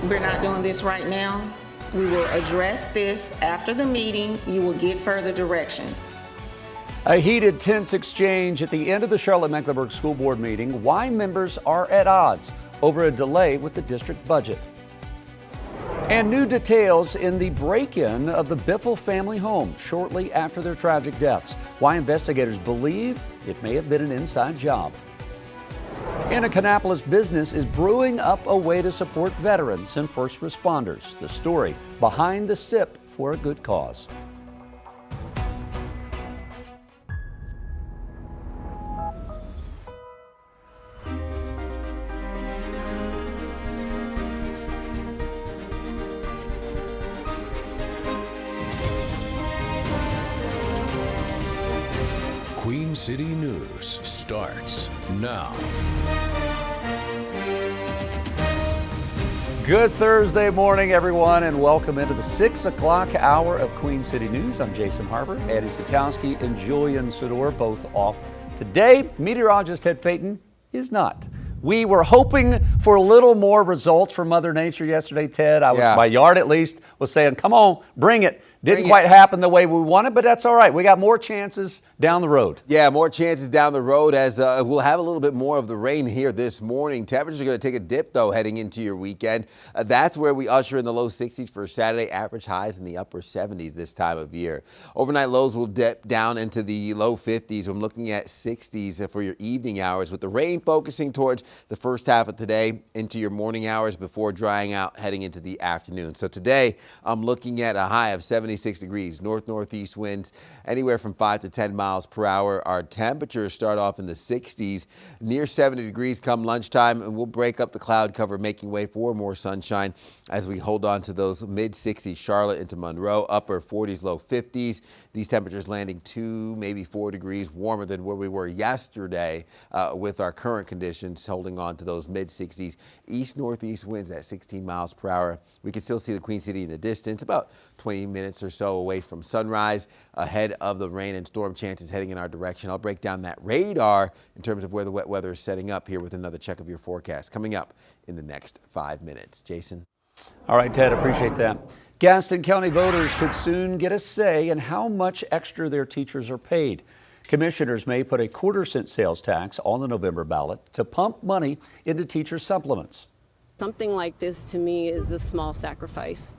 We're not doing this right now. We will address this after the meeting. You will get further direction. A heated, tense exchange at the end of the Charlotte-Mecklenburg School Board meeting. Why members are at odds over a delay with the district budget. And new details in the break-in of the Biffle family home shortly after their tragic deaths. Why investigators believe it may have been an inside job. And a Kannapolis business is brewing up a way to support veterans and first responders. The story behind the sip for a good cause. Queen City News starts now. Good Thursday morning, everyone, and welcome into the 6 o'clock hour of Queen City News. I'm Jason Harper, Eddie Satowski, and Julian Sador, both off today. Meteorologist Ted Phaeton is not. We were hoping for a little more results from Mother Nature yesterday, Ted. My yard at least was saying, come on, bring it. Didn't quite happen the way we wanted, but that's all right. We got more chances down the road. Yeah, more chances down the road as we'll have a little bit more of the rain here this morning. Temperatures are going to take a dip, though, heading into your weekend. That's where we usher in the low 60s for Saturday. Average highs in the upper 70s this time of year. Overnight lows will dip down into the low 50s. I'm looking at 60s for your evening hours, with the rain focusing towards the first half of today into your morning hours before drying out heading into the afternoon. So today, I'm looking at a high of 76 degrees, northeast winds anywhere from 5 to 10 miles per hour. Our temperatures start off in the 60s, near 70 degrees come lunchtime, and we'll break up the cloud cover, making way for more sunshine as we hold on to those mid 60s, Charlotte into Monroe, upper 40s, low 50s. These temperatures landing 2, maybe 4 degrees warmer than where we were yesterday with our current conditions, holding on to those mid 60s. East-northeast winds at 16 miles per hour. We can still see the Queen City in the distance, about 20 minutes or so away from sunrise, ahead of the rain and storm chances heading in our direction. I'll break down that radar in terms of where the wet weather is setting up here with another check of your forecast coming up in the next 5 minutes. Jason. All right, Ted, appreciate that. Gaston County voters could soon get a say in how much extra their teachers are paid. Commissioners may put a quarter-cent sales tax on the November ballot to pump money into teacher supplements. Something like this to me is a small sacrifice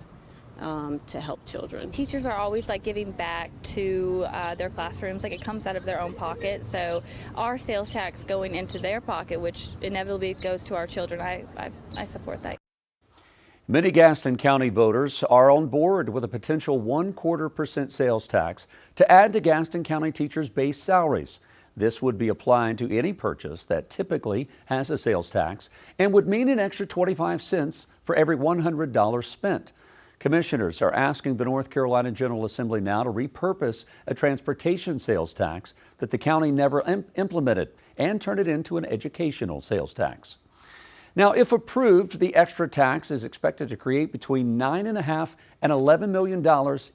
to help children. Teachers are always giving back to their classrooms, it comes out of their own pocket. So our sales tax going into their pocket, which inevitably goes to our children, I support that. Many Gaston County voters are on board with a potential 1/4% sales tax to add to Gaston County teachers' base salaries. This would be applied to any purchase that typically has a sales tax and would mean an extra 25 cents for every $100 spent. Commissioners are asking the North Carolina General Assembly now to repurpose a transportation sales tax that the county never implemented and turn it into an educational sales tax. Now, if approved, the extra tax is expected to create between $9.5 and $11 million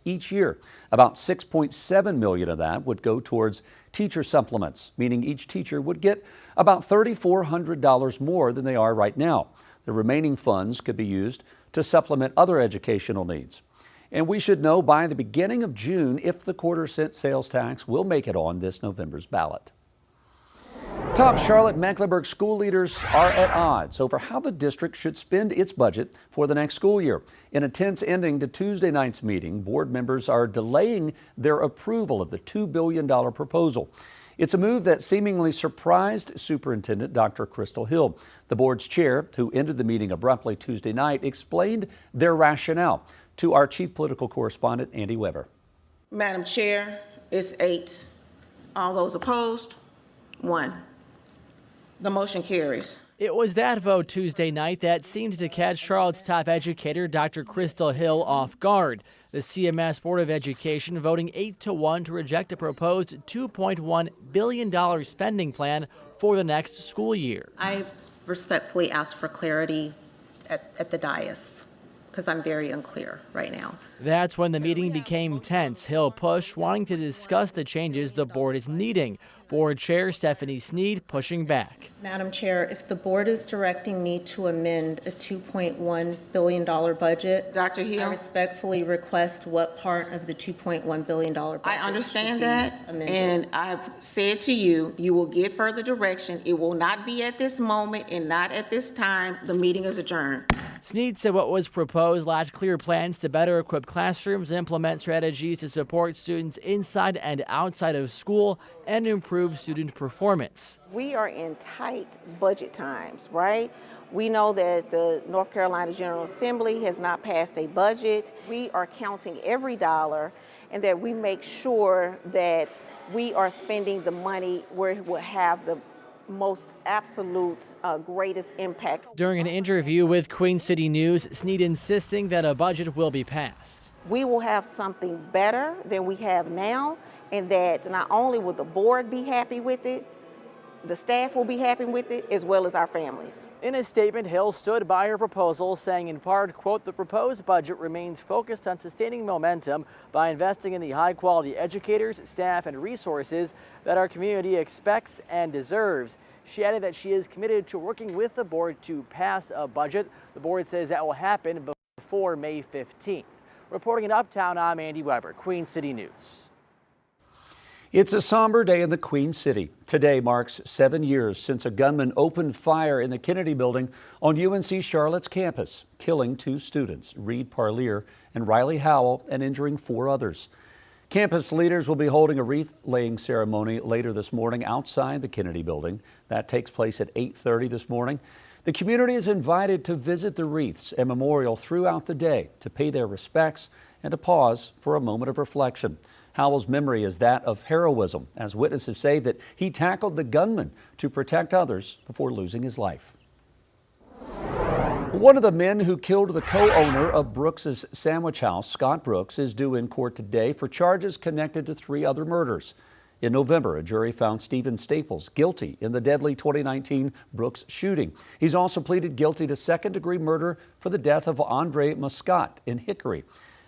each year. About $6.7 million of that would go towards teacher supplements, meaning each teacher would get about $3,400 more than they are right now. The remaining funds could be used to supplement other educational needs. And we should know by the beginning of June if the quarter-cent sales tax will make it on this November's ballot. Top Charlotte-Mecklenburg school leaders are at odds over how the district should spend its budget for the next school year. In a tense ending to Tuesday night's meeting, board members are delaying their approval of the $2 billion proposal. It's a move that seemingly surprised Superintendent Dr. Crystal Hill. The board's chair, who ended the meeting abruptly Tuesday night, explained their rationale to our chief political correspondent, Andy Weber. Madam Chair, it's 8. All those opposed? 1. The motion carries. It was that vote Tuesday night that seemed to catch Charlotte's top educator, Dr. Crystal Hill, off guard. The CMS Board of Education voting 8-1 to reject a proposed $2.1 billion spending plan for the next school year. I respectfully ask for clarity at the dais, because I'm very unclear right now. That's when the meeting became tense. Hill pushed, wanting to discuss the changes the board is needing. Board Chair Stephanie Snead pushing back. Madam Chair, if the board is directing me to amend a $2.1 billion budget, Dr. I Hill, respectfully request what part of the $2.1 billion budget. I understand should be that, amended. and I've said to you, you will get further direction. It will not be at this moment and not at this time. The meeting is adjourned. Snead said what was proposed lacked clear plans to better equip classrooms, implement strategies to support students inside and outside of school, and improve student performance. We are in tight budget times, right? We know that the North Carolina General Assembly has not passed a budget. We are counting every dollar and that we make sure that we are spending the money where it will have the most absolute greatest impact. During an interview with Queen City News, Snead insisting that a budget will be passed. We will have something better than we have now, and that not only will the board be happy with it, the staff will be happy with it, as well as our families. In a statement, Hill stood by her proposal, saying in part, quote, the proposed budget remains focused on sustaining momentum by investing in the high-quality educators, staff, and resources that our community expects and deserves. She added that she is committed to working with the board to pass a budget. The board says that will happen before May 15th. Reporting in Uptown, I'm Andy Weber, Queen City News. It's a somber day in the Queen City. Today marks 7 years since a gunman opened fire in the Kennedy building on UNC Charlotte's campus, killing 2 students, Reed Parlier and Riley Howell, and injuring 4 others. Campus leaders will be holding a wreath-laying ceremony later this morning outside the Kennedy building. That takes place at 8:30 this morning. The community is invited to visit the wreaths and memorial throughout the day to pay their respects and to pause for a moment of reflection. Howell's memory is that of heroism, as witnesses say that he tackled the gunman to protect others before losing his life. One of the men who killed the co-owner of Brooks's Sandwich House, Scott Brooks, is due in court today for charges connected to 3 other murders. In November, a jury found Stephen Staples guilty in the deadly 2019 Brooks shooting. He's also pleaded guilty to second-degree murder for the death of Andre Muscat in Hickory.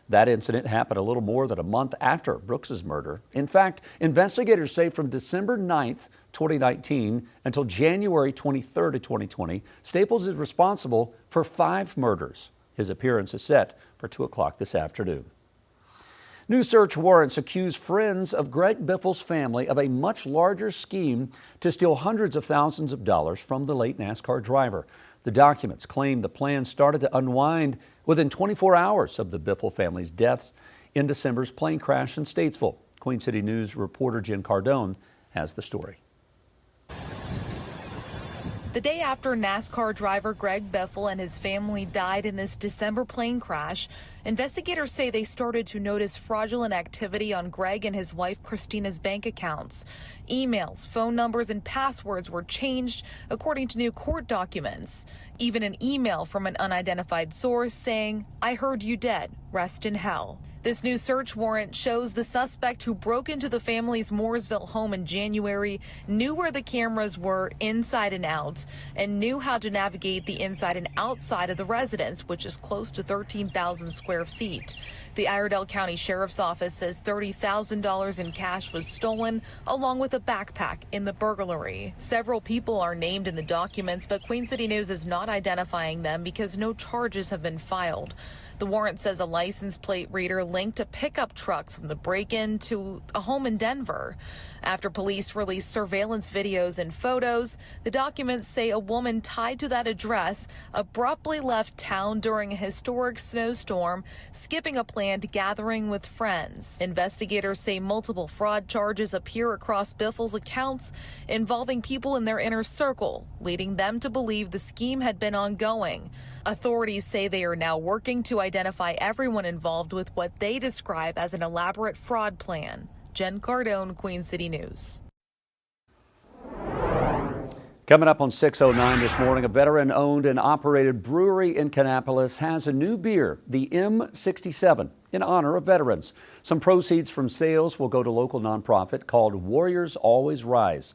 That incident happened a little more than a month after Brooks's murder. In fact, investigators say from December 9th, 2019 until January 23rd of 2020, Staples is responsible for 5 murders. His appearance is set for 2 o'clock this afternoon. New search warrants accuse friends of Greg Biffle's family of a much larger scheme to steal hundreds of thousands of dollars from the late NASCAR driver. The documents claim the plan started to unwind within 24 hours of the Biffle family's deaths in December's plane crash in Statesville. Queen City News reporter Jen Cardone has the story. The day after NASCAR driver Greg Biffle and his family died in this December plane crash, investigators say they started to notice fraudulent activity on Greg and his wife Christina's bank accounts. Emails, phone numbers, and passwords were changed, according to new court documents. Even an email from an unidentified source saying, "I heard you dead. Rest in hell." This new search warrant shows the suspect who broke into the family's Mooresville home in January knew where the cameras were inside and out and knew how to navigate the inside and outside of the residence, which is close to 13,000 square feet. The Iredell County Sheriff's Office says $30,000 in cash was stolen, along with a backpack in the burglary. Several people are named in the documents, but Queen City News is not identifying them because no charges have been filed. The warrant says a license plate reader linked a pickup truck from the break-in to a home in Denver. After police released surveillance videos and photos, the documents say a woman tied to that address abruptly left town during a historic snowstorm, skipping a planned gathering with friends. Investigators say multiple fraud charges appear across Biffle's accounts involving people in their inner circle, leading them to believe the scheme had been ongoing. Authorities say they are now working to identify everyone involved with what they describe as an elaborate fraud plan. Jen Cardone, Queen City News. Coming up on 6:09 this morning, a veteran-owned and operated brewery in Kannapolis has a new beer, the M67, in honor of veterans. Some proceeds from sales will go to local nonprofit called Warriors Always Rise.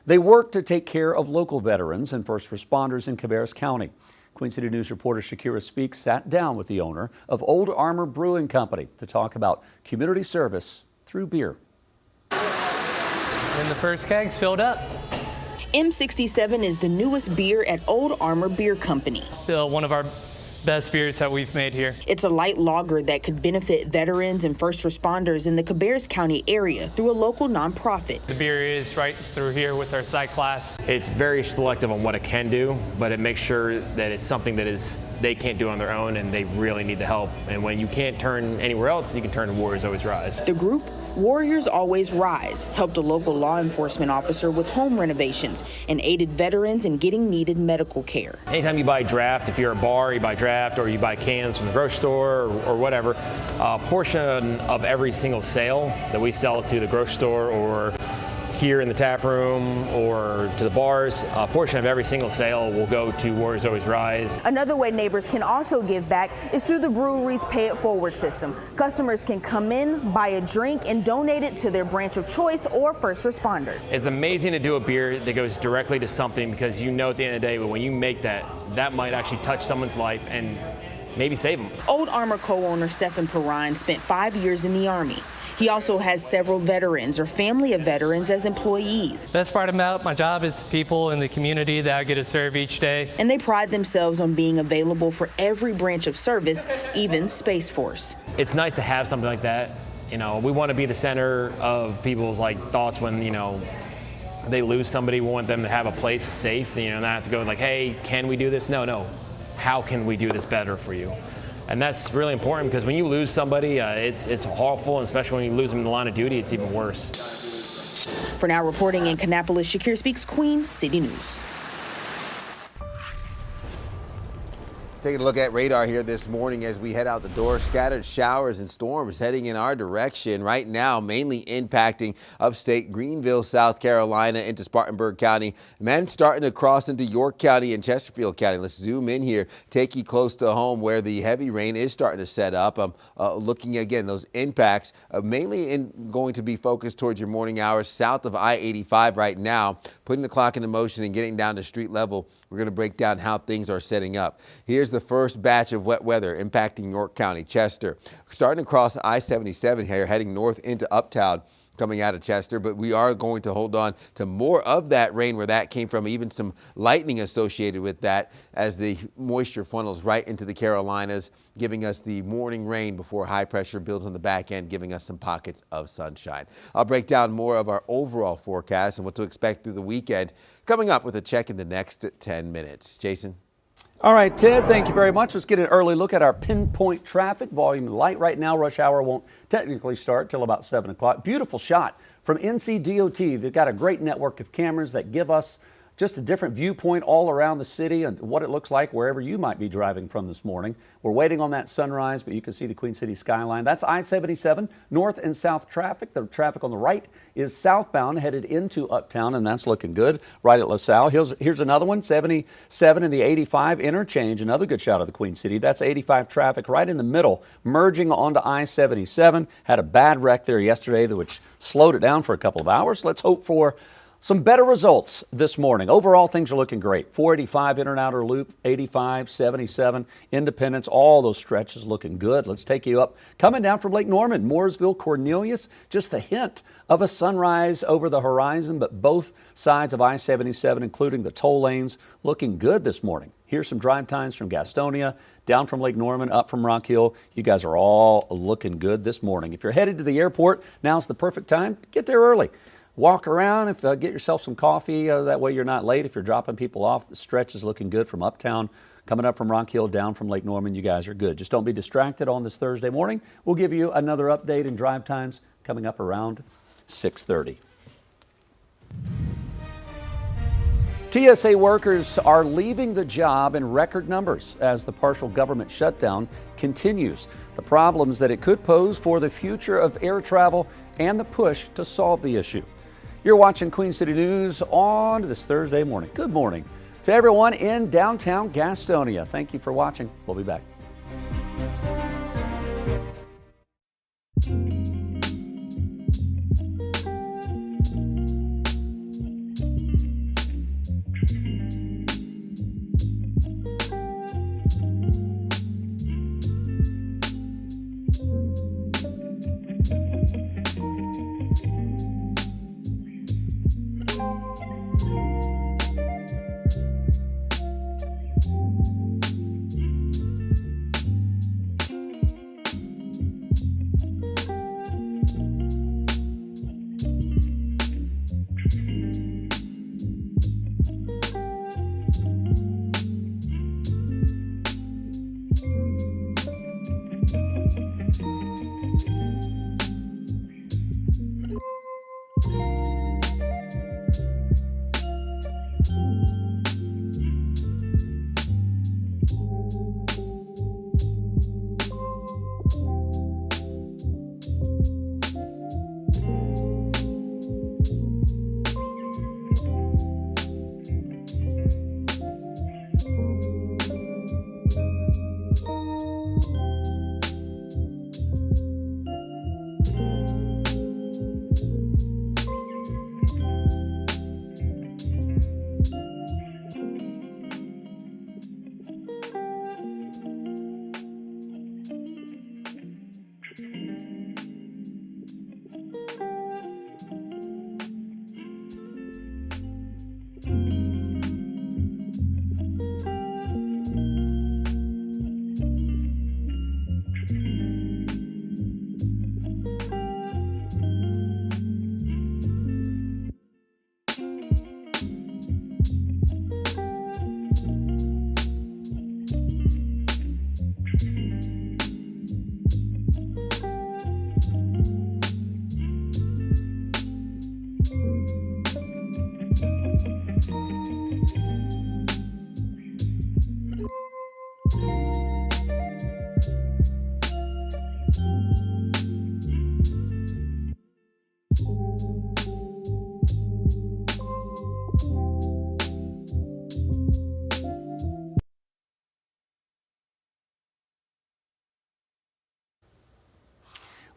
They work to take care of local veterans and first responders in Cabarrus County. Queen City News reporter Shakira Speaks sat down with the owner of Old Armor Brewing Company to talk about community service through beer. and the first keg's filled up. M67 is the newest beer at Old Armor Beer Company. Still one of our best beers that we've made here. It's a light lager that could benefit veterans and first responders in the Cabarrus County area through a local nonprofit. The beer is right through here with our psych class. It's very selective on what it can do, but it makes sure that it's something that they can't do on their own and they really need the help. And when you can't turn anywhere else, you can turn to Warriors Always Rise. The group, Warriors Always Rise, helped a local law enforcement officer with home renovations and aided veterans in getting needed medical care. Anytime you buy draft, if you're a bar, you buy draft, or you buy cans from the grocery store or whatever, a portion of every single sale that we sell to the grocery store or here in the tap room or to the bars, a portion of every single sale will go to Warriors Always Rise. Another way neighbors can also give back is through the brewery's Pay It Forward system. Customers can come in, buy a drink, and donate it to their branch of choice or first responder. It's amazing to do a beer that goes directly to something, because you know at the end of the day, when you make that might actually touch someone's life and maybe save them. Old Armor co-owner Stephen Perrine spent 5 years in the Army. He also has several veterans or family of veterans as employees. Best part about my job is the people in the community that I get to serve each day. And they pride themselves on being available for every branch of service, even Space Force. It's nice to have something like that. You know, we want to be the center of people's thoughts when, they lose somebody. We want them to have a place safe, not have to go hey, can we do this? No. How can we do this better for you? And that's really important, because when you lose somebody, it's awful, and especially when you lose them in the line of duty, it's even worse. For now, reporting in Kannapolis, Shakir Speaks, Queen City News. Taking a look at radar here this morning as we head out the door. Scattered showers and storms heading in our direction right now, mainly impacting upstate Greenville, South Carolina, into Spartanburg County, and then starting to cross into York County and Chesterfield County. Let's zoom in here, take you close to home where the heavy rain is starting to set up. Looking again, those impacts mainly going to be focused towards your morning hours south of I-85 right now, putting the clock into motion and getting down to street level. We're going to break down how things are setting up. Here's the first batch of wet weather impacting York County, Chester. Starting across I-77 here, heading north into Uptown, coming out of Chester, but we are going to hold on to more of that rain where that came from, even some lightning associated with that as the moisture funnels right into the Carolinas, giving us the morning rain before high pressure builds on the back end, giving us some pockets of sunshine. I'll break down more of our overall forecast and what to expect through the weekend coming up with a check in the next 10 minutes. Jason? All right, Ted, thank you very much. Let's get an early look at our pinpoint traffic. Volume light right now. Rush hour won't technically start till about 7 o'clock. Beautiful shot from NCDOT. They've got a great network of cameras that give us just a different viewpoint all around the city and what it looks like wherever you might be driving from this morning. We're waiting on that sunrise, but you can see the Queen City skyline. That's I-77 north and south traffic. The traffic on the right is southbound headed into Uptown, and that's looking good right at LaSalle. Here's another one, 77 in the 85 interchange. Another good shot of the Queen City. That's 85 traffic right in the middle, merging onto I-77. Had a bad wreck there yesterday, which slowed it down for a couple of hours. Let's hope for some better results this morning. Overall, things are looking great. 485 Inner and Outer Loop, 85, 77, Independence, all those stretches looking good. Let's take you up. Coming down from Lake Norman, Mooresville, Cornelius, just a hint of a sunrise over the horizon, but both sides of I-77, including the toll lanes, looking good this morning. Here's some drive times from Gastonia, down from Lake Norman, up from Rock Hill. You guys are all looking good this morning. If you're headed to the airport, now's the perfect time to get there early. Walk around, get yourself some coffee. That way you're not late. If you're dropping people off, the stretch is looking good from Uptown, coming up from Rock Hill, down from Lake Norman. You guys are good. Just don't be distracted on this Thursday morning. We'll give you another update in drive times coming up around 6:30. TSA workers are leaving the job in record numbers as the partial government shutdown continues. The problems that it could pose for the future of air travel and the push to solve the issue. You're watching Queen City News on this Thursday morning. Good morning to everyone in downtown Gastonia. Thank you for watching. We'll be back.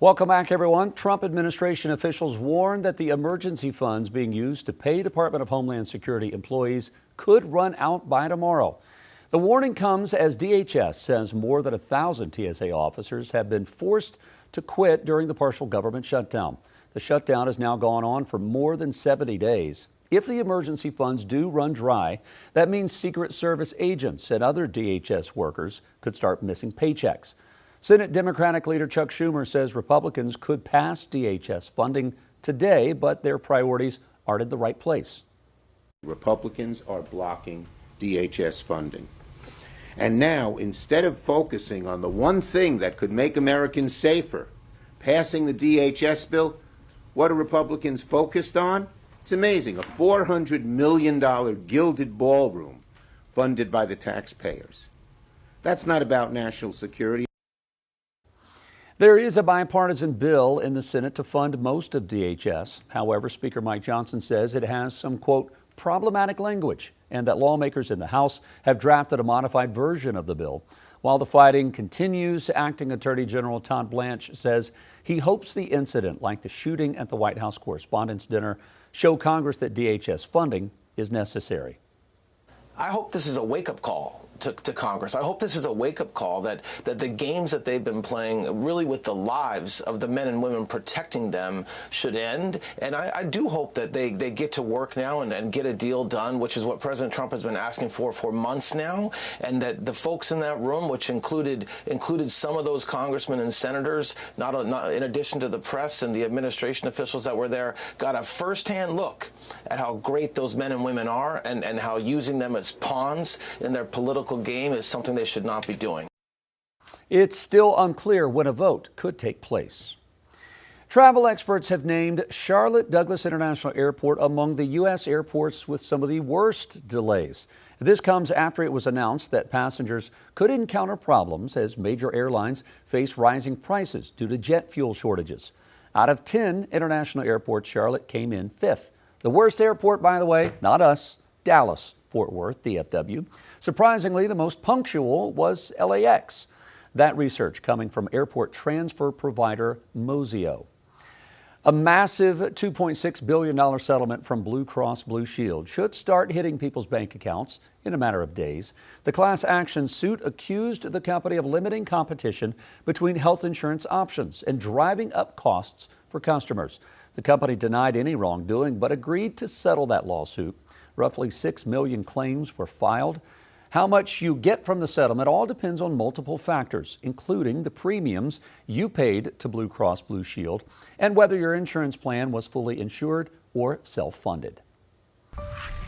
Welcome back, everyone. Trump administration officials warned that the emergency funds being used to pay Department of Homeland Security employees could run out by tomorrow. The warning comes as DHS says more than 1,000 TSA officers have been forced to quit during the partial government shutdown. The shutdown has now gone on for more than 70 days. If the emergency funds do run dry, that means Secret Service agents and other DHS workers could start missing paychecks. Senate Democratic leader Chuck Schumer says Republicans could pass DHS funding today, but their priorities aren't in the right place. Republicans are blocking DHS funding. And now, instead of focusing on the one thing that could make Americans safer, passing the DHS bill, what are Republicans focused on? It's amazing, a $400 million gilded ballroom funded by the taxpayers. That's not about national security. There is a bipartisan bill in the Senate to fund most of DHS. However, Speaker Mike Johnson says it has some, quote, problematic language, and that lawmakers in the House have drafted a modified version of the bill. While the fighting continues, Acting Attorney General Todd Blanche says he hopes the incident, like the shooting at the White House Correspondents' Dinner, show Congress that DHS funding is necessary. I hope this is a wake-up call to Congress. I hope this is a wake-up call that the games that they've been playing really with the lives of the men and women protecting them should end. And I do hope that they get to work now and get a deal done, which is what President Trump has been asking for months now, and that the folks in that room, which included some of those congressmen and senators, not in addition to the press and the administration officials that were there, got a firsthand look at how great those men and women are and how using them as pawns in their political game is something they should not be doing. It's still unclear when a vote could take place. Travel experts have named Charlotte Douglas International Airport among the U.S. airports with some of the worst delays. This comes after it was announced that passengers could encounter problems as major airlines face rising prices due to jet fuel shortages. Out of 10 international airports, Charlotte came in 5th. The worst airport, by the way, not us, Dallas, Fort Worth, DFW. Surprisingly, the most punctual was LAX. That research coming from airport transfer provider Mozio. A massive $2.6 billion settlement from Blue Cross Blue Shield should start hitting people's bank accounts in a matter of days. The class action suit accused the company of limiting competition between health insurance options and driving up costs for customers. The company denied any wrongdoing but agreed to settle that lawsuit. Roughly 6 million claims were filed. How much you get from the settlement all depends on multiple factors, including the premiums you paid to Blue Cross Blue Shield and whether your insurance plan was fully insured or self-funded.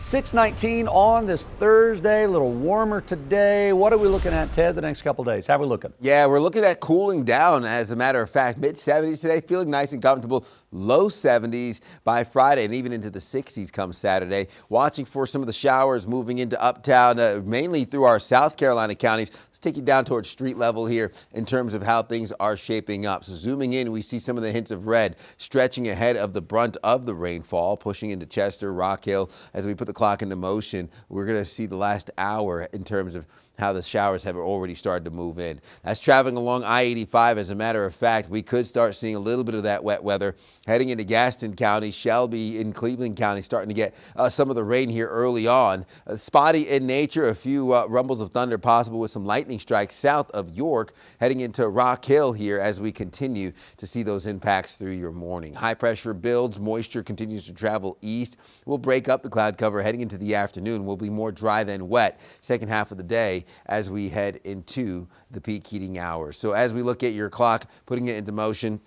619 on this Thursday, a little warmer today. What are we looking at, Ted, the next couple days? How are we looking? Yeah, we're looking at cooling down, as a matter of fact. Mid-70s today, feeling nice and comfortable. Low 70s by Friday and even into the 60s come Saturday. Watching for some of the showers moving into uptown, mainly through our South Carolina counties. Let's take you down towards street level here in terms of how things are shaping up. So zooming in, we see some of the hints of red stretching ahead of the brunt of the rainfall, pushing into Chester, Rock Hill. As we put the clock into motion, we're going to see the last hour in terms of how the showers have already started to move in. That's traveling along I-85. As a matter of fact, we could start seeing a little bit of that wet weather heading into Gaston County, Shelby in Cleveland County, starting to get some of the rain here early on. Spotty in nature, a few rumbles of thunder possible with some lightning strikes south of York, heading into Rock Hill here as we continue to see those impacts through your morning. High pressure builds, moisture continues to travel east. We'll break up the cloud cover heading into the afternoon. We'll be more dry than wet second half of the day as we head into the peak heating hours. So as we look at your clock, putting it into motion,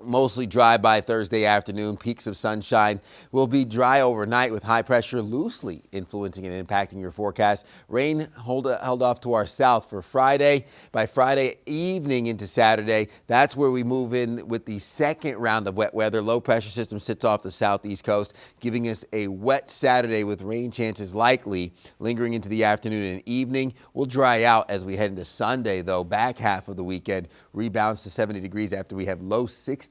mostly dry by Thursday afternoon. Peaks of sunshine will be dry overnight with high pressure loosely influencing and impacting your forecast. Rain held off to our south for Friday. By Friday evening into Saturday, that's where we move in with the second round of wet weather. Low pressure system sits off the southeast coast, giving us a wet Saturday with rain chances likely lingering into the afternoon and evening. We'll dry out as we head into Sunday, though. Back half of the weekend rebounds to 70 degrees after we have low 60s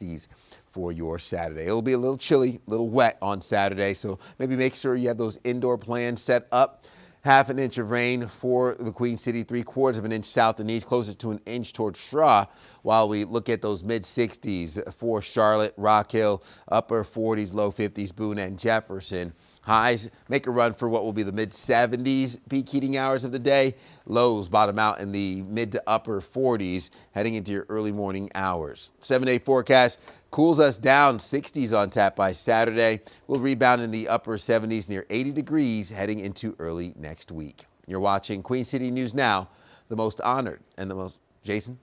for your Saturday. It'll be a little chilly, a little wet on Saturday, so maybe make sure you have those indoor plans set up. Half an inch of rain for the Queen City, 3/4 of an inch south and east, closer to an inch towards Shaw, while we look at those mid-60s for Charlotte, Rock Hill, upper 40s, low 50s, Boone and Jefferson. Highs make a run for what will be the mid-70s peak heating hours of the day. Lows bottom out in the mid to upper 40s heading into your early morning hours. 7-day forecast cools us down, 60s on tap by Saturday. We'll rebound in the upper 70s near 80 degrees heading into early next week. You're watching Queen City News Now, the most honored and the most... Jason?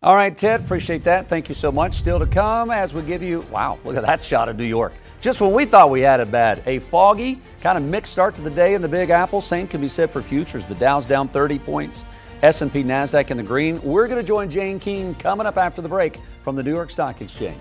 All right, Ted, appreciate that. Thank you so much. Still to come as we give you, wow, look at that shot of New York. Just when we thought we had it bad, a foggy, kind of mixed start to the day in the Big Apple. Same can be said for futures. The Dow's down 30 points, S&P, NASDAQ in the green. We're going to join Jane Keene coming up after the break from the New York Stock Exchange.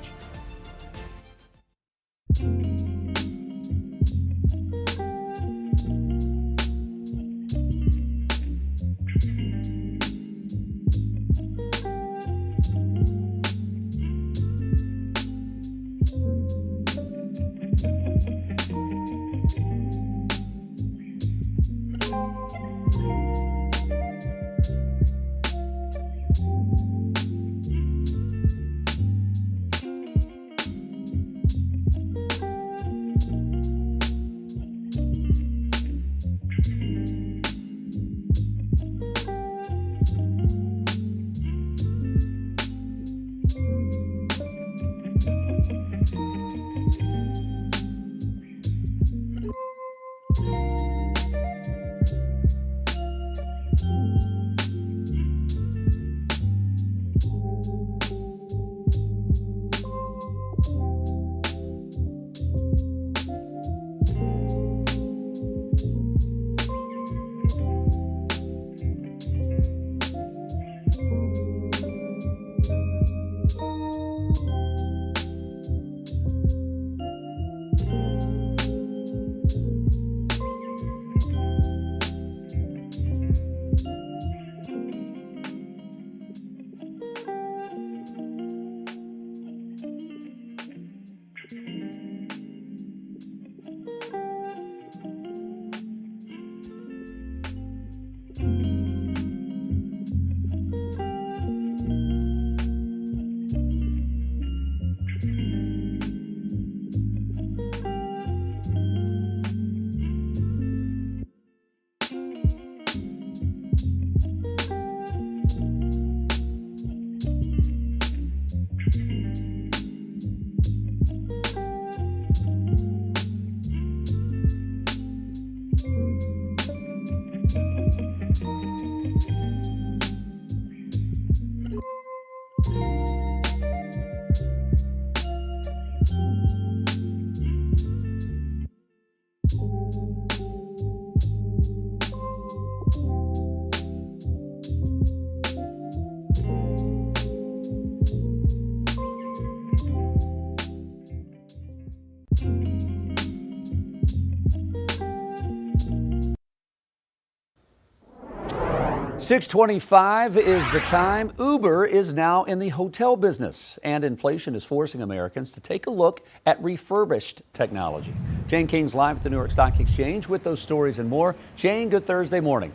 .625 is the time. Uber is now in the hotel business, and inflation is forcing Americans to take a look at refurbished technology. Jane King's live at the New York Stock Exchange with those stories and more. Jane, good Thursday morning.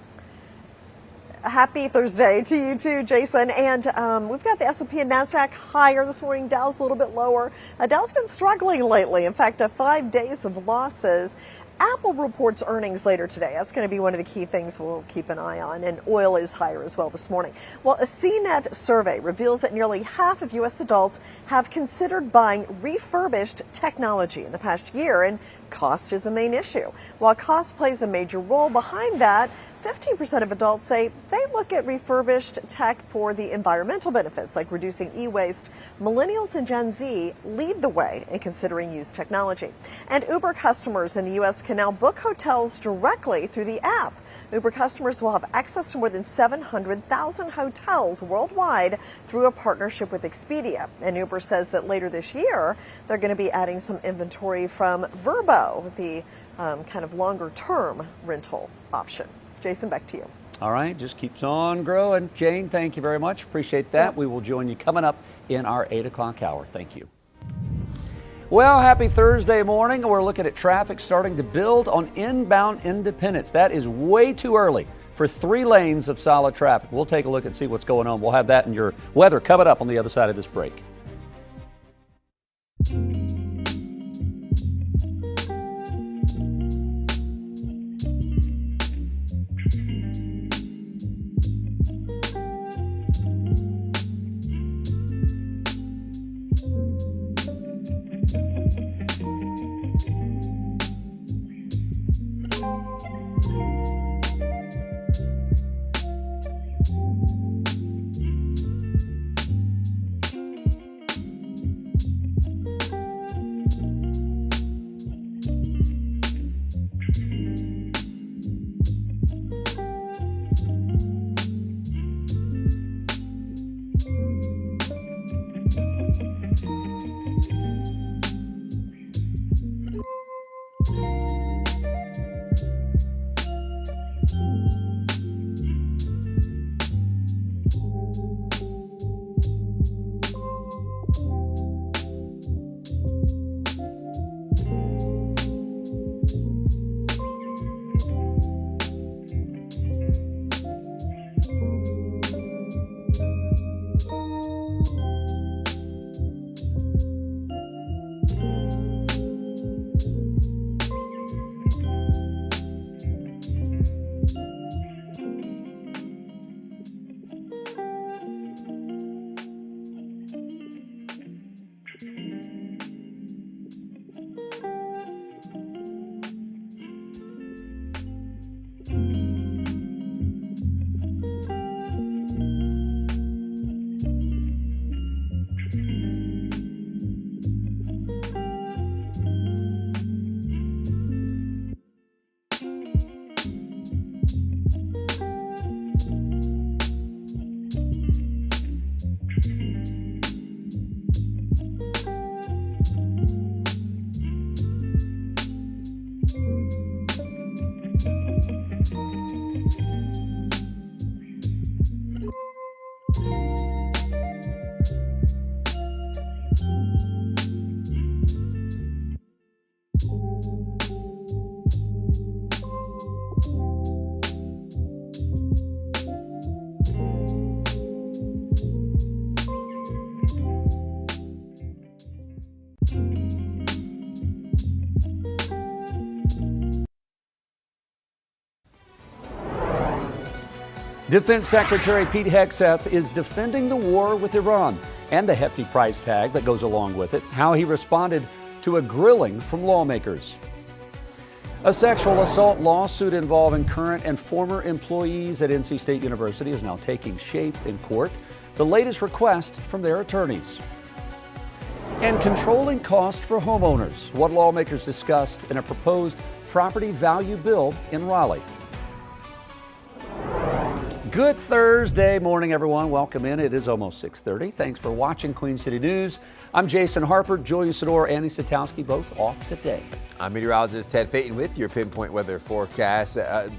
Happy Thursday to you too, Jason. And we've got the S&P and Nasdaq higher this morning. Dow's a little bit lower. Dow's been struggling lately. In fact, 5 days of losses. Apple reports earnings later today. That's going to be one of the key things we'll keep an eye on. And oil is higher as well this morning. Well, a CNET survey reveals that nearly half of U.S. adults have considered buying refurbished technology in the past year, and cost is a main issue. While cost plays a major role behind that, 15% of adults say they look at refurbished tech for the environmental benefits, like reducing e-waste. Millennials and Gen Z lead the way in considering used technology. And Uber customers in the U.S. can now book hotels directly through the app. Uber customers will have access to more than 700,000 hotels worldwide through a partnership with Expedia. And Uber says that later this year, they're going to be adding some inventory from Vrbo, the kind of longer-term rental option. Jason, back to you. All right, just keeps on growing. Jane, thank you very much. Appreciate that. Yep. We will join you coming up in our 8 o'clock hour. Thank you. Well, happy Thursday morning. We're looking at traffic starting to build on inbound Independence. That is way too early for 3 lanes of solid traffic. We'll take a look and see what's going on. We'll have that in your weather coming up on the other side of this break. Defense Secretary Pete Hegseth is defending the war with Iran and the hefty price tag that goes along with it, how he responded to a grilling from lawmakers. A sexual assault lawsuit involving current and former employees at NC State University is now taking shape in court, the latest request from their attorneys. And controlling costs for homeowners, what lawmakers discussed in a proposed property value build in Raleigh. Good Thursday morning, everyone. Welcome in. It is almost 6:30. Thanks for watching Queen City News. I'm Jason Harper, Julia Sador, Annie Satowski, both off today. I'm meteorologist Ted Payton with your pinpoint weather forecast. I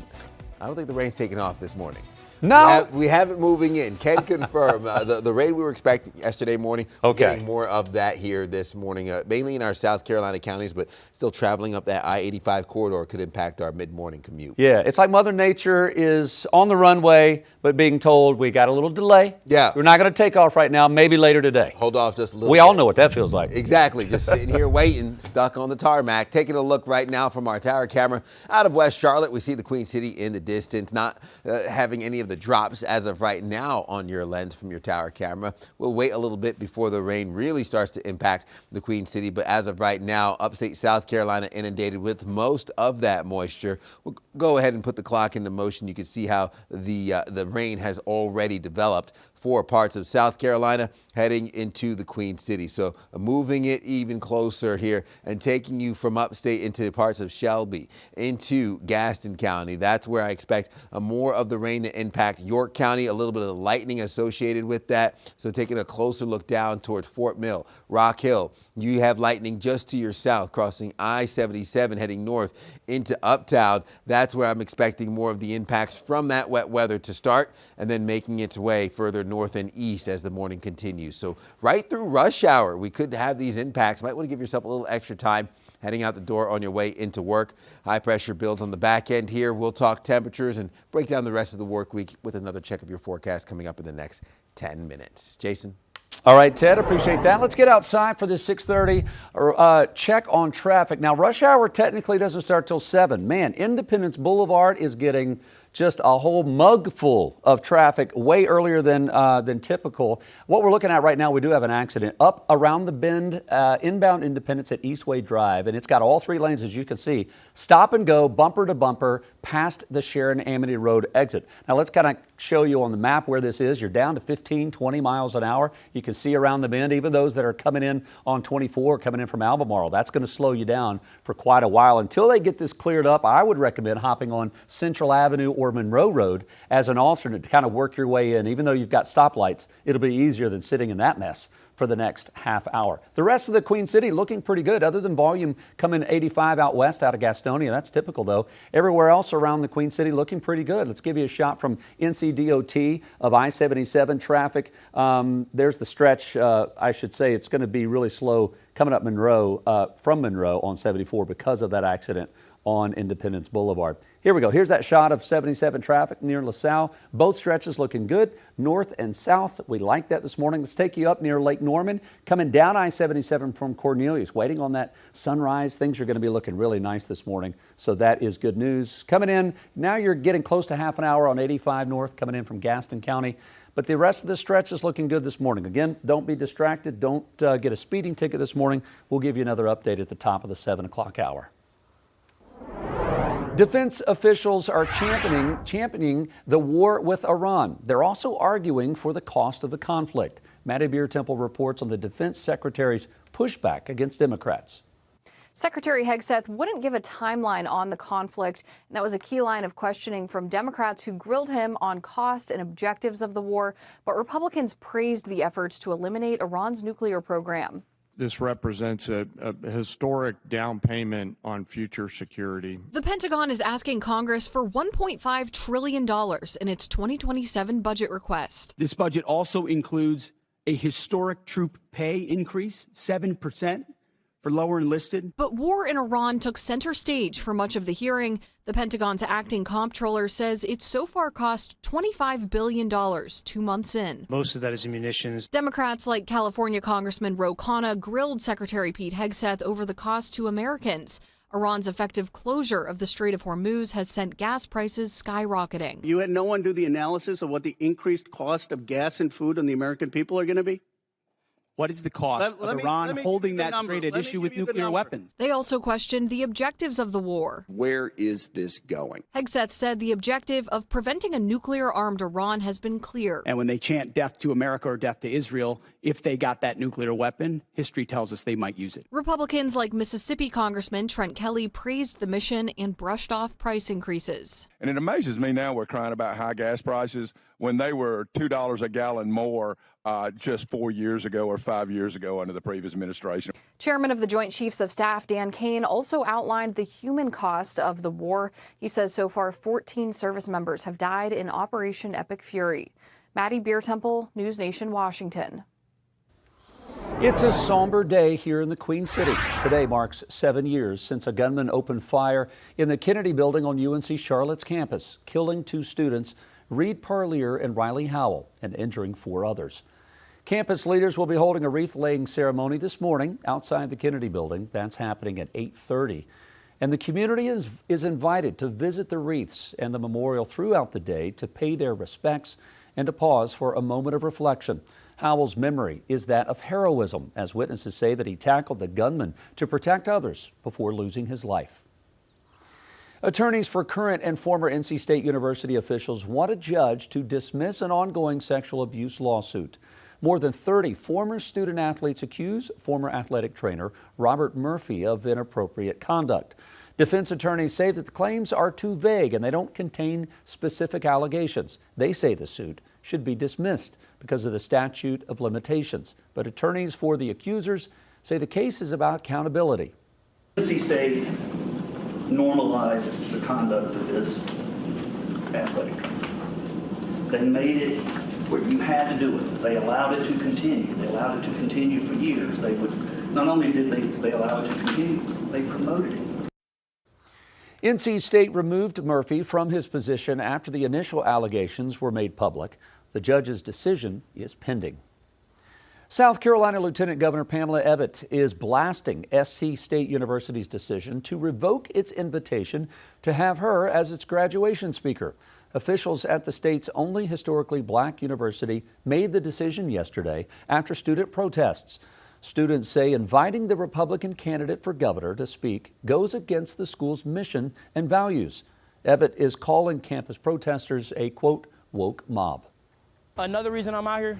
don't think the rain's taking off this morning. No. We have it moving in. Can confirm the rain we were expecting yesterday morning. We're getting more of that here this morning, mainly in our South Carolina counties, but still traveling up that I-85 corridor could impact our mid-morning commute. Yeah, it's like Mother Nature is on the runway, but being told we got a little delay. Yeah. We're not going to take off right now, maybe later today. Hold off just a little We bit. all know what that feels like. Exactly. Just sitting here waiting, stuck on the tarmac. Taking a look right now from our tower camera out of West Charlotte. We see the Queen City in the distance, not having any of the drops as of right now on your lens from your tower camera. We'll wait a little bit before the rain really starts to impact the Queen City, but as of right now, upstate South Carolina inundated with most of that moisture. We'll go ahead and put the clock into motion. You can see how the rain has already developed for parts of South Carolina heading into the Queen City. So moving it even closer here and taking you from upstate into parts of Shelby, into Gaston County. That's where I expect more of the rain to impact York County, a little bit of lightning associated with that. So taking a closer look down towards Fort Mill, Rock Hill. You have lightning just to your south, crossing I-77 heading north into Uptown. That's where I'm expecting more of the impacts from that wet weather to start and then making its way further north and east as the morning continues. So right through rush hour, we could have these impacts. Might want to give yourself a little extra time heading out the door on your way into work. High pressure builds on the back end here. We'll talk temperatures and break down the rest of the work week with another check of your forecast coming up in the next 10 minutes. Jason? All right, Ted, appreciate that. Let's get outside for this 6:30 check on traffic. Now, rush hour technically doesn't start till 7. Man, Independence Boulevard is getting just a whole mug full of traffic way earlier than typical. What we're looking at right now, we do have an accident up around the bend, inbound Independence at Eastway Drive, and it's got all 3 lanes, as you can see. Stop and go, bumper to bumper, past the Sharon Amity Road exit. Now, let's kind of show you on the map where this is. You're down to 15, 20 miles an hour. You can see around the bend, even those that are coming in on 24, coming in from Albemarle. That's going to slow you down for quite a while. Until they get this cleared up, I would recommend hopping on Central Avenue or Monroe Road as an alternate to kind of work your way in. Even though you've got stoplights, it'll be easier than sitting in that mess for the next half hour. The rest of the Queen City looking pretty good, other than volume coming 85 out west out of Gastonia. That's typical, though. Everywhere else around the Queen City looking pretty good. Let's give you a shot from NCDOT of I-77 traffic. There's the stretch. I should say it's going to be really slow coming up Monroe, from Monroe on 74 because of that accident on Independence Boulevard. Here we go. Here's that shot of 77 traffic near LaSalle. Both stretches looking good, north and south. We like that this morning. Let's take you up near Lake Norman, coming down I-77 from Cornelius, waiting on that sunrise. Things are going to be looking really nice this morning, so that is good news. Coming in, now you're getting close to half an hour on 85 north, coming in from Gaston County. But the rest of the stretch is looking good this morning. Again, don't be distracted. Don't get a speeding ticket this morning. We'll give you another update at the top of the 7 o'clock hour. Defense officials are championing the war with Iran. They're also arguing for the cost of the conflict. Maddie Beer Temple reports on the defense secretary's pushback against Democrats. Secretary Hegseth wouldn't give a timeline on the conflict, and that was a key line of questioning from Democrats who grilled him on cost and objectives of the war, but Republicans praised the efforts to eliminate Iran's nuclear program. This represents a historic down payment on future security. The Pentagon is asking Congress for $1.5 trillion in its 2027 budget request. This budget also includes a historic troop pay increase, 7%. For lower enlisted. But war in Iran took center stage for much of the hearing. The Pentagon's acting comptroller says it's so far cost $25 billion 2 months in. Most of that is munitions. Democrats like California Congressman Ro Khanna grilled Secretary Pete Hegseth over the cost to Americans. Iran's effective closure of the Strait of Hormuz has sent gas prices skyrocketing. You had no one do the analysis of what the increased cost of gas and food on the American people are going to be? What is the cost of Iran holding that straight at issue with nuclear weapons? They also questioned the objectives of the war. Where is this going? Hegseth said the objective of preventing a nuclear-armed Iran has been clear. And when they chant death to America or death to Israel, if they got that nuclear weapon, history tells us they might use it. Republicans like Mississippi Congressman Trent Kelly praised the mission and brushed off price increases. And it amazes me now we're crying about high gas prices when they were $2 a gallon more just 4 years ago or 5 years ago under the previous administration. Chairman of the Joint Chiefs of Staff Dan Kane also outlined the human cost of the war. He says so far 14 service members have died in Operation Epic Fury. Maddie Beertemple, News Nation, Washington. It's a somber day here in the Queen City. Today marks 7 years since a gunman opened fire in the Kennedy building on UNC Charlotte's campus, killing 2 students, Reed Parlier and Riley Howell, and injuring 4 others. Campus leaders will be holding a wreath-laying ceremony this morning outside the Kennedy building. That's happening at 8:30. And the community is invited to visit the wreaths and the memorial throughout the day to pay their respects and to pause for a moment of reflection. Howell's memory is that of heroism, as witnesses say that he tackled the gunman to protect others before losing his life. Attorneys for current and former NC State University officials want a judge to dismiss an ongoing sexual abuse lawsuit. More than 30 former student athletes accuse former athletic trainer Robert Murphy of inappropriate conduct. Defense attorneys say that the claims are too vague and they don't contain specific allegations. They say the suit should be dismissed because of the statute of limitations. But attorneys for the accusers say the case is about accountability. NC State normalized the conduct of this athletic trainer. They made it where you had to do it. They allowed it to continue. They allowed it to continue for years. They would, not only did they allow it to continue, they promoted it. NC State removed Murphy from his position after the initial allegations were made public. The judge's decision is pending. South Carolina Lieutenant Governor Pamela Evette is blasting SC State University's decision to revoke its invitation to have her as its graduation speaker. Officials at the state's only historically black university made the decision yesterday after student protests. Students say inviting the Republican candidate for governor to speak goes against the school's mission and values. Evette is calling campus protesters a, quote, woke mob. Another reason I'm out here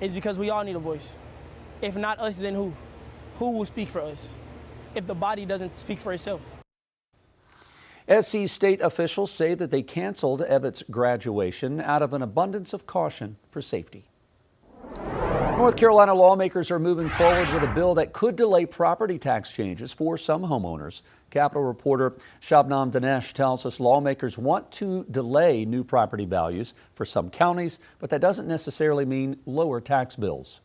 is because we all need a voice. If not us, then who? Who will speak for us if the body doesn't speak for itself? SC state officials say that they canceled Evette's graduation out of an abundance of caution for safety. North Carolina lawmakers are moving forward with a bill that could delay property tax changes for some homeowners. Capitol reporter Shabnam Dinesh tells us lawmakers want to delay new property values for some counties, but that doesn't necessarily mean lower tax bills.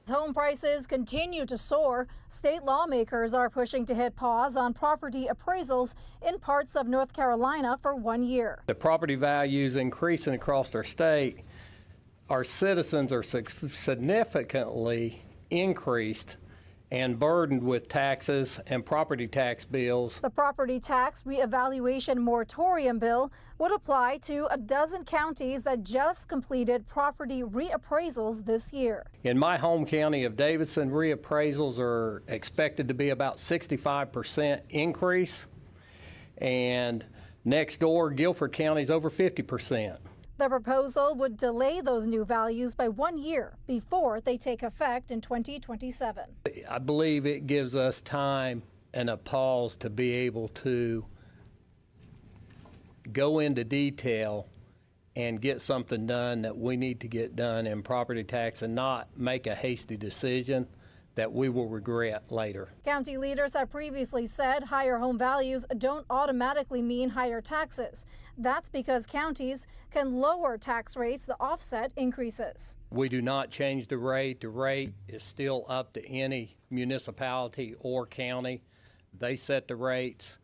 As home prices continue to soar, state lawmakers are pushing to hit pause on property appraisals in parts of North Carolina for 1 year. The property values increasing across our state. Our citizens are significantly increased and burdened with taxes and property tax bills. The property tax reevaluation moratorium bill would apply to a dozen counties that just completed property reappraisals this year. In my home county of Davidson, reappraisals are expected to be about 65% increase, and next door, Guilford County is over 50%. The proposal would delay those new values by 1 year before they take effect in 2027. I believe it gives us time and a pause to be able to go into detail and get something done that we need to get done in property tax and not make a hasty decision that we will regret later. County leaders have previously said higher home values don't automatically mean higher taxes. That's because counties can lower tax rates to offset increases. We do not change the rate. The rate is still up to any municipality or county. They set the rates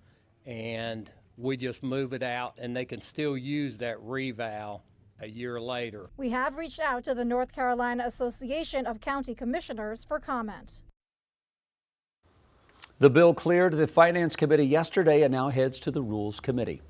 and we just move it out, and they can still use that reval a year later. We have reached out to the North Carolina Association of County Commissioners for comment. The bill cleared the Finance Committee yesterday and now heads to the Rules Committee.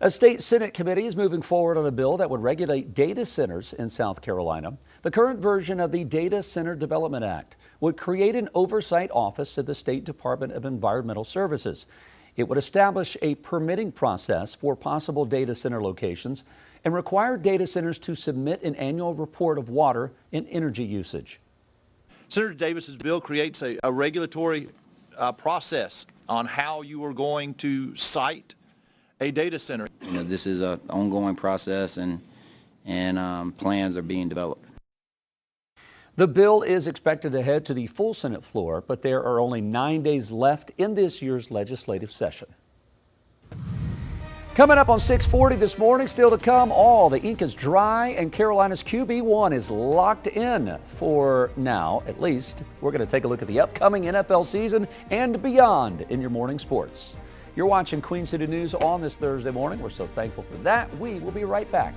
A state Senate committee is moving forward on a bill that would regulate data centers in South Carolina. The current version of the Data Center Development Act would create an oversight office at the State Department of Environmental Services. It would establish a permitting process for possible data center locations and require data centers to submit an annual report of water and energy usage. Senator Davis's bill creates a regulatory process on how you are going to cite a data center. This is an ongoing process, and plans are being developed. The bill is expected to head to the full Senate floor, but there are only 9 days left in this year's legislative session. Coming up on 640 this morning, still to come, all the ink is dry and Carolina's QB1 is locked in for now, at least. We're going to take a look at the upcoming NFL season and beyond in your morning sports. You're watching Queen City News on this Thursday morning. We're so thankful for that. We will be right back.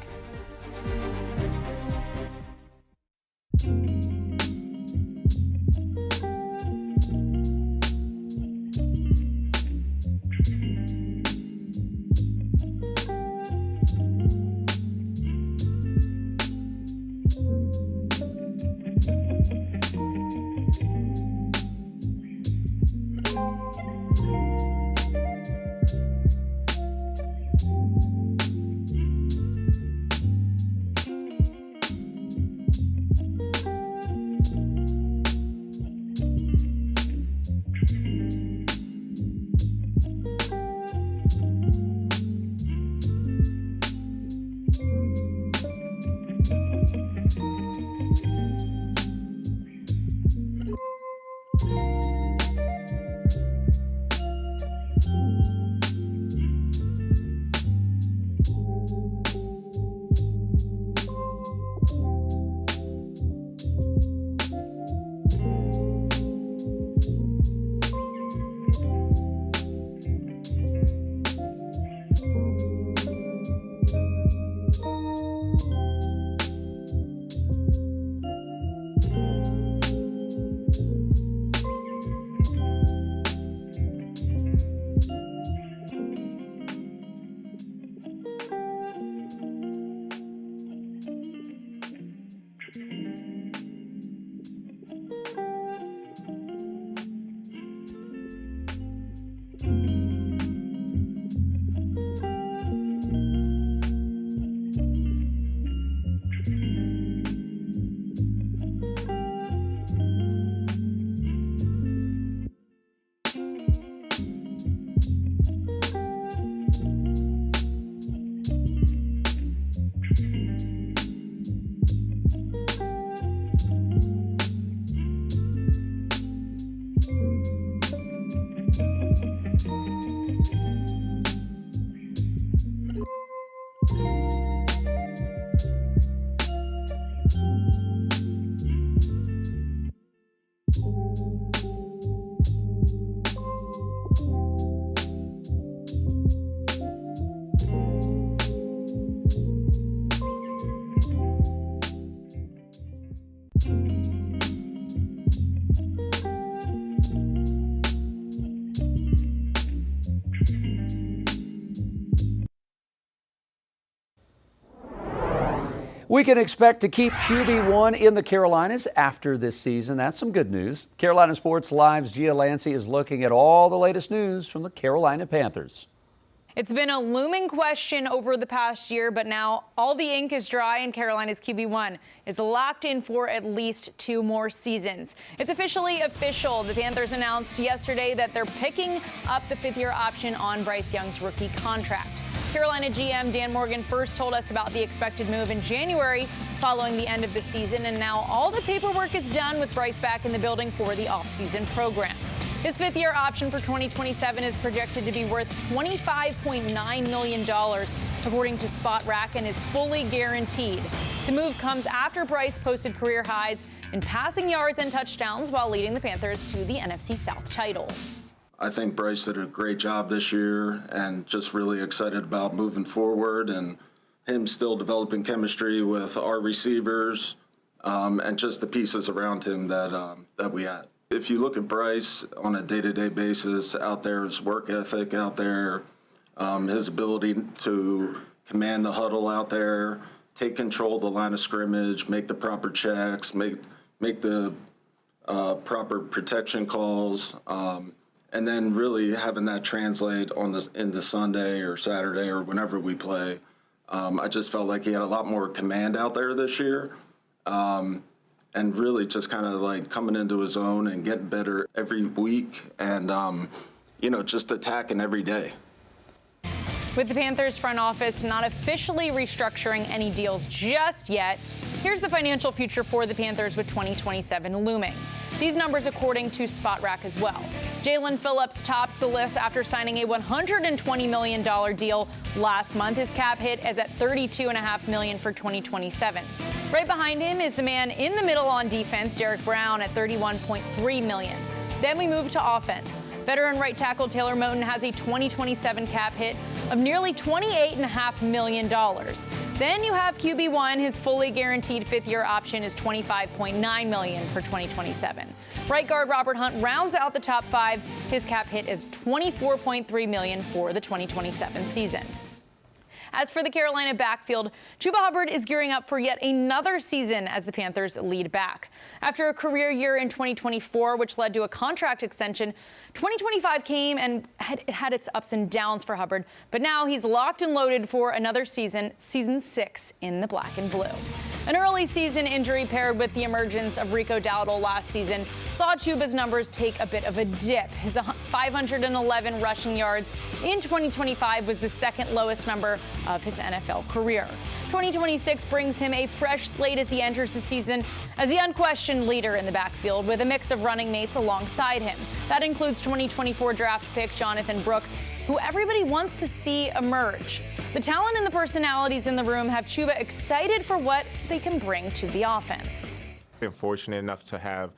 We can expect to keep QB1 in the Carolinas after this season. That's some good news. Carolina Sports Live's Gia Lancey is looking at all the latest news from the Carolina Panthers. It's been a looming question over the past year, but now all the ink is dry and Carolina's QB1 is locked in for at least 2 more seasons. It's officially official. The Panthers announced yesterday that they're picking up the 5th-year option on Bryce Young's rookie contract. Carolina GM Dan Morgan first told us about the expected move in January following the end of the season, and now all the paperwork is done with Bryce back in the building for the offseason program. His 5th-year option for 2027 is projected to be worth $25.9 million, according to Spot Rack, and is fully guaranteed. The move comes after Bryce posted career highs in passing yards and touchdowns while leading the Panthers to the NFC South title. I think Bryce did a great job this year, and just really excited about moving forward and him still developing chemistry with our receivers and just the pieces around him that we had. If you look at Bryce on a day-to-day basis out there, his work ethic out there, His ability to command the huddle out there, take control of the line of scrimmage, make the proper checks, make the proper protection calls, and then really having that translate into Sunday or Saturday or whenever we play. I just felt like he had a lot more command out there this year, and really just kind of like coming into his own and getting better every week, and just attacking every day. With the Panthers front office not officially restructuring any deals just yet, here's the financial future for the Panthers with 2027 looming. These numbers according to SpotRack as well. Jalen Phillips tops the list after signing a $120 million deal last month. His cap hit is at $32.5 million for 2027. Right behind him is the man in the middle on defense, Derek Brown, at $31.3 million. Then we move to offense. Veteran right tackle Taylor Moton has a 2027 cap hit of nearly $28.5 million. Then you have QB1. His fully guaranteed fifth-year option is $25.9 million for 2027. Right guard Robert Hunt rounds out the top five. His cap hit is $24.3 million for the 2027 season. As for the Carolina backfield, Chuba Hubbard is gearing up for yet another season as the Panthers lead back. After a career year in 2024, which led to a contract extension, 2025 came and had its ups and downs for Hubbard. But now he's locked and loaded for another season, season 6 in the black and blue. An early season injury paired with the emergence of Rico Dowdle last season saw Chuba's numbers take a bit of a dip. His 511 rushing yards in 2025 was the second lowest number of his NFL career. 2026 brings him a fresh slate as he enters the season as the unquestioned leader in the backfield with a mix of running mates alongside him. That includes 2024 draft pick Jonathan Brooks, who everybody wants to see emerge. The talent and the personalities in the room have Chuba excited for what they can bring to the offense. Been fortunate enough to have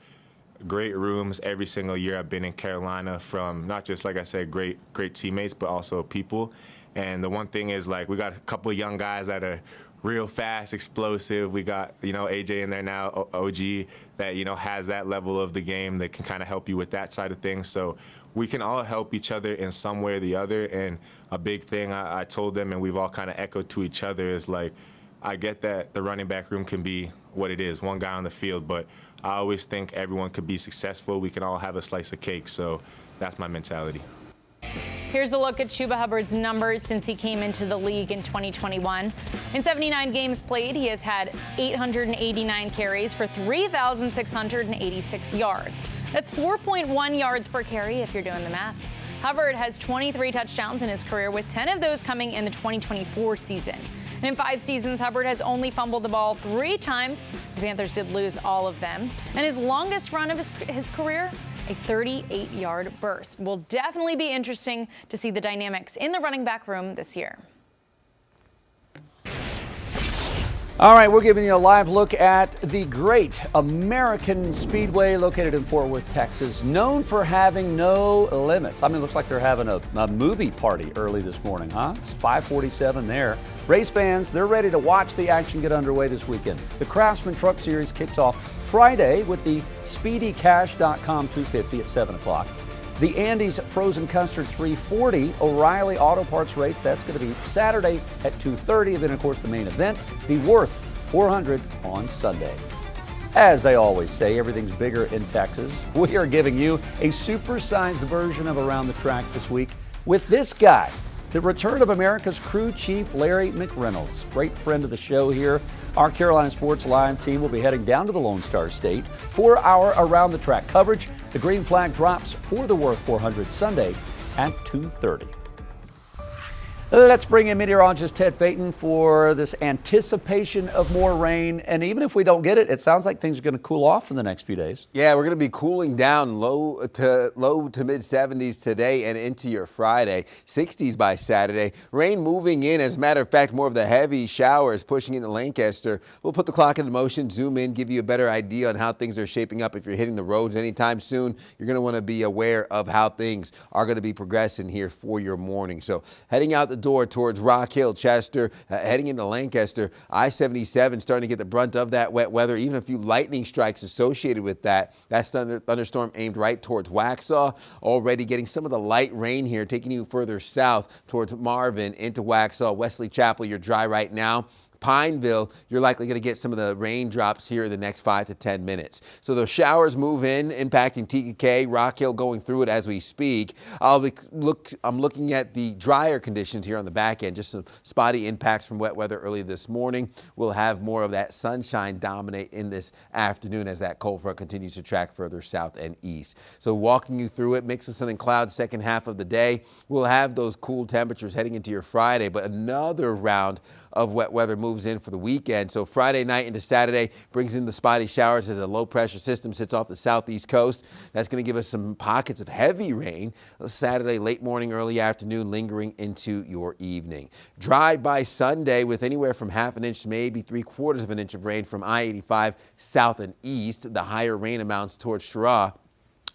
great rooms every single year I've been in Carolina, from not just, like I said, great teammates, but also people. And the one thing is, like, we got a couple of young guys that are real fast, explosive. We got, AJ in there now, OG, that, has that level of the game that can kind of help you with that side of things. So we can all help each other in some way or the other. And a big thing I told them, and we've all kind of echoed to each other, is like, I get that the running back room can be what it is, one guy on the field, but I always think everyone could be successful. We can all have a slice of cake. So that's my mentality. Here's a look at Chuba Hubbard's numbers since he came into the league in 2021. In 79 games played, he has had 889 carries for 3,686 yards. That's 4.1 yards per carry if you're doing the math. Hubbard has 23 touchdowns in his career, with 10 of those coming in the 2024 season. And in 5 seasons, Hubbard has only fumbled the ball 3 times. The Panthers did lose all of them. And his longest run of his career, a 38-yard burst. Will definitely be interesting to see the dynamics in the running back room this year. All right, we're giving you a live look at the Great American Speedway located in Fort Worth, Texas, known for having no limits. I mean, it looks like they're having a movie party early this morning, huh? It's 5:47 there. Race fans, they're ready to watch the action get underway this weekend. The Craftsman Truck Series kicks off Friday with the SpeedyCash.com 250 at 7 o'clock. The Andes Frozen Custard 340 O'Reilly Auto Parts race, that's going to be Saturday at 2:30. And then, of course, the main event, the Worth 400 on Sunday. As they always say, everything's bigger in Texas. We are giving you a supersized version of Around the Track this week with this guy, the return of America's crew chief, Larry McReynolds. Great friend of the show here. Our Carolina Sports Live team will be heading down to the Lone Star State for our Around the Track coverage. The green flag drops for the Worth 400 Sunday at 2:30. Let's bring in meteorologist Ted Payton for this anticipation of more rain. And even if we don't get it, it sounds like things are going to cool off in the next few days. Yeah, we're going to be cooling down low to mid 70s today and into your Friday. 60s by Saturday. Rain moving in. As a matter of fact, more of the heavy showers pushing into Lancaster. We'll put the clock into motion, zoom in, give you a better idea on how things are shaping up. If you're hitting the roads anytime soon, you're going to want to be aware of how things are going to be progressing here for your morning. So heading out the door towards Rock Hill, Chester, heading into Lancaster. I-77 starting to get the brunt of that wet weather, even a few lightning strikes associated with that. That thunderstorm aimed right towards Waxhaw, already getting some of the light rain here, taking you further south towards Marvin into Waxhaw. Wesley Chapel, you're dry right now. Pineville, you're likely going to get some of the raindrops here in the next 5 to 10 minutes. So those showers move in, impacting TKK, Rock Hill going through it as we speak. I'm looking at the drier conditions here on the back end, just some spotty impacts from wet weather early this morning. We'll have more of that sunshine dominate in this afternoon as that cold front continues to track further south and east. So walking you through it, mix of sun and clouds second half of the day. We'll have those cool temperatures heading into your Friday, but another round of wet weather moves in for the weekend. So Friday night into Saturday brings in the spotty showers as a low pressure system sits off the southeast coast. That's going to give us some pockets of heavy rain Saturday late morning, early afternoon, lingering into your evening. Dry by Sunday with anywhere from half an inch to maybe 3/4 of an inch of rain from I-85 south and east. The higher rain amounts towards Chirrah.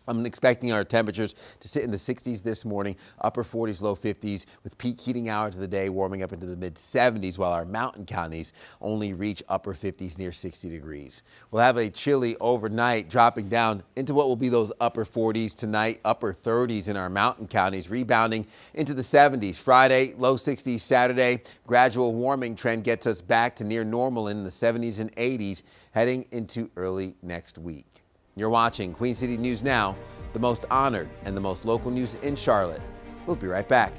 I'm expecting our temperatures to sit in the 60s this morning, upper 40s, low 50s, with peak heating hours of the day warming up into the mid 70s, while our mountain counties only reach upper 50s near 60 degrees. We'll have a chilly overnight, dropping down into what will be those upper 40s tonight, upper 30s in our mountain counties, rebounding into the 70s. Friday, low 60s. Saturday, gradual warming trend gets us back to near normal in the 70s and 80s, heading into early next week. You're watching Queen City News Now, the most honored and the most local news in Charlotte. We'll be right back.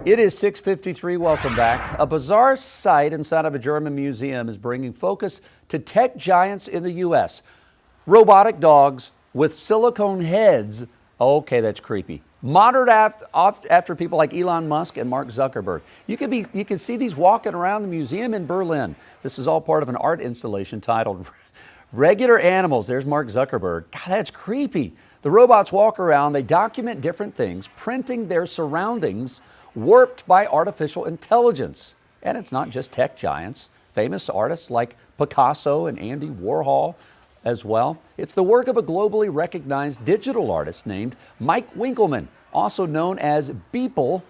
It is 6:53. Welcome back. A bizarre site inside of a German museum is bringing focus to tech giants in the U.S. Robotic dogs with silicone heads. Okay, that's creepy. Modeled after people like Elon Musk and Mark Zuckerberg. You can see these walking around the museum in Berlin. This is all part of an art installation titled Regular Animals. There's Mark Zuckerberg. God, that's creepy. The robots walk around, they document different things, printing their surroundings warped by artificial intelligence. And it's not just tech giants. Famous artists like Picasso and Andy Warhol as well. It's the work of a globally recognized digital artist named Mike Winkelmann, also known as Beeple.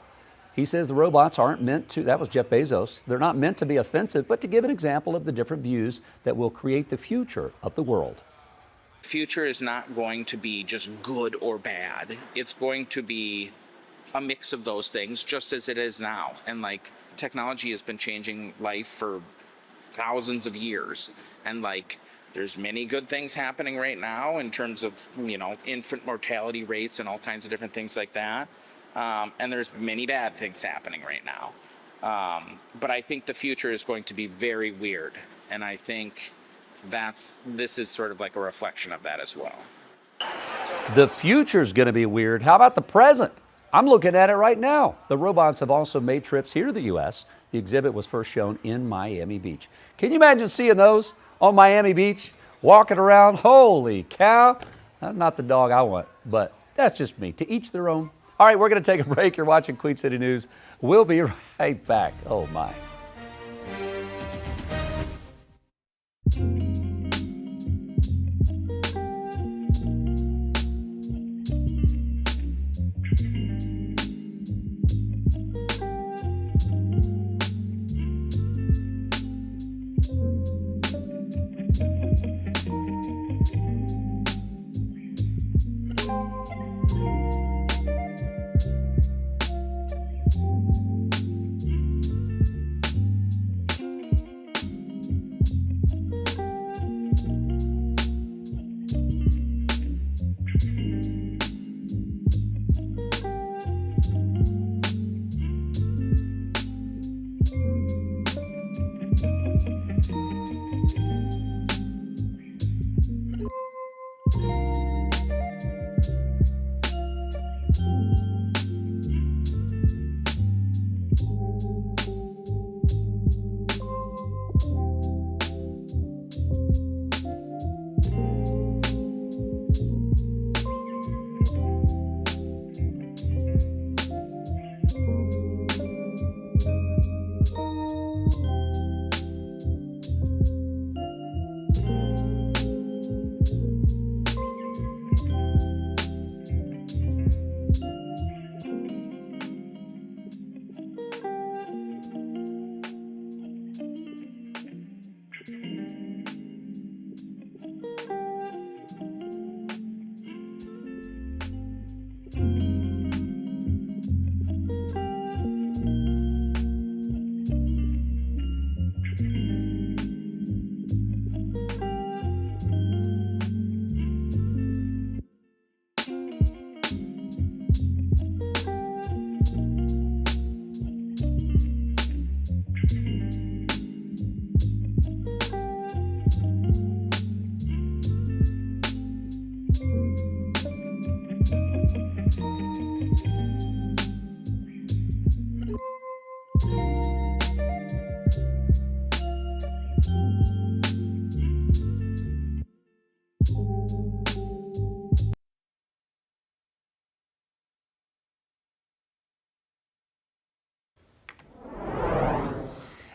He says the robots aren't meant to, that was Jeff Bezos, they're not meant to be offensive, but to give an example of the different views that will create the future of the world. The future is not going to be just good or bad. It's going to be a mix of those things, just as it is now. And like, technology has been changing life for thousands of years. And like, there's many good things happening right now in terms of, you know, infant mortality rates and all kinds of different things like that. And there's many bad things happening right now. But I think the future is going to be very weird. And I think this is sort of like a reflection of that as well. The future's going to be weird. How about the present? I'm looking at it right now. The robots have also made trips here to the U.S. The exhibit was first shown in Miami Beach. Can you imagine seeing those on Miami Beach, walking around? Holy cow. That's not the dog I want, but that's just me. To each their own. All right, we're going to take a break. You're watching Queen City News. We'll be right back. Oh, my.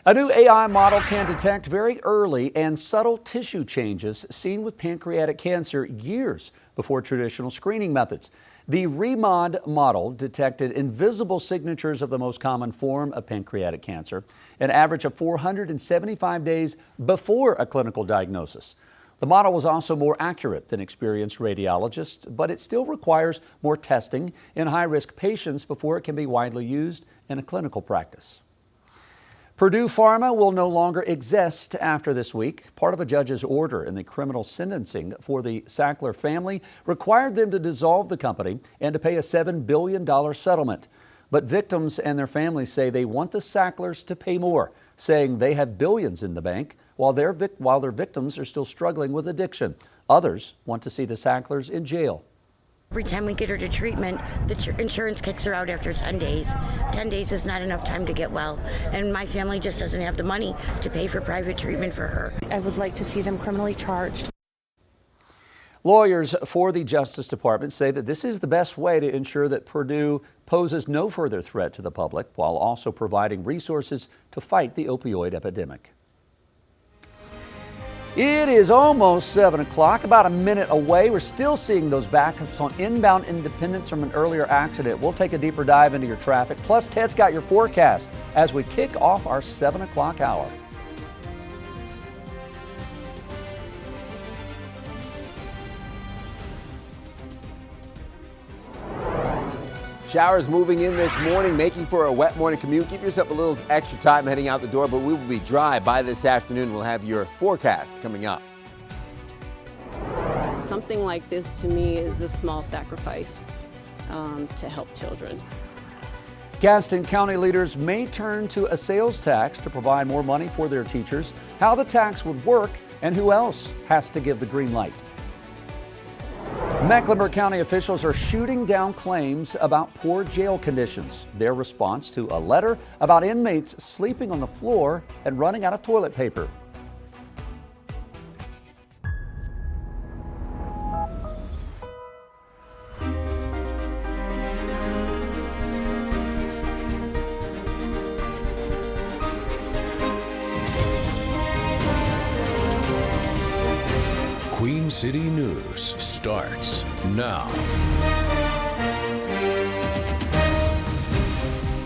A new AI model can detect very early and subtle tissue changes seen with pancreatic cancer years before traditional screening methods. The REMOD model detected invisible signatures of the most common form of pancreatic cancer, an average of 475 days before a clinical diagnosis. The model was also more accurate than experienced radiologists, but it still requires more testing in high-risk patients before it can be widely used in a clinical practice. Purdue Pharma will no longer exist after this week. Part of a judge's order in the criminal sentencing for the Sackler family required them to dissolve the company and to pay a $7 billion settlement. But victims and their families say they want the Sacklers to pay more, saying they have billions in the bank while their victims are still struggling with addiction. Others want to see the Sacklers in jail. Every time we get her to treatment, the insurance kicks her out after 10 days. 10 days is not enough time to get well, and my family just doesn't have the money to pay for private treatment for her. I would like to see them criminally charged. Lawyers for the Justice Department say that this is the best way to ensure that Purdue poses no further threat to the public, while also providing resources to fight the opioid epidemic. It is almost 7 o'clock, about a minute away. We're still seeing those backups on inbound Independence from an earlier accident. We'll take a deeper dive into your traffic. Plus, Ted's got your forecast as we kick off our 7 o'clock hour. Showers moving in this morning, making for a wet morning commute. Give yourself a little extra time heading out the door, but we will be dry by this afternoon. We'll have your forecast coming up. Something like this to me is a small sacrifice to help children. Gaston County leaders may turn to a sales tax to provide more money for their teachers. How the tax would work and who else has to give the green light. Mecklenburg County officials are shooting down claims about poor jail conditions. Their response to a letter about inmates sleeping on the floor and running out of toilet paper. Queen City News starts now.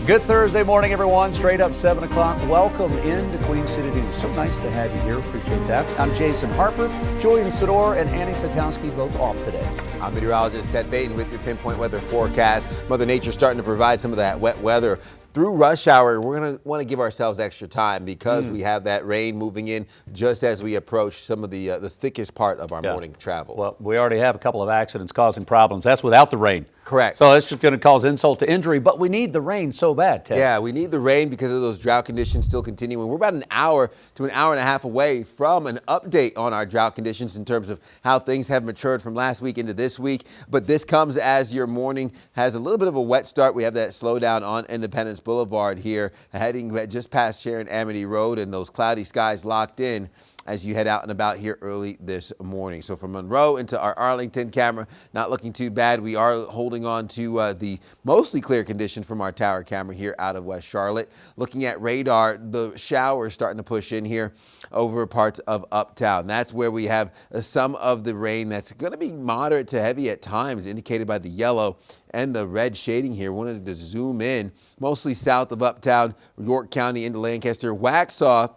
Good Thursday morning, everyone. Straight up 7 o'clock. Welcome into Queen City News. So nice to have you here. Appreciate that. I'm Jason Harper. Julian Sidor and Annie Satowski both off today. I'm meteorologist Ted Payton with your pinpoint weather forecast. Mother Nature starting to provide some of that wet weather. Through rush hour, we're going to want to give ourselves extra time because we have that rain moving in just as we approach some of the thickest part of our morning travel. Well, we already have a couple of accidents causing problems. That's without the rain. Correct. So it's just going to cause insult to injury, but we need the rain so bad, Ted. Yeah, we need the rain because of those drought conditions still continuing. We're about an hour to an hour and a half away from an update on our drought conditions in terms of how things have matured from last week into this week. But this comes as your morning has a little bit of a wet start. We have that slowdown on Independence Boulevard here, heading just past Sharon Amity Road, and those cloudy skies locked in as you head out and about here early this morning. So from Monroe into our Arlington camera, not looking too bad. We are holding on to the mostly clear condition from our tower camera here out of West Charlotte. Looking at radar, the showers starting to push in here over parts of uptown. That's where we have some of the rain that's going to be moderate to heavy at times, indicated by the yellow and the red shading here. Wanted to zoom in, mostly south of uptown, York County into Lancaster, Waxhaw.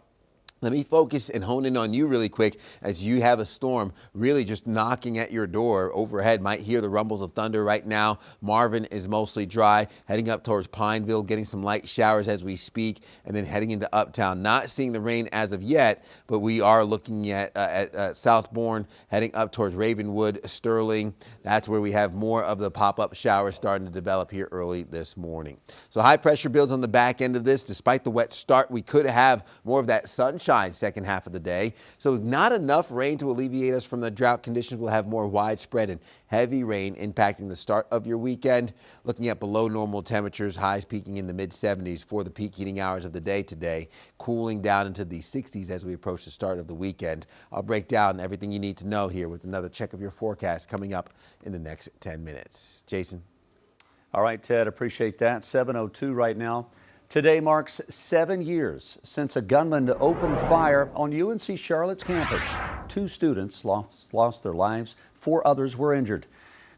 Let me focus and hone in on you really quick as you have a storm really just knocking at your door overhead. Might hear the rumbles of thunder right now. Marvin is mostly dry, heading up towards Pineville, getting some light showers as we speak, and then heading into uptown. Not seeing the rain as of yet, but we are looking at Southbourne, heading up towards Ravenwood, Sterling. That's where we have more of the pop-up showers starting to develop here early this morning. So high pressure builds on the back end of this. Despite the wet start, we could have more of that sunshine second half of the day. So not enough rain to alleviate us from the drought conditions. We'll have more widespread and heavy rain impacting the start of your weekend. Looking at below normal temperatures, highs peaking in the mid-70s for the peak heating hours of the day today, cooling down into the 60s as we approach the start of the weekend. I'll break down everything you need to know here with another check of your forecast coming up in the next 10 minutes. Jason. All right, Ted, appreciate that. 7:02 right now. Today marks 7 years since a gunman opened fire on UNC Charlotte's campus. 2 students lost their lives. 4 others were injured.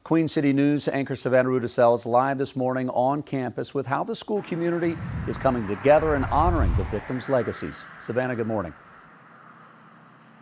Queen City News anchor Savannah Rudisell is live this morning on campus with how the school community is coming together and honoring the victims' legacies. Savannah, good morning.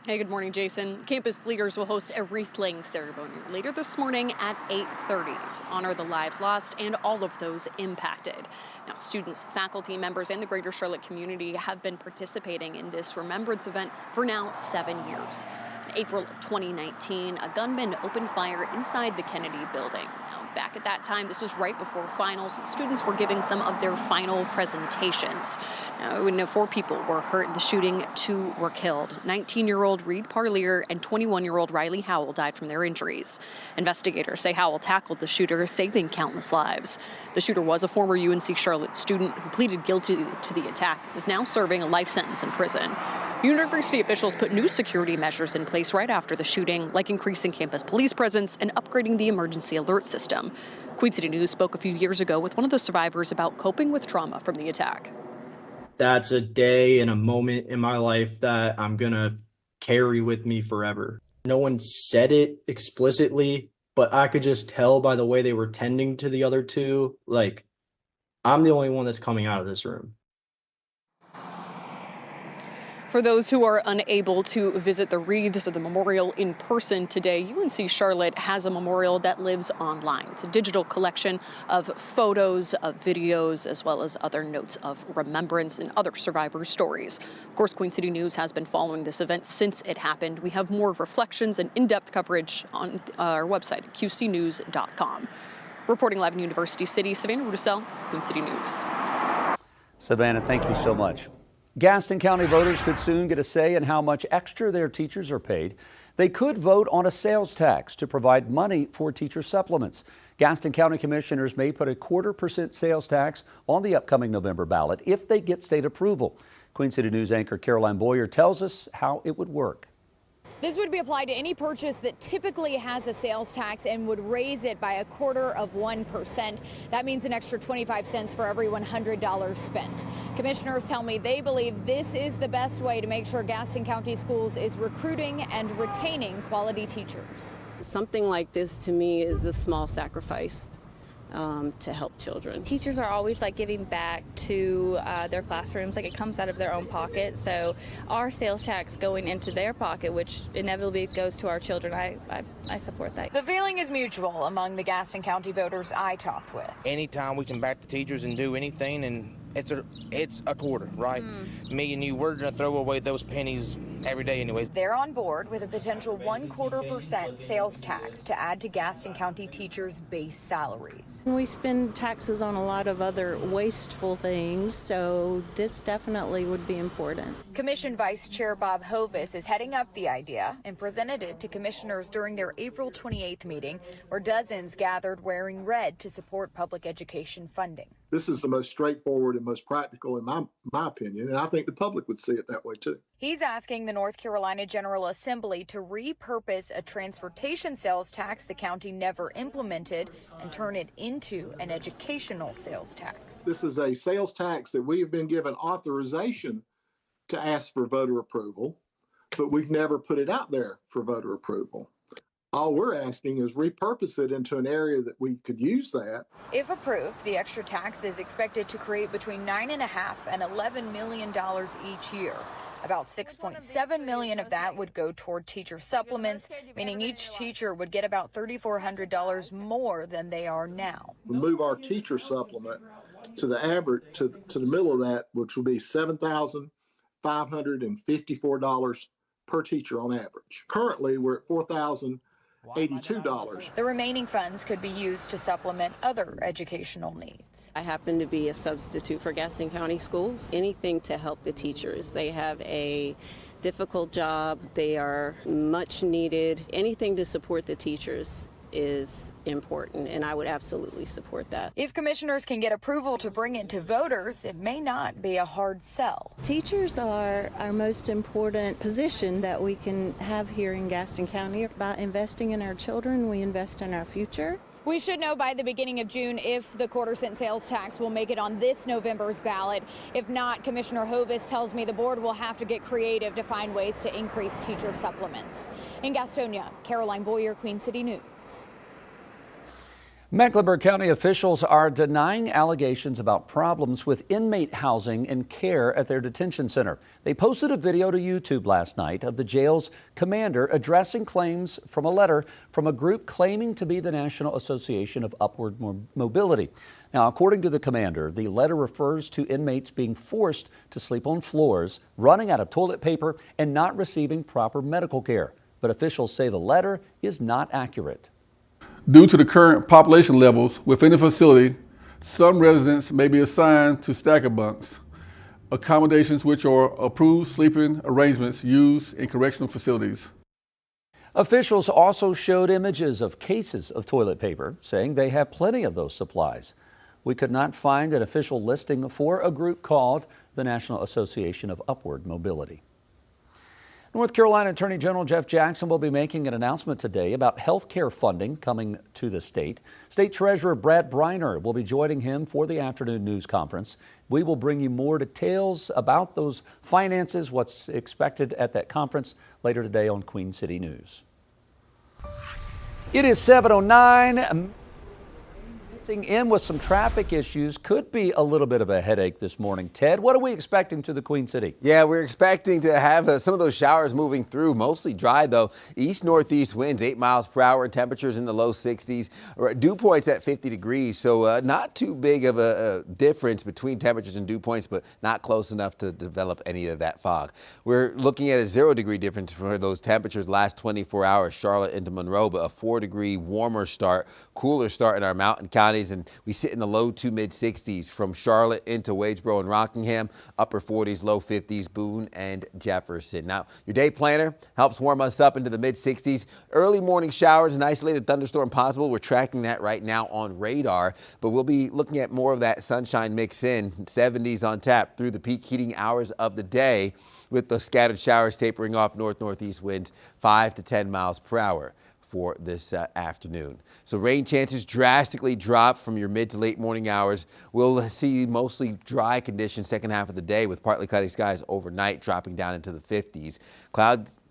Hey, good morning, Jason. Campus leaders will host a wreath-laying ceremony later this morning at 8:30 to honor the lives lost and all of those impacted. Now, students, faculty members, and the greater Charlotte community have been participating in this remembrance event for now 7 years. In April of 2019, a gunman opened fire inside the Kennedy building. Now, back at that time, this was right before finals. Students were giving some of their final presentations. Now, 4 people were hurt in the shooting, 2 were killed. 19-year-old Reed Parlier and 21-year-old Riley Howell died from their injuries. Investigators say Howell tackled the shooter, saving countless lives. The shooter was a former UNC Charlotte student who pleaded guilty to the attack and is now serving a life sentence in prison. University officials put new security measures in place right after the shooting, like increasing campus police presence and upgrading the emergency alert system. Queen City News spoke a few years ago with one of the survivors about coping with trauma from the attack. That's a day and a moment in my life that I'm gonna carry with me forever. No one said it explicitly, but I could just tell by the way they were tending to the other two, like, I'm the only one that's coming out of this room. For those who are unable to visit the wreaths or the memorial in person today, UNC Charlotte has a memorial that lives online. It's a digital collection of photos, of videos, as well as other notes of remembrance and other survivors' stories. Of course, Queen City News has been following this event since it happened. We have more reflections and in-depth coverage on our website at qcnews.com. Reporting live in University City, Savannah Rudisell, Queen City News. Savannah, thank you so much. Gaston County voters could soon get a say in how much extra their teachers are paid. They could vote on a sales tax to provide money for teacher supplements. Gaston County commissioners may put a 0.25% sales tax on the upcoming November ballot if they get state approval. Queen City News anchor Caroline Boyer tells us how it would work. This would be applied to any purchase that typically has a sales tax and would raise it by 0.25%. That means an extra 25 cents for every $100 spent. Commissioners tell me they believe this is the best way to make sure Gaston County Schools is recruiting and retaining quality teachers. Something like this to me is a small sacrifice to help children. Teachers are always like giving back to their classrooms, like it comes out of their own pocket. So our sales tax going into their pocket, which inevitably goes to our children, I support that. The feeling is mutual among the Gaston County voters I talked with. Anytime we can back the teachers and do anything, and it's a quarter, right? Me and you, we're gonna throw away those pennies every day anyways. They're on board with a potential 0.25% sales tax to add to Gaston County teachers' base salaries. We spend taxes on a lot of other wasteful things, so this definitely would be important. Commission Vice Chair Bob Hovis is heading up the idea and presented it to commissioners during their April 28th meeting, where dozens gathered wearing red to support public education funding. This is the most straightforward and most practical in my opinion, and I think the public would see it that way too. He's asking the North Carolina General Assembly to repurpose a transportation sales tax the county never implemented and turn it into an educational sales tax. This is a sales tax that we have been given authorization to ask for voter approval, but we've never put it out there for voter approval. All we're asking is repurpose it into an area that we could use that. If approved, the extra tax is expected to create between $9.5 and $11 million each year. About $6.7 million of that would go toward teacher supplements, meaning each teacher would get about $3,400 more than they are now. We move our teacher supplement to the average, to the middle of that, which will be $7,554 per teacher on average. Currently, we're at $4,082. The remaining funds could be used to supplement other educational needs. I happen to be a substitute for Gaston County Schools. Anything to help the teachers. They have a difficult job. They are much needed. Anything to support the teachers is important, and I would absolutely support that. If commissioners can get approval to bring it to voters, it may not be a hard sell. Teachers are our most important position that we can have here in Gaston County. By investing in our children, we invest in our future. We should know by the beginning of June if the 0.25% sales tax will make it on this November's ballot. If not, Commissioner Hovis tells me the board will have to get creative to find ways to increase teacher supplements. In Gastonia, Caroline Boyer, Queen City News. Mecklenburg County officials are denying allegations about problems with inmate housing and care at their detention center. They posted a video to YouTube last night of the jail's commander addressing claims from a letter from a group claiming to be the National Association of Upward Mobility. Now, according to the commander, the letter refers to inmates being forced to sleep on floors, running out of toilet paper, and not receiving proper medical care. But officials say the letter is not accurate. Due to the current population levels within the facility, some residents may be assigned to stacker bunks, accommodations which are approved sleeping arrangements used in correctional facilities. Officials also showed images of cases of toilet paper, saying they have plenty of those supplies. We could not find an official listing for a group called the National Association of Upward Mobility. North Carolina Attorney General Jeff Jackson will be making an announcement today about health care funding coming to the state. State Treasurer Brad Briner will be joining him for the afternoon news conference. We will bring you more details about those finances, what's expected at that conference later today on Queen City News. It is 7:09. In with some traffic issues, could be a little bit of a headache this morning. Ted, what are we expecting to the Queen City? Yeah, we're expecting to have some of those showers moving through, mostly dry though. East-northeast winds, 8 miles per hour, temperatures in the low 60s, dew points at 50 degrees. So not too big of a difference between temperatures and dew points, but not close enough to develop any of that fog. We're looking at a 0-degree difference for those temperatures last 24 hours, Charlotte into Monroe, but a 4-degree warmer start, cooler start in our mountain counties. And we sit in the low to mid 60s from Charlotte into Wadesboro and Rockingham, upper 40s, low 50s, Boone and Jefferson. Now, your day planner helps warm us up into the mid 60s. Early morning showers and isolated thunderstorm possible. We're tracking that right now on radar, but we'll be looking at more of that sunshine mix in, 70s on tap through the peak heating hours of the day, with the scattered showers tapering off, north-northeast winds 5 to 10 miles per hour for this afternoon. So rain chances drastically drop from your mid to late morning hours. We'll see mostly dry conditions second half of the day with partly cloudy skies overnight, dropping down into the 50s.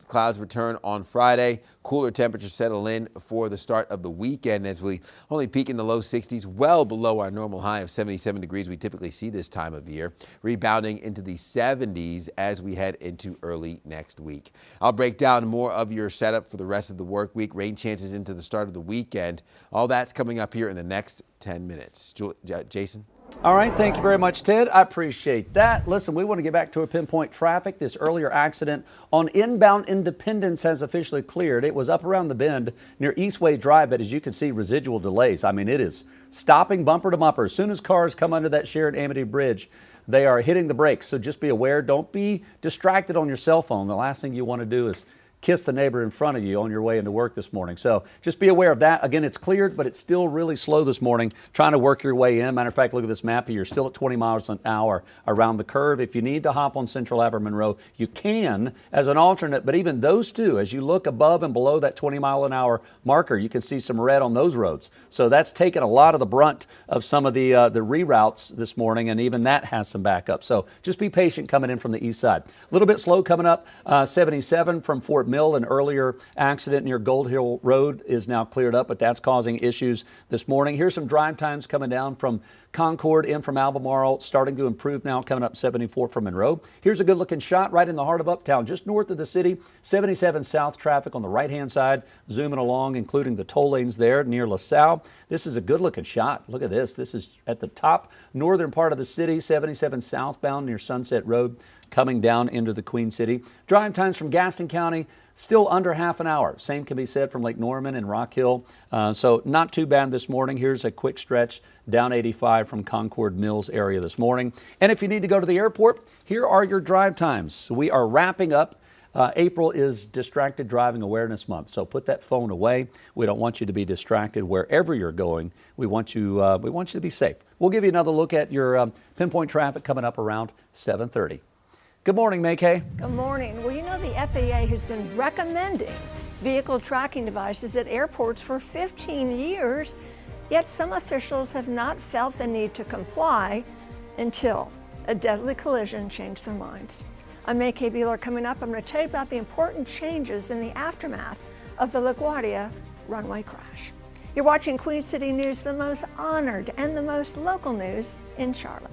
Clouds return on Friday. Cooler temperatures settle in for the start of the weekend as we only peak in the low 60s, well below our normal high of 77 degrees we typically see this time of year, rebounding into the 70s as we head into early next week. I'll break down more of your setup for the rest of the work week, rain chances into the start of the weekend. All that's coming up here in the next 10 minutes. Jason? All right, thank you very much, Ted. I appreciate that. Listen, we want to get back to a pinpoint traffic. This earlier accident on inbound Independence has officially cleared. It was up around the bend near Eastway Drive, but as you can see, residual delays. I mean, it is stopping bumper to bumper. As soon as cars come under that shared Amity Bridge, they are hitting the brakes. So just be aware. Don't be distracted on your cell phone. The last thing you want to do is kiss the neighbor in front of you on your way into work this morning. So just be aware of that. Again, it's cleared, but it's still really slow this morning, trying to work your way in. Matter of fact, look at this map here. You're still at 20 miles an hour around the curve. If you need to hop on Central Ave Monroe, you can as an alternate, but even those two, as you look above and below that 20 mile an hour marker, you can see some red on those roads. So that's taken a lot of the brunt of some of the reroutes this morning, and even that has some backup. So just be patient coming in from the east side. A little bit slow coming up 77 from Fort Mill. An earlier accident near Gold Hill Road is now cleared up, but that's causing issues this morning. Here's some drive times coming down from Concord in from Albemarle, starting to improve now, coming up 74 from Monroe. Here's a good looking shot right in the heart of Uptown, just north of the city. 77 south traffic on the right hand side, zooming along, including the toll lanes there near LaSalle. This is a good looking shot. Look at this. This is at the top northern part of the city, 77 southbound near Sunset Road, coming down into the Queen City. Drive times from Gaston County, still under half an hour. Same can be said from Lake Norman and Rock Hill. So not too bad this morning. Here's a quick stretch down 85 from Concord Mills area this morning. And if you need to go to the airport, here are your drive times. We are wrapping up. April is Distracted Driving Awareness Month, so put that phone away. We don't want you to be distracted wherever you're going. We want you to be safe. We'll give you another look at your pinpoint traffic coming up around 7:30. Good morning, May-Kay. Good morning. Well, you know, the FAA has been recommending vehicle tracking devices at airports for 15 years, yet some officials have not felt the need to comply until a deadly collision changed their minds. I'm May-Kay Beeler. Coming up, I'm going to tell you about the important changes in the aftermath of the LaGuardia runway crash. You're watching Queen City News, the most honored and the most local news in Charlotte.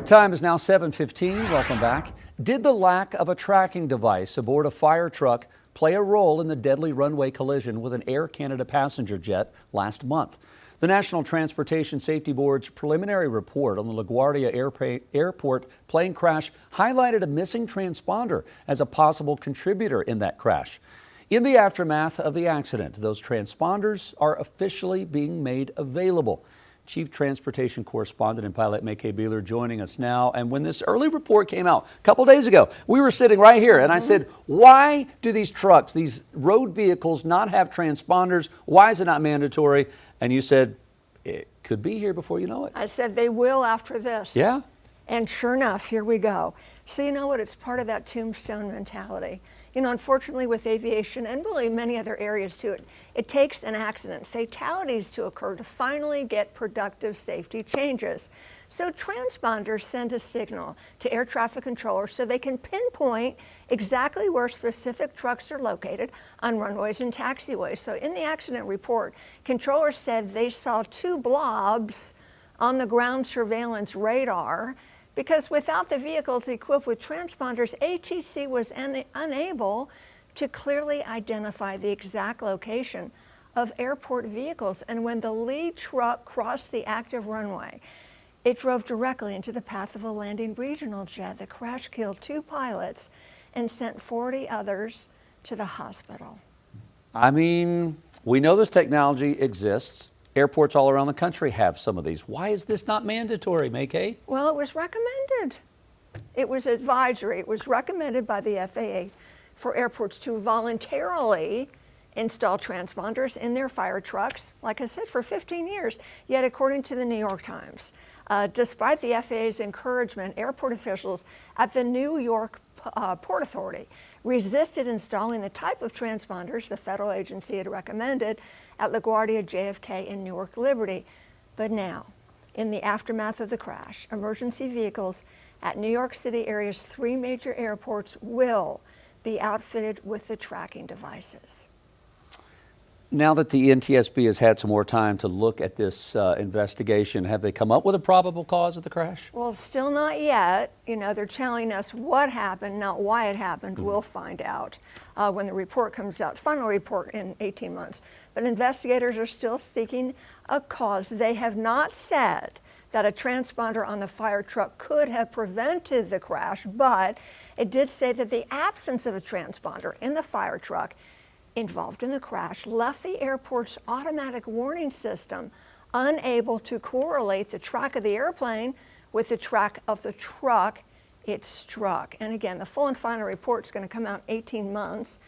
Time is now 7:15. Welcome back. Did the lack of a tracking device aboard a fire truck play a role in the deadly runway collision with an Air Canada passenger jet last month? The National Transportation Safety Board's preliminary report on the LaGuardia Airport plane crash highlighted a missing transponder as a possible contributor in that crash. In the aftermath of the accident, those transponders are officially being made available. Chief Transportation Correspondent and pilot May-Kay Beeler joining us now. And when this early report came out a couple days ago, we were sitting right here and I said, why do these trucks, these road vehicles not have transponders? Why is it not mandatory? And you said, it could be here before you know it. I said they will after this. Yeah. And sure enough, here we go. So you know what? It's part of that tombstone mentality. You know, unfortunately with aviation and really many other areas too, it takes an accident, fatalities to occur to finally get productive safety changes. So transponders send a signal to air traffic controllers so they can pinpoint exactly where specific trucks are located on runways and taxiways. So in the accident report, controllers said they saw 2 blobs on the ground surveillance radar because without the vehicles equipped with transponders, ATC was unable to clearly identify the exact location of airport vehicles. And when the lead truck crossed the active runway, it drove directly into the path of a landing regional jet. The crash killed 2 pilots and sent 40 others to the hospital. I mean, we know this technology exists. Airports all around the country have some of these. Why is this not mandatory, May-Kay? Well, it was recommended. It was advisory. It was recommended by the FAA for airports to voluntarily install transponders in their fire trucks, like I said, for 15 years. Yet, according to the New York Times, despite the FAA's encouragement, airport officials at the New York Port Authority resisted installing the type of transponders the federal agency had recommended at LaGuardia, JFK, and Newark Liberty. But now, in the aftermath of the crash, emergency vehicles at New York City area's 3 major airports will be outfitted with the tracking devices. Now that the NTSB has had some more time to look at this investigation, have they come up with a probable cause of the crash? Well, still not yet. You know, they're telling us what happened, not why it happened. We'll find out when the report comes out, final report in 18 months. But investigators are still seeking a cause. They have not said that a transponder on the fire truck could have prevented the crash, but it did say that the absence of a transponder in the fire truck involved in the crash left the airport's automatic warning system unable to correlate the track of the airplane with the track of the truck it struck. And again, the full and final report is going to come out in 18 months.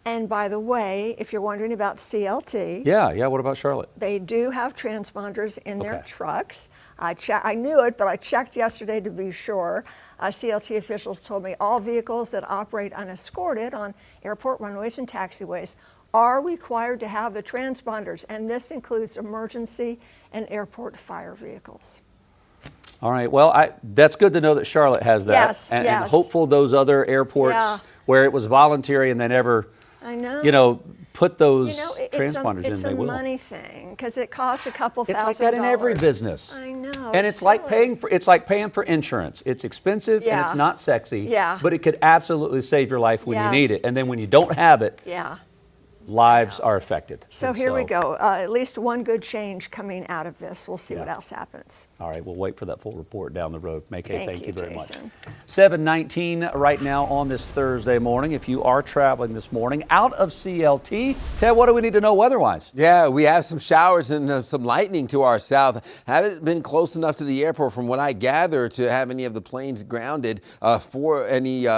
And by the way, if you're wondering about CLT. Yeah, what about Charlotte? They do have transponders in their trucks. I knew it, but I checked yesterday to be sure. CLT officials told me all vehicles that operate unescorted on airport runways and taxiways are required to have the transponders, and this includes emergency and airport fire vehicles. All right, well, that's good to know that Charlotte has that. Yes, and yes. hopeful those other airports where it was voluntary and they never, put those transponders in, they will. It's a money thing, because it costs a couple $1,000. It's like that in every business. I know. And it's like paying for insurance. It's expensive and it's not sexy. Yeah. But it could absolutely save your life when you need it. And then when you don't have it, lives are affected. So here we go. At least one good change coming out of this. We'll see what else happens. All right, we'll wait for that full report down the road. May-Kay, thank you very Jason. much. 7:19 right now on this Thursday morning. If you are traveling this morning out of CLT, Ted, what do we need to know weather-wise? Yeah, we have some showers and some lightning to our south. Haven't been close enough to the airport, from what I gather, to have any of the planes grounded for any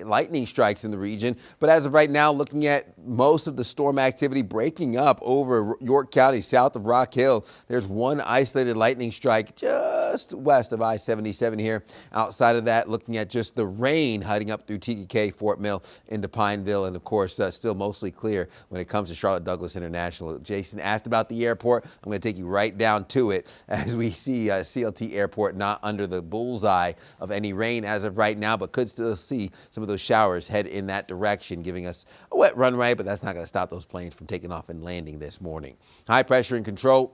lightning strikes in the region. But as of right now, looking at most of the storm activity breaking up over York County, south of Rock Hill. There's one isolated lightning strike just west of I-77 here. Outside of that, looking at just the rain hiding up through TKK, Fort Mill into Pineville, and of course, still mostly clear when it comes to Charlotte Douglas International. Jason asked about the airport. I'm going to take you right down to it as we see CLT Airport not under the bullseye of any rain as of right now, but could still see some of those showers head in that direction, giving us a wet runway, but that's not going to stop those planes from taking off and landing this morning. High pressure in control.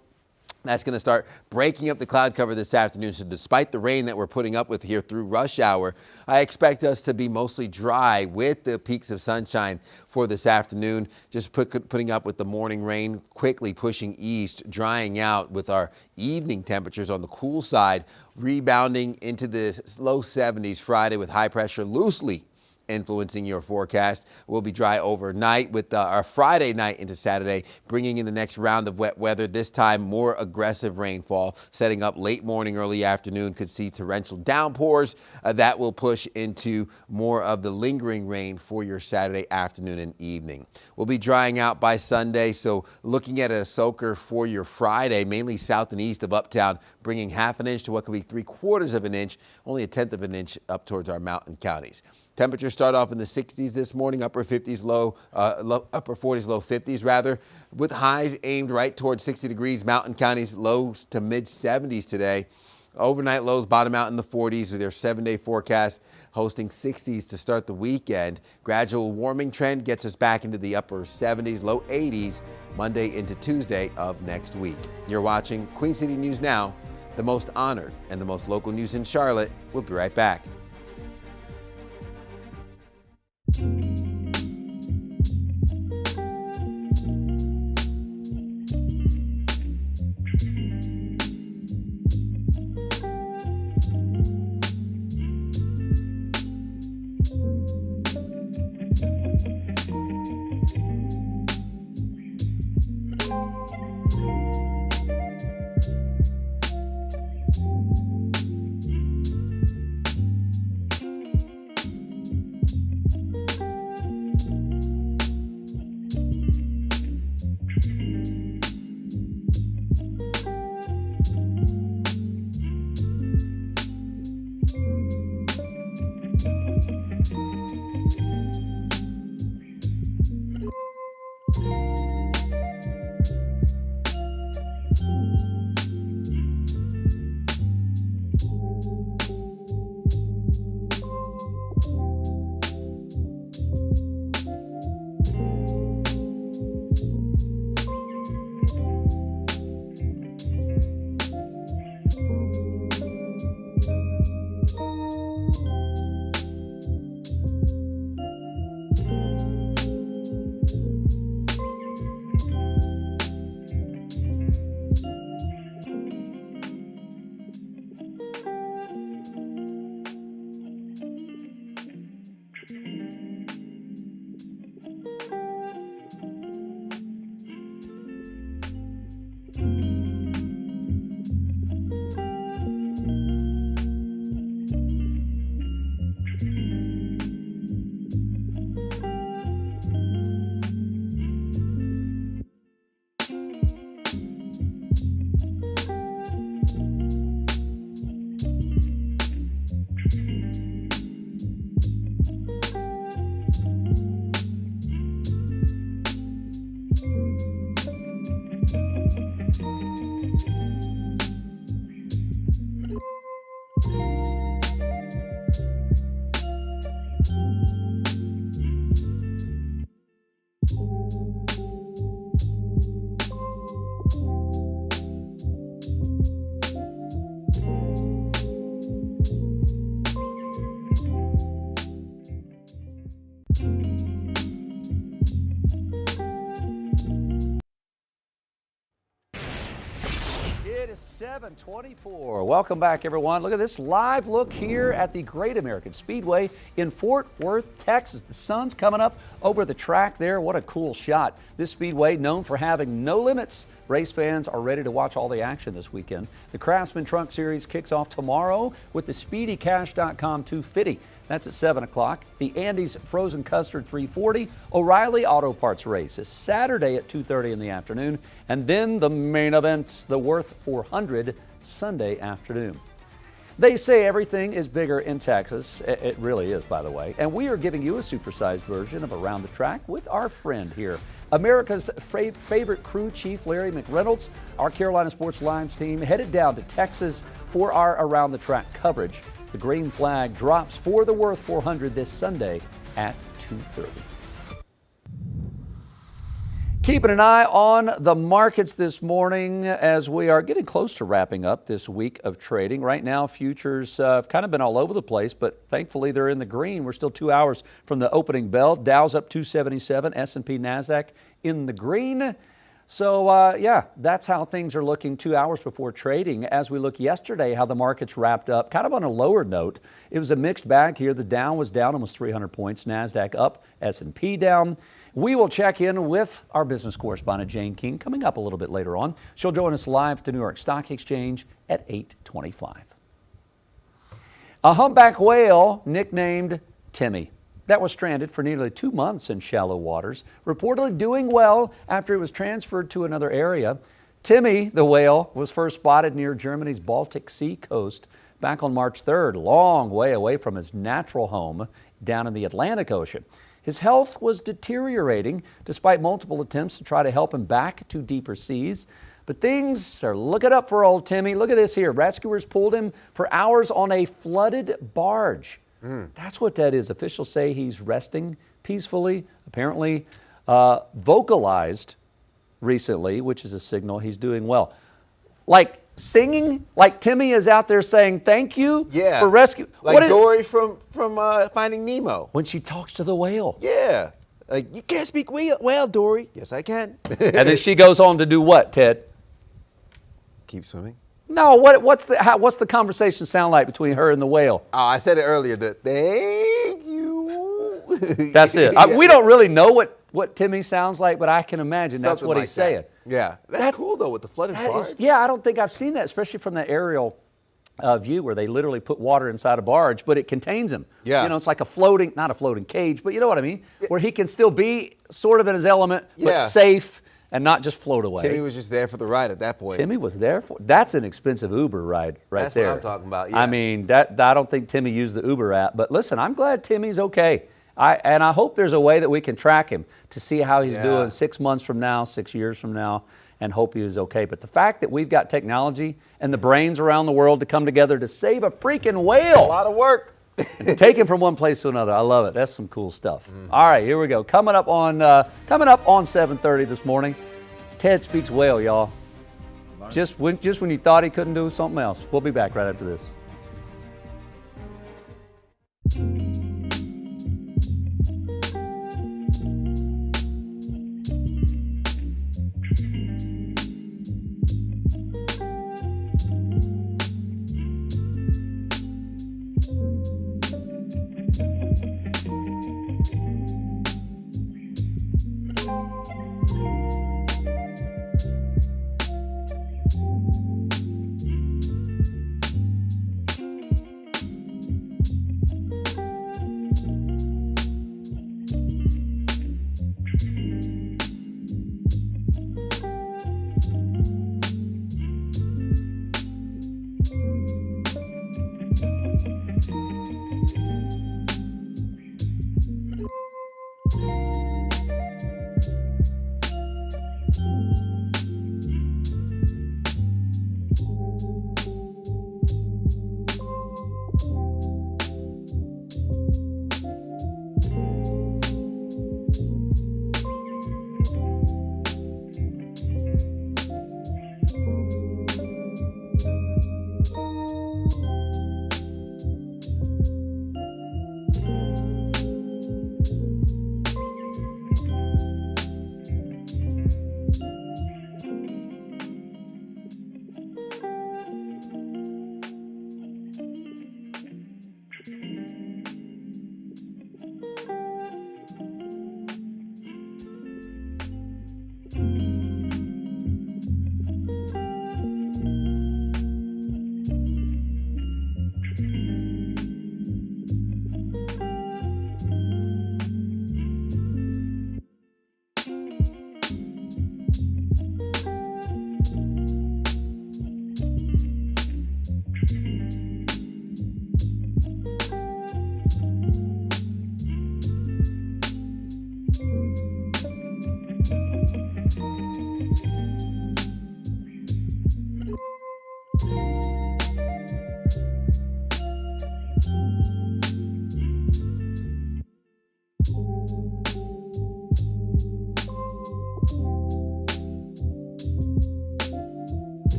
That's going to start breaking up the cloud cover this afternoon. So despite the rain that we're putting up with here through rush hour, I expect us to be mostly dry with the peaks of sunshine for this afternoon. Just putting up with the morning rain, quickly pushing east, drying out with our evening temperatures on the cool side, rebounding into the low 70s Friday with high pressure loosely influencing your forecast. We'll be dry overnight with our Friday night into Saturday, bringing in the next round of wet weather, this time more aggressive rainfall, setting up late morning, early afternoon. Could see torrential downpours that will push into more of the lingering rain for your Saturday afternoon and evening. We'll be drying out by Sunday, so looking at a soaker for your Friday, mainly south and east of Uptown, bringing half an inch to what could be 3/4 of an inch, only 1/10 of an inch up towards our mountain counties. Temperatures start off in the 60s this morning, upper 40s, low 50s rather, with highs aimed right towards 60 degrees. Mountain counties lows to mid 70s today. Overnight lows bottom out in the 40s with their 7-day forecast hosting 60s to start the weekend. Gradual warming trend gets us back into the upper 70s, low 80s Monday into Tuesday of next week. You're watching Queen City News Now, the most honored and the most local news in Charlotte. We'll be right back. It is 7:24. Welcome back, everyone. Look at this live look here at the Great American Speedway in Fort Worth, Texas. The sun's coming up over the track there. What a cool shot. This speedway, known for having no limits. Race fans are ready to watch all the action this weekend. The Craftsman Trunk Series kicks off tomorrow with the SpeedyCash.com 250. That's at 7 o'clock. The Andes Frozen Custard 340 O'Reilly Auto Parts race is Saturday at 2:30 in the afternoon. And then the main event, the Worth 400, Sunday afternoon. They say everything is bigger in Texas. It really is, by the way. And we are giving you a supersized version of Around the Track with our friend here, America's favorite crew chief, Larry McReynolds. Our Carolina Sports Lives team headed down to Texas for our Around the Track coverage. The green flag drops for the Worth 400 this Sunday at 2:30. Keeping an eye on the markets this morning as we are getting close to wrapping up this week of trading. Right now, futures have kind of been all over the place, but thankfully they're in the green. We're still 2 hours from the opening bell. Dow's up 277, S&P, NASDAQ in the green. So, yeah, that's how things are looking 2 hours before trading. As we look yesterday, how the markets wrapped up, kind of on a lower note. It was a mixed bag here. The Dow was down almost 300 points, NASDAQ up, S&P down. We will check in with our business correspondent, Jane King, coming up a little bit later on. She'll join us live at the New York Stock Exchange at 8:25. A humpback whale nicknamed Timmy that was stranded for nearly 2 months in shallow waters, reportedly doing well after it was transferred to another area. Timmy, the whale, was first spotted near Germany's Baltic Sea coast back on March 3rd, a long way away from his natural home down in the Atlantic Ocean. His health was deteriorating despite multiple attempts to try to help him back to deeper seas. But things are looking up for old Timmy. Look at this here. Rescuers pulled him for hours on a flooded barge. That's what that is. Officials say he's resting peacefully, apparently vocalized recently, which is a signal he's doing well. Like singing, like Timmy is out there saying thank you for rescue. Like Dory from Finding Nemo. When she talks to the whale. Yeah. Like, you can't speak whale, Dory. Yes, I can. And then she goes on to do what, Ted? Keep swimming. No, what's the conversation sound like between her and the whale? Oh, I said it earlier. Thank you. That's it. We don't really know what Timmy sounds like, but I can imagine that's what like he's saying. Yeah, that's cool though with the flooded barge. Yeah, I don't think I've seen that, especially from that aerial view where they literally put water inside a barge, but it contains him. Yeah. You know, it's like not a floating cage, but you know what I mean? Where he can still be sort of in his element, but safe and not just float away. Timmy was just there for the ride at that point. Timmy was there that's an expensive Uber ride right that's there. That's what I'm talking about, yeah. I mean, I don't think Timmy used the Uber app, but listen, I'm glad Timmy's okay. I hope there's a way that we can track him to see how he's doing 6 months from now, 6 years from now, and hope he is okay. But the fact that we've got technology and the brains around the world to come together to save a freaking whale. A lot of work. Take him from one place to another. I love it. That's some cool stuff. All right, here we go. Coming up on 7:30 this morning, Ted Speaks Whale, y'all. Just when you thought he couldn't do something else. We'll be back right after this.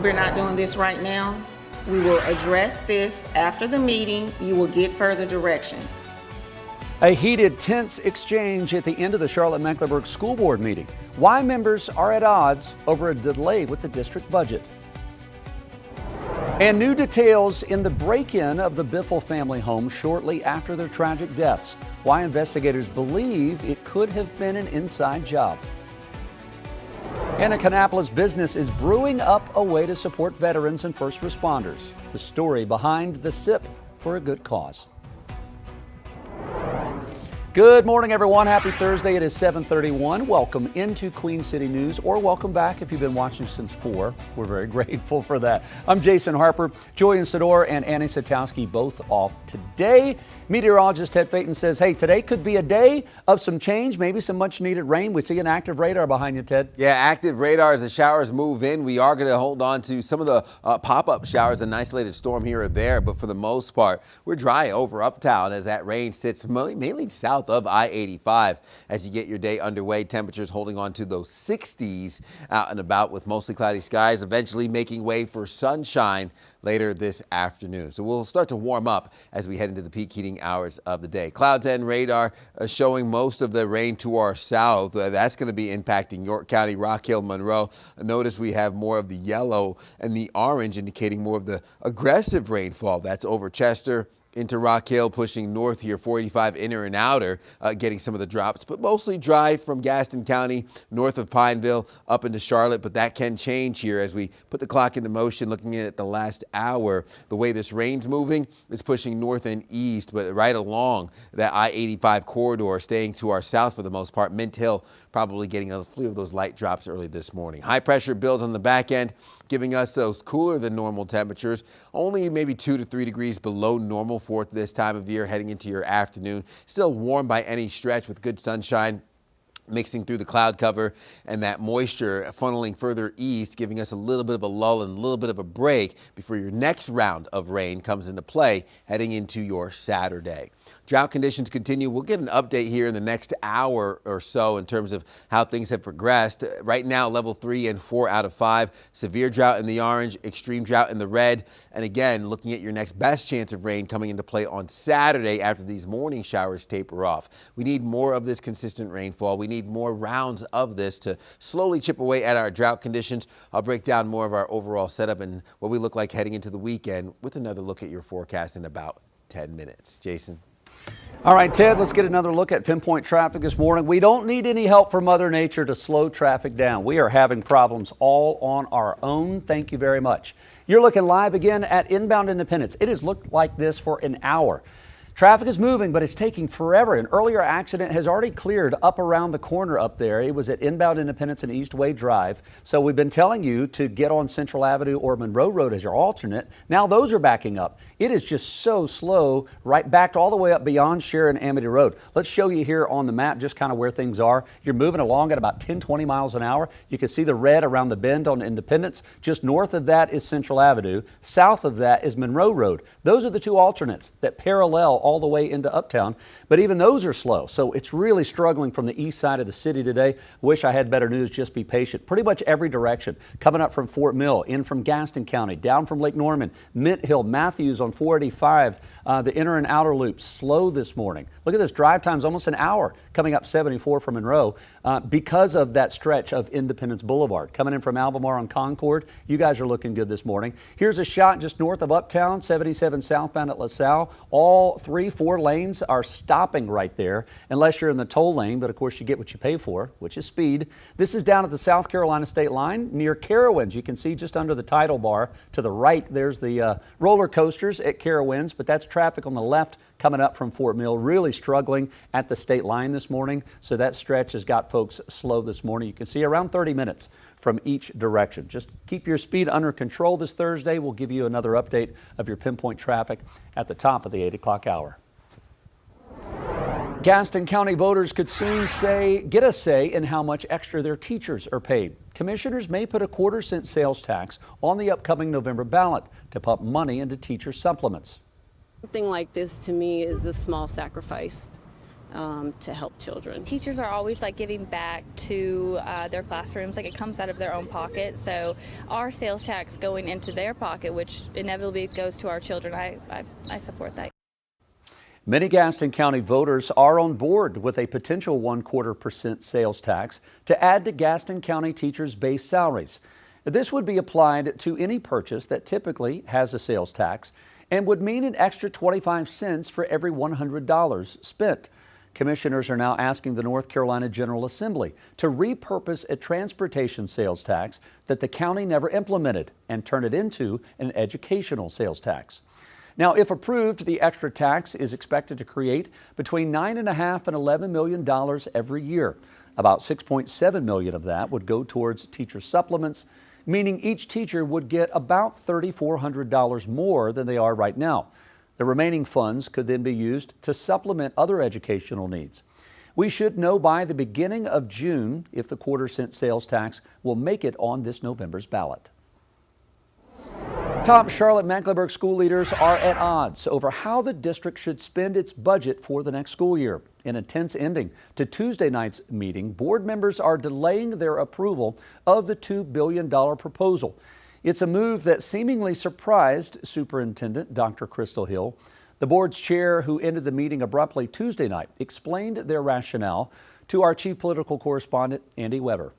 we're not doing this right now. We will address this after the meeting. You will get further direction. A heated, tense exchange at the end of the Charlotte-Mecklenburg School Board meeting. Why members are at odds over a delay with the district budget. And new details in the break-in of the Biffle family home shortly after their tragic deaths. Why investigators believe it could have been an inside job. And a Kannapolis business is brewing up a way to support veterans and first responders. The story behind the SIP for a good cause. Good morning, everyone. Happy Thursday. It is 7:31. Welcome into Queen City News, or welcome back if you've been watching since 4. We're very grateful for that. I'm Jason Harper. Joyen Sador and Annie Satowski both off today. Meteorologist Ted Payton says, hey, today could be a day of some change, maybe some much needed rain. We see an active radar behind you, Ted. Yeah, active radar as the showers move in. We are going to hold on to some of the pop-up showers, an isolated storm here or there, but for the most part, we're dry over uptown as that rain sits mainly south of I-85 as you get your day underway. Temperatures holding on to those 60s out and about with mostly cloudy skies, eventually making way for sunshine later this afternoon. So we'll start to warm up as we head into the peak heating hours of the day. Cloud 10 radar showing most of the rain to our south. That's going to be impacting York County, Rock Hill, Monroe. Notice we have more of the yellow and the orange indicating more of the aggressive rainfall. That's over Chester into Rock Hill, pushing north here, 485 inner and outer, getting some of the drops, but mostly dry from Gaston County, north of Pineville, up into Charlotte, but that can change here as we put the clock into motion, looking at the last hour. The way this rain's moving, it's pushing north and east, but right along that I-85 corridor, staying to our south for the most part. Mint Hill probably getting a few of those light drops early this morning. High pressure builds on the back end, giving us those cooler than normal temperatures, only maybe 2 to 3 degrees below normal for this time of year heading into your afternoon. Still warm by any stretch with good sunshine mixing through the cloud cover and that moisture funneling further east, giving us a little bit of a lull and a little bit of a break before your next round of rain comes into play heading into your Saturday. Drought conditions continue. We'll get an update here in the next hour or so in terms of how things have progressed. Right now, level 3 and 4 out of 5. Severe drought in the orange, extreme drought in the red. And again, looking at your next best chance of rain coming into play on Saturday after these morning showers taper off. We need more of this consistent rainfall. We need more rounds of this to slowly chip away at our drought conditions. I'll break down more of our overall setup and what we look like heading into the weekend with another look at your forecast in about 10 minutes. Jason. All right, Ted, let's get another look at pinpoint traffic this morning. We don't need any help from Mother Nature to slow traffic down. We are having problems all on our own. Thank you very much. You're looking live again at inbound Independence. It has looked like this for an hour. Traffic is moving, but it's taking forever. An earlier accident has already cleared up around the corner up there. It was at inbound Independence and Eastway Drive. So we've been telling you to get on Central Avenue or Monroe Road as your alternate. Now those are backing up. It is just so slow, right backed all the way up beyond Sharon Amity Road. Let's show you here on the map just kind of where things are. You're moving along at about 10, 20 miles an hour. You can see the red around the bend on Independence. Just north of that is Central Avenue. South of that is Monroe Road. Those are the two alternates that parallel all the way into Uptown, but even those are slow. So it's really struggling from the east side of the city today. Wish I had better news, just be patient. Pretty much every direction. Coming up from Fort Mill, in from Gaston County, down from Lake Norman, Mint Hill, Matthews on 485, the inner and outer loops slow this morning. Look at this, drive time's almost an hour coming up 74 from Monroe because of that stretch of Independence Boulevard. Coming in from Albemarle on Concord, you guys are looking good this morning. Here's a shot just north of Uptown, 77 southbound at LaSalle. All 3-4 lanes are stopping right there unless you're in the toll lane, but of course you get what you pay for, which is speed. This is down at the South Carolina state line near Carowinds. You can see just under the title bar to the right, there's the roller coasters at Carowinds, but that's traffic on the left coming up from Fort Mill, really struggling at the state line this morning. So that stretch has got folks slow this morning. You can see around 30 minutes from each direction. Just keep your speed under control this Thursday. We'll give you another update of your pinpoint traffic at the top of the 8 o'clock hour. Gaston County voters could soon get a say in how much extra their teachers are paid. Commissioners may put a 1/4-cent sales tax on the upcoming November ballot to pump money into teacher supplements. Something like this to me is a small sacrifice. to help children. Teachers are always like giving back to their classrooms, like it comes out of their own pocket. So our sales tax going into their pocket, which inevitably goes to our children, I support that. Many Gaston County voters are on board with a potential 1/4% sales tax to add to Gaston County teachers' base salaries. This would be applied to any purchase that typically has a sales tax and would mean an extra 25 cents for every $100 spent. Commissioners are now asking the North Carolina General Assembly to repurpose a transportation sales tax that the county never implemented and turn it into an educational sales tax. Now, if approved, the extra tax is expected to create between $9.5 and $11 million every year. About $6.7 million of that would go towards teacher supplements, meaning each teacher would get about $3,400 more than they are right now. The remaining funds could then be used to supplement other educational needs. We should know by the beginning of June if the 1/4-cent sales tax will make it on this November's ballot. Top Charlotte-Mecklenburg school leaders are at odds over how the district should spend its budget for the next school year. In a tense ending to Tuesday night's meeting, board members are delaying their approval of the $2 billion proposal. It's a move that seemingly surprised Superintendent Dr. Crystal Hill. The board's chair, who ended the meeting abruptly Tuesday night, explained their rationale to our chief political correspondent, Andy Weber.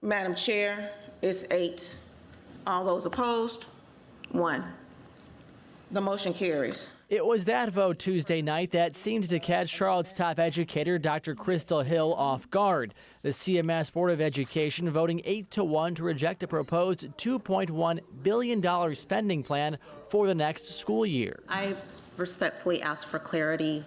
Madam Chair, it's 8. All those opposed? 1. The motion carries. It was that vote Tuesday night that seemed to catch Charlotte's top educator, Dr. Crystal Hill, off guard. The CMS Board of Education voting 8-1 to reject a proposed $2.1 billion spending plan for the next school year. I respectfully ask for clarity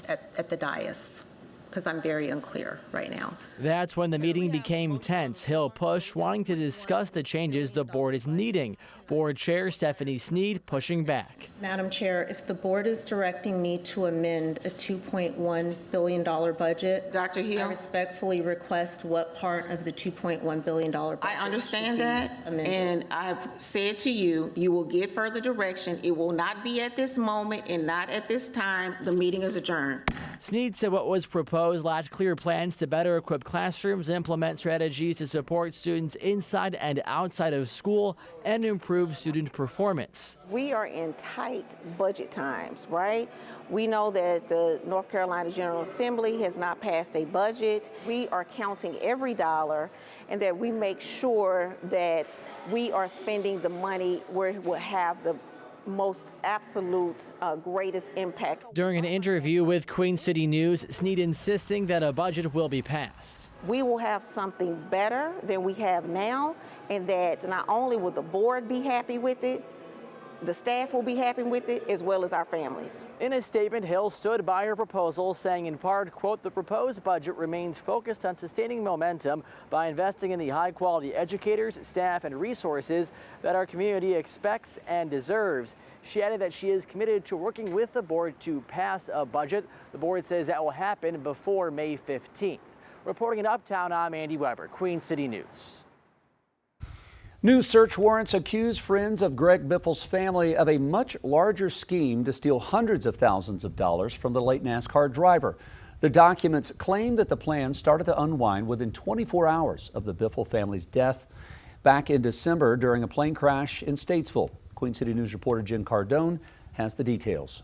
at the dais, because I'm very unclear right now. That's when the meeting became tense. Hill pushed, wanting to discuss the changes the board is needing. Board Chair Stephanie Sneed pushing back. Madam Chair, if the board is directing me to amend a $2.1 billion budget, Dr. Hill, I respectfully request what part of the $2.1 billion budget. I understand that, and I've said to you, you will get further direction. It will not be at this moment and not at this time. The meeting is adjourned. Sneed said what was proposed lacked clear plans to better equip classrooms, implement strategies to support students inside and outside of school, and improve student performance. We are in tight budget times, right? We know that the North Carolina General Assembly has not passed a budget. We are counting every dollar and that we make sure that we are spending the money where it will have the most absolute greatest impact. During an interview with Queen City News, Sneed insisting that a budget will be passed. We will have something better than we have now, and that not only will the board be happy with it, the staff will be happy with it, as well as our families. In a statement, Hill stood by her proposal, saying in part, quote, the proposed budget remains focused on sustaining momentum by investing in the high-quality educators, staff, and resources that our community expects and deserves. She added that she is committed to working with the board to pass a budget. The board says that will happen before May 15th. Reporting in Uptown, I'm Andy Weber, Queen City News. New search warrants accuse friends of Greg Biffle's family of a much larger scheme to steal hundreds of thousands of dollars from the late NASCAR driver. The documents claim that the plan started to unwind within 24 hours of the Biffle family's death back in December during a plane crash in Statesville. Queen City News reporter Jen Cardone has the details.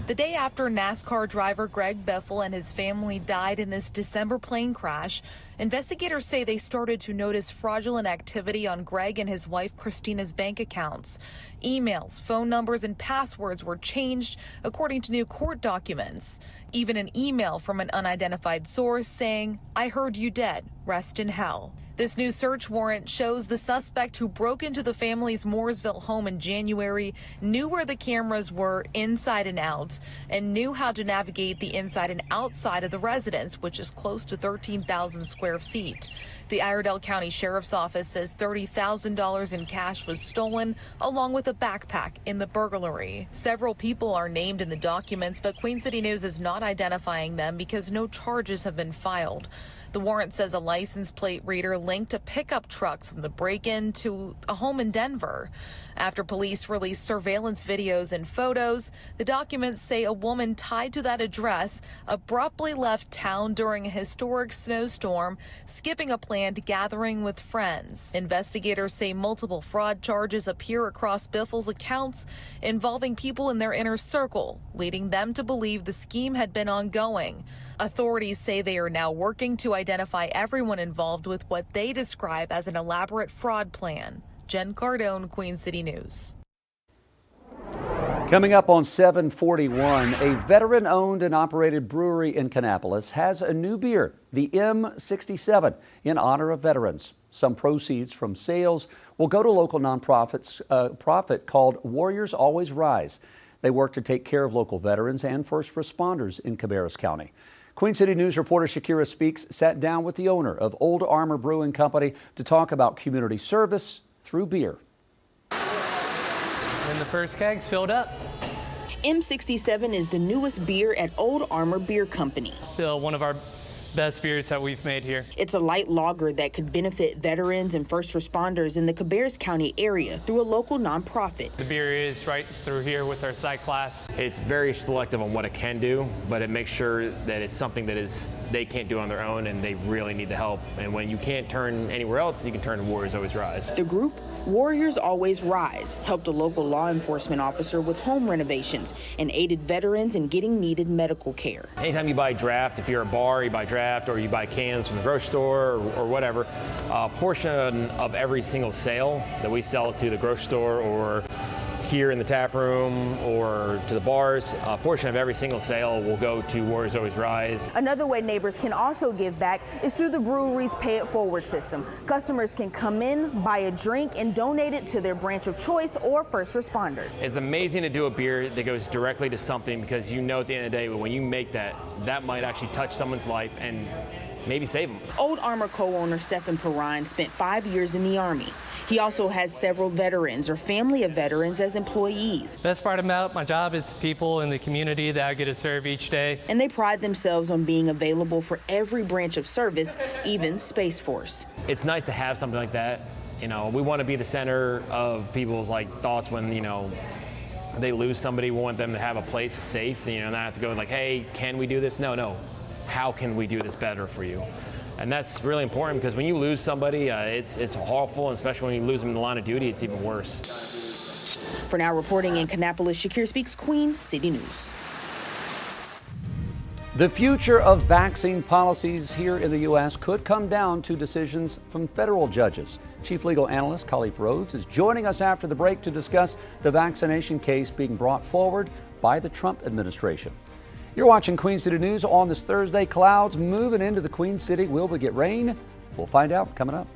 The day after NASCAR driver Greg Biffle and his family died in this December plane crash, investigators say they started to notice fraudulent activity on Greg and his wife Christina's bank accounts. Emails, phone numbers, and passwords were changed, according to new court documents. Even an email from an unidentified source saying, "I heard you dead. Rest in hell." This new search warrant shows the suspect who broke into the family's Mooresville home in January knew where the cameras were inside and out and knew how to navigate the inside and outside of the residence, which is close to 13,000 square feet. The Iredell County Sheriff's Office says $30,000 in cash was stolen, along with a backpack in the burglary. Several people are named in the documents, but Queen City News is not identifying them because no charges have been filed. The warrant says a license plate reader linked a pickup truck from the break-in to a home in Denver. After police released surveillance videos and photos, the documents say a woman tied to that address abruptly left town during a historic snowstorm, skipping a planned gathering with friends. Investigators say multiple fraud charges appear across Biffle's accounts involving people in their inner circle, leading them to believe the scheme had been ongoing. Authorities say they are now working to identify everyone involved with what they describe as an elaborate fraud plan. Jen Cardone, Queen City News. Coming up on 741, a veteran-owned and operated brewery in Kannapolis has a new beer, the M67, in honor of veterans. Some proceeds from sales will go to local nonprofits profit called Warriors Always Rise. They work to take care of local veterans and first responders in Cabarrus County. Queen City News reporter Shakira Speaks sat down with the owner of Old Armor Brewing Company to talk about community service through beer. And the first keg's filled up. M67 is the newest beer at Old Armor Beer Company. Still one of our best beers that we've made here. It's a light lager that could benefit veterans and first responders in the Cabarrus County area through a local nonprofit. The beer is right through here with our psych class. It's very selective on what it can do, but it makes sure that it's something that they can't do on their own and they really need the help. And when you can't turn anywhere else, you can turn to Warriors Always Rise. The group, Warriors Always Rise, helped a local law enforcement officer with home renovations and aided veterans in getting needed medical care. Anytime you buy draft, if you're a bar, you buy draft, or you buy cans from the grocery store or whatever, a portion of every single sale that we sell to the grocery store or here in the tap room or to the bars, a portion of every single sale will go to Warriors Always Rise. Another way neighbors can also give back is through the brewery's Pay It Forward system. Customers can come in, buy a drink, and donate it to their branch of choice or first responder. It's amazing to do a beer that goes directly to something, because you know at the end of the day, when you make that might actually touch someone's life and maybe save them. Old Armor co-owner Stephen Perrine spent 5 years in the Army. He also has several veterans or family of veterans as employees. Best part about my job is the people in the community that I get to serve each day. And they pride themselves on being available for every branch of service, even Space Force. It's nice to have something like that. You know, we want to be the center of people's thoughts when, they lose somebody. We want them to have a place safe, not have to go hey, can we do this? No. How can we do this better for you? And that's really important, because when you lose somebody, it's awful, and especially when you lose them in the line of duty, it's even worse. For now, reporting in Kannapolis, Shakira Speaks, Queen City News. The future of vaccine policies here in the U.S. could come down to decisions from federal judges. Chief Legal Analyst Khalif Rhodes is joining us after the break to discuss the vaccination case being brought forward by the Trump administration. You're watching Queen City News on this Thursday. Clouds moving into the Queen City. Will we get rain? We'll find out coming up.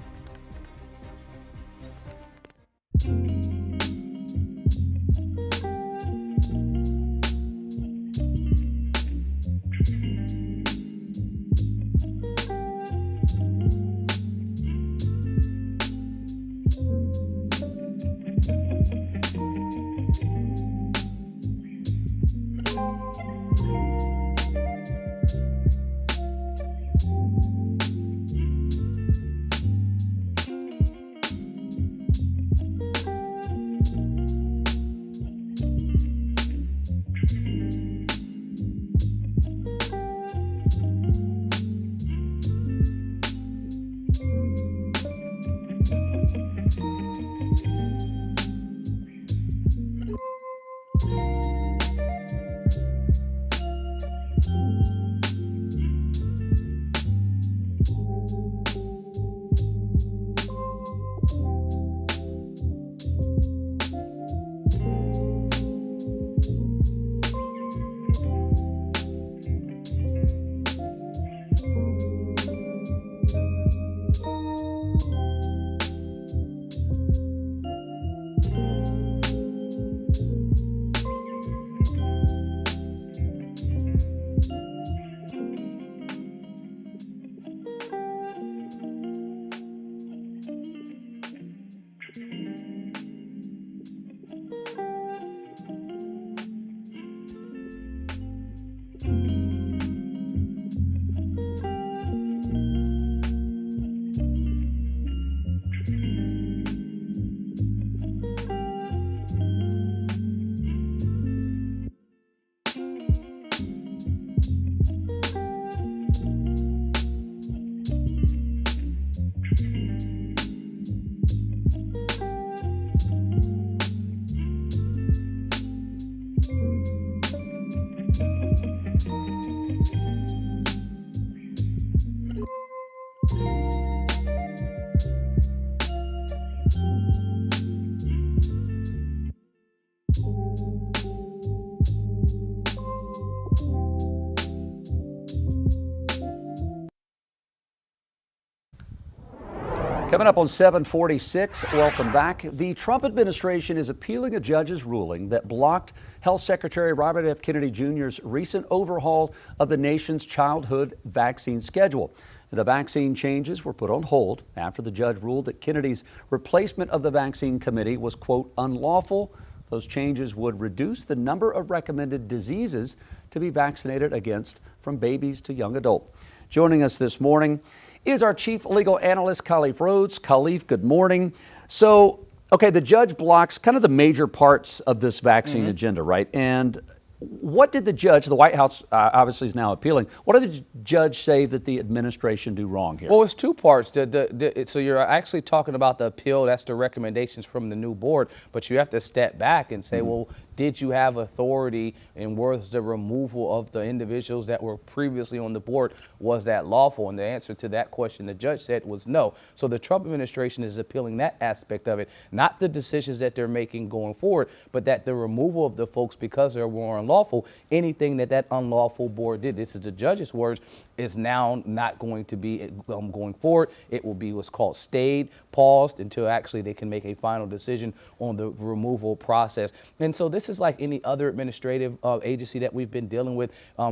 Coming up on 746, welcome back. The Trump administration is appealing a judge's ruling that blocked Health Secretary Robert F. Kennedy Jr.'s recent overhaul of the nation's childhood vaccine schedule. The vaccine changes were put on hold after the judge ruled that Kennedy's replacement of the vaccine committee was, quote, unlawful. Those changes would reduce the number of recommended diseases to be vaccinated against from babies to young adult. Joining us this morning is our chief legal analyst, Khalif Rhodes. Khalif, good morning. So, okay, the judge blocks kind of the major parts of this vaccine agenda, right? And what did the judge, the White House obviously is now appealing, what did the judge say that the administration do wrong here? Well, it's two parts. So you're actually talking about the appeal, that's the recommendations from the new board, but you have to step back and say, well, did you have authority, and was the removal of the individuals that were previously on the board, was that lawful? And the answer to that question, the judge said, was no. So the Trump administration is appealing that aspect of it, not the decisions that they're making going forward, but that the removal of the folks because they're more unlawful, anything that unlawful board did, this is the judge's words, is now not going to be going forward. It will be what's called stayed, paused, until actually they can make a final decision on the removal process. And so this is like any other administrative agency that we've been dealing with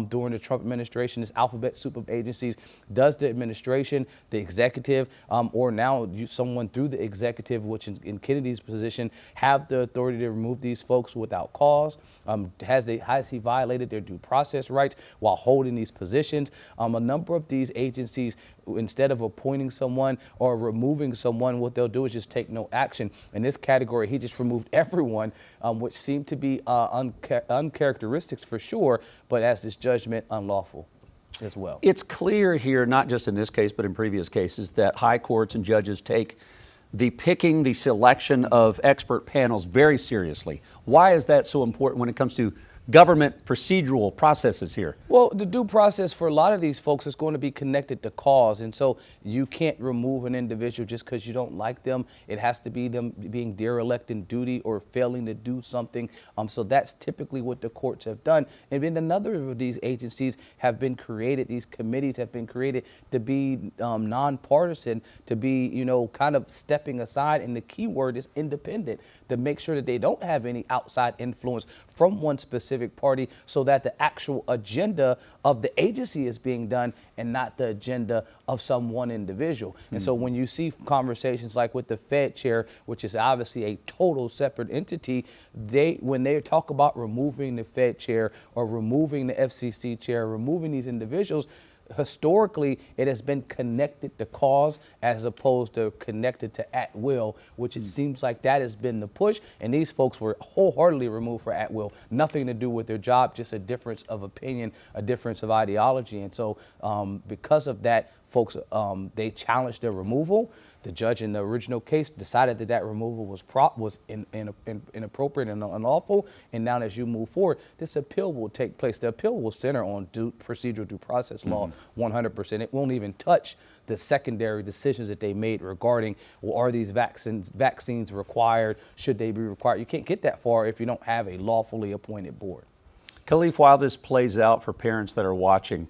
during the Trump administration, this alphabet soup of agencies. Does the administration, the executive, or now someone through the executive, which in Kennedy's position, have the authority to remove these folks without cause? Has he violated their due process rights while holding these positions? A number of these agencies, instead of appointing someone or removing someone, what they'll do is just take no action. In this category, he just removed everyone, which seemed to be uncharacteristics for sure, but as this judgment, unlawful as well. It's clear here, not just in this case, but in previous cases, that high courts and judges take the selection of expert panels very seriously. Why is that so important when it comes to government procedural processes here? Well, the due process for a lot of these folks is going to be connected to cause, and so you can't remove an individual just because you don't like them. It has to be them being derelict in duty or failing to do something. So that's typically what the courts have done. And then another of these agencies have been created, these committees have been created to be nonpartisan, to be, kind of stepping aside, and the key word is independent, to make sure that they don't have any outside influence from one specific party, so that the actual agenda of the agency is being done and not the agenda of some one individual. And so when you see conversations like with the Fed chair, which is obviously a total separate entity, when they talk about removing the Fed chair or removing the FCC chair, removing these individuals, historically, it has been connected to cause as opposed to connected to at will, which it seems like that has been the push. And these folks were wholeheartedly removed for at will. Nothing to do with their job, just a difference of opinion, a difference of ideology. And so because of that, folks, they challenged their removal. The judge in the original case decided that removal was inappropriate and unlawful. And now as you move forward, this appeal will take place. The appeal will center on procedural due process law 100%. It won't even touch the secondary decisions that they made regarding, well, are these vaccines required? Should they be required? You can't get that far if you don't have a lawfully appointed board. Khalif, while this plays out for parents that are watching,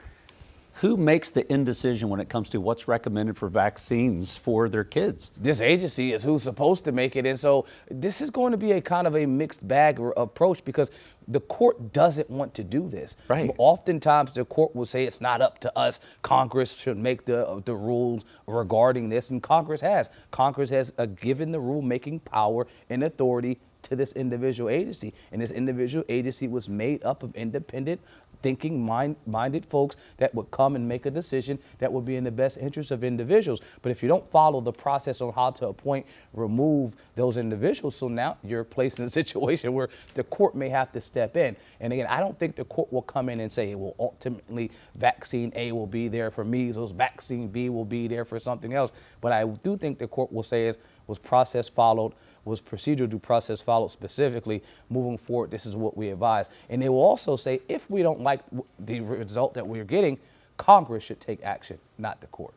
who makes the indecision when it comes to what's recommended for vaccines for their kids? This agency is who's supposed to make it. And so this is going to be a kind of a mixed bag approach, because the court doesn't want to do this. Right. Oftentimes the court will say it's not up to us. Congress should make the rules regarding this. And Congress has. Congress has given the rule-making power and authority to this individual agency. And this individual agency was made up of independent, thinking, minded folks that would come and make a decision that would be in the best interest of individuals. But if you don't follow the process on how to appoint, remove those individuals, so now you're placed in a situation where the court may have to step in. And again, I don't think the court will come in and say, well, ultimately vaccine A will be there for measles, vaccine B will be there for something else. But I do think the court will say was process followed, was procedural due process followed specifically. Moving forward, this is what we advise. And they will also say, if we don't like the result that we're getting, Congress should take action, not the court.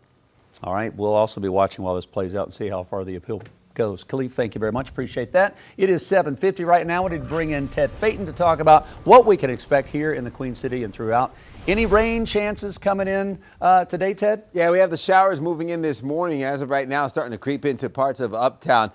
All right, we'll also be watching while this plays out and see how far the appeal goes. Khalif, thank you very much. Appreciate that. It is 7:50 right now. We need to bring in Ted Payton to talk about what we can expect here in the Queen City and throughout Any rain chances coming in today, Ted? Yeah, we have the showers moving in this morning. As of right now, starting to creep into parts of Uptown.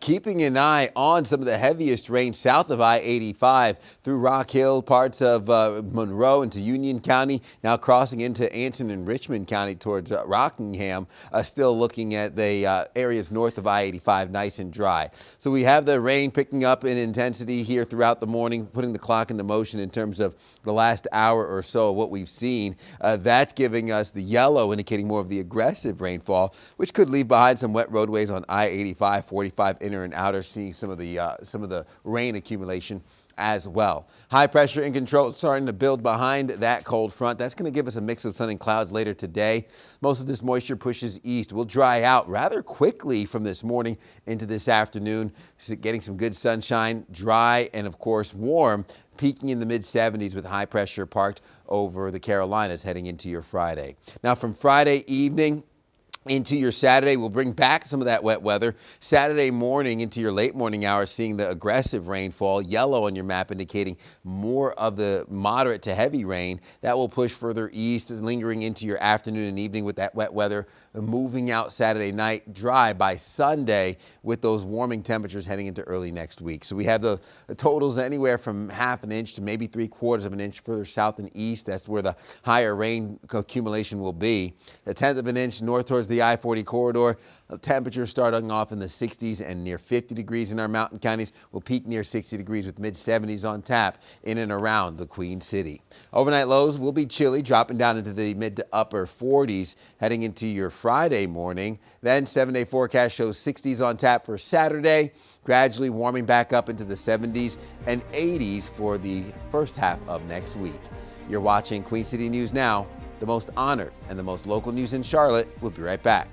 Keeping an eye on some of the heaviest rain south of I-85 through Rock Hill, parts of Monroe into Union County, now crossing into Anson and Richmond County towards Rockingham. Still looking at the areas north of I-85, nice and dry. So we have the rain picking up in intensity here throughout the morning, putting the clock into motion in terms of the last hour or so of what we've seen. That's giving us the yellow, indicating more of the aggressive rainfall, which could leave behind some wet roadways on I-85, 45 inner and outer, seeing some of the rain accumulation as well. High pressure in control starting to build behind that cold front. That's going to give us a mix of sun and clouds later today. Most of this moisture pushes east. We'll dry out rather quickly from this morning into this afternoon, getting some good sunshine, dry, and of course warm, peaking in the mid-70s with high pressure parked over the Carolinas heading into your Friday. Now from Friday evening into your Saturday, we'll bring back some of that wet weather. Saturday morning into your late morning hours, seeing the aggressive rainfall, yellow on your map indicating more of the moderate to heavy rain. That will push further east, lingering into your afternoon and evening with that wet weather, moving out Saturday night, dry by Sunday with those warming temperatures heading into early next week. So we have the totals anywhere from half an inch to maybe 3/4 of an inch further south and east. That's where the higher rain accumulation will be. 1/10 of an inch north towards the I-40 corridor. Temperatures starting off in the 60s and near 50 degrees in our mountain counties. Will peak near 60 degrees with mid-70s on tap in and around the Queen City. Overnight lows will be chilly, dropping down into the mid to upper 40s heading into your Friday morning. Then 7-day forecast shows 60s on tap for Saturday, gradually warming back up into the 70s and 80s for the first half of next week. You're watching Queen City News Now, the most honored and the most local news in Charlotte. We'll be right back.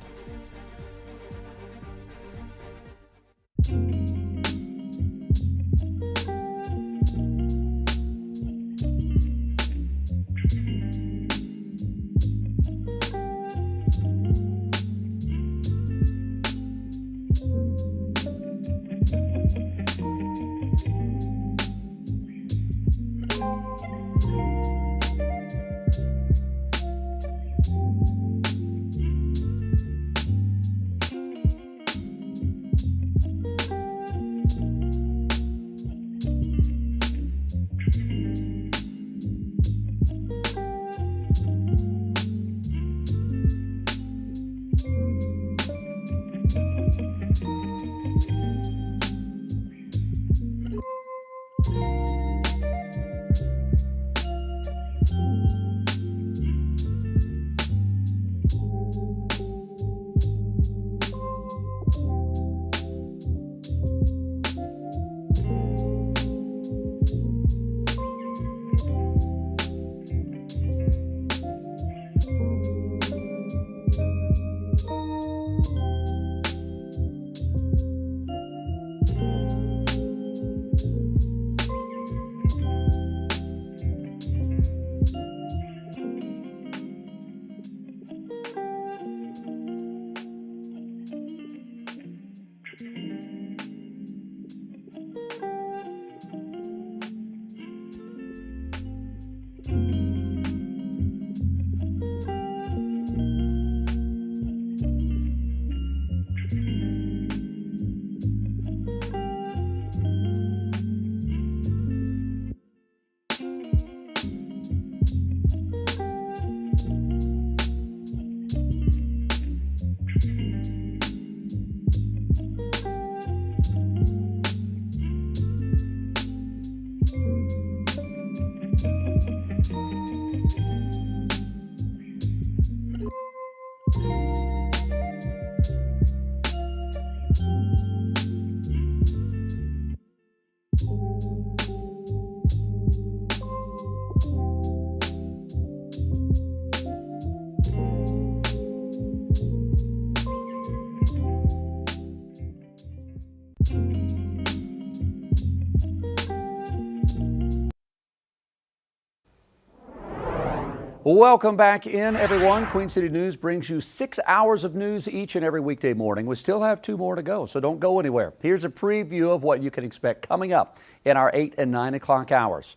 Welcome back in, everyone. Queen City News brings you 6 hours of news each and every weekday morning. We still have 2 more to go, so don't go anywhere. Here's a preview of what you can expect coming up in our 8 and 9 o'clock hours.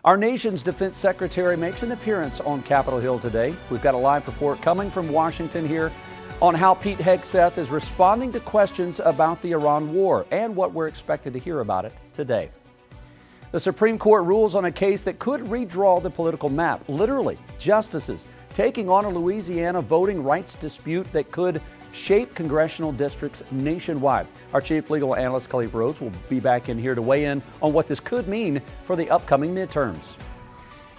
Our nation's defense secretary makes an appearance on Capitol Hill today. We've got a live report coming from Washington here on how Pete Hegseth is responding to questions about the Iran war and what we're expected to hear about it today. The Supreme Court rules on a case that could redraw the political map. Literally, justices taking on a Louisiana voting rights dispute that could shape congressional districts nationwide. Our chief legal analyst, Khalif Rhodes, will be back in here to weigh in on what this could mean for the upcoming midterms.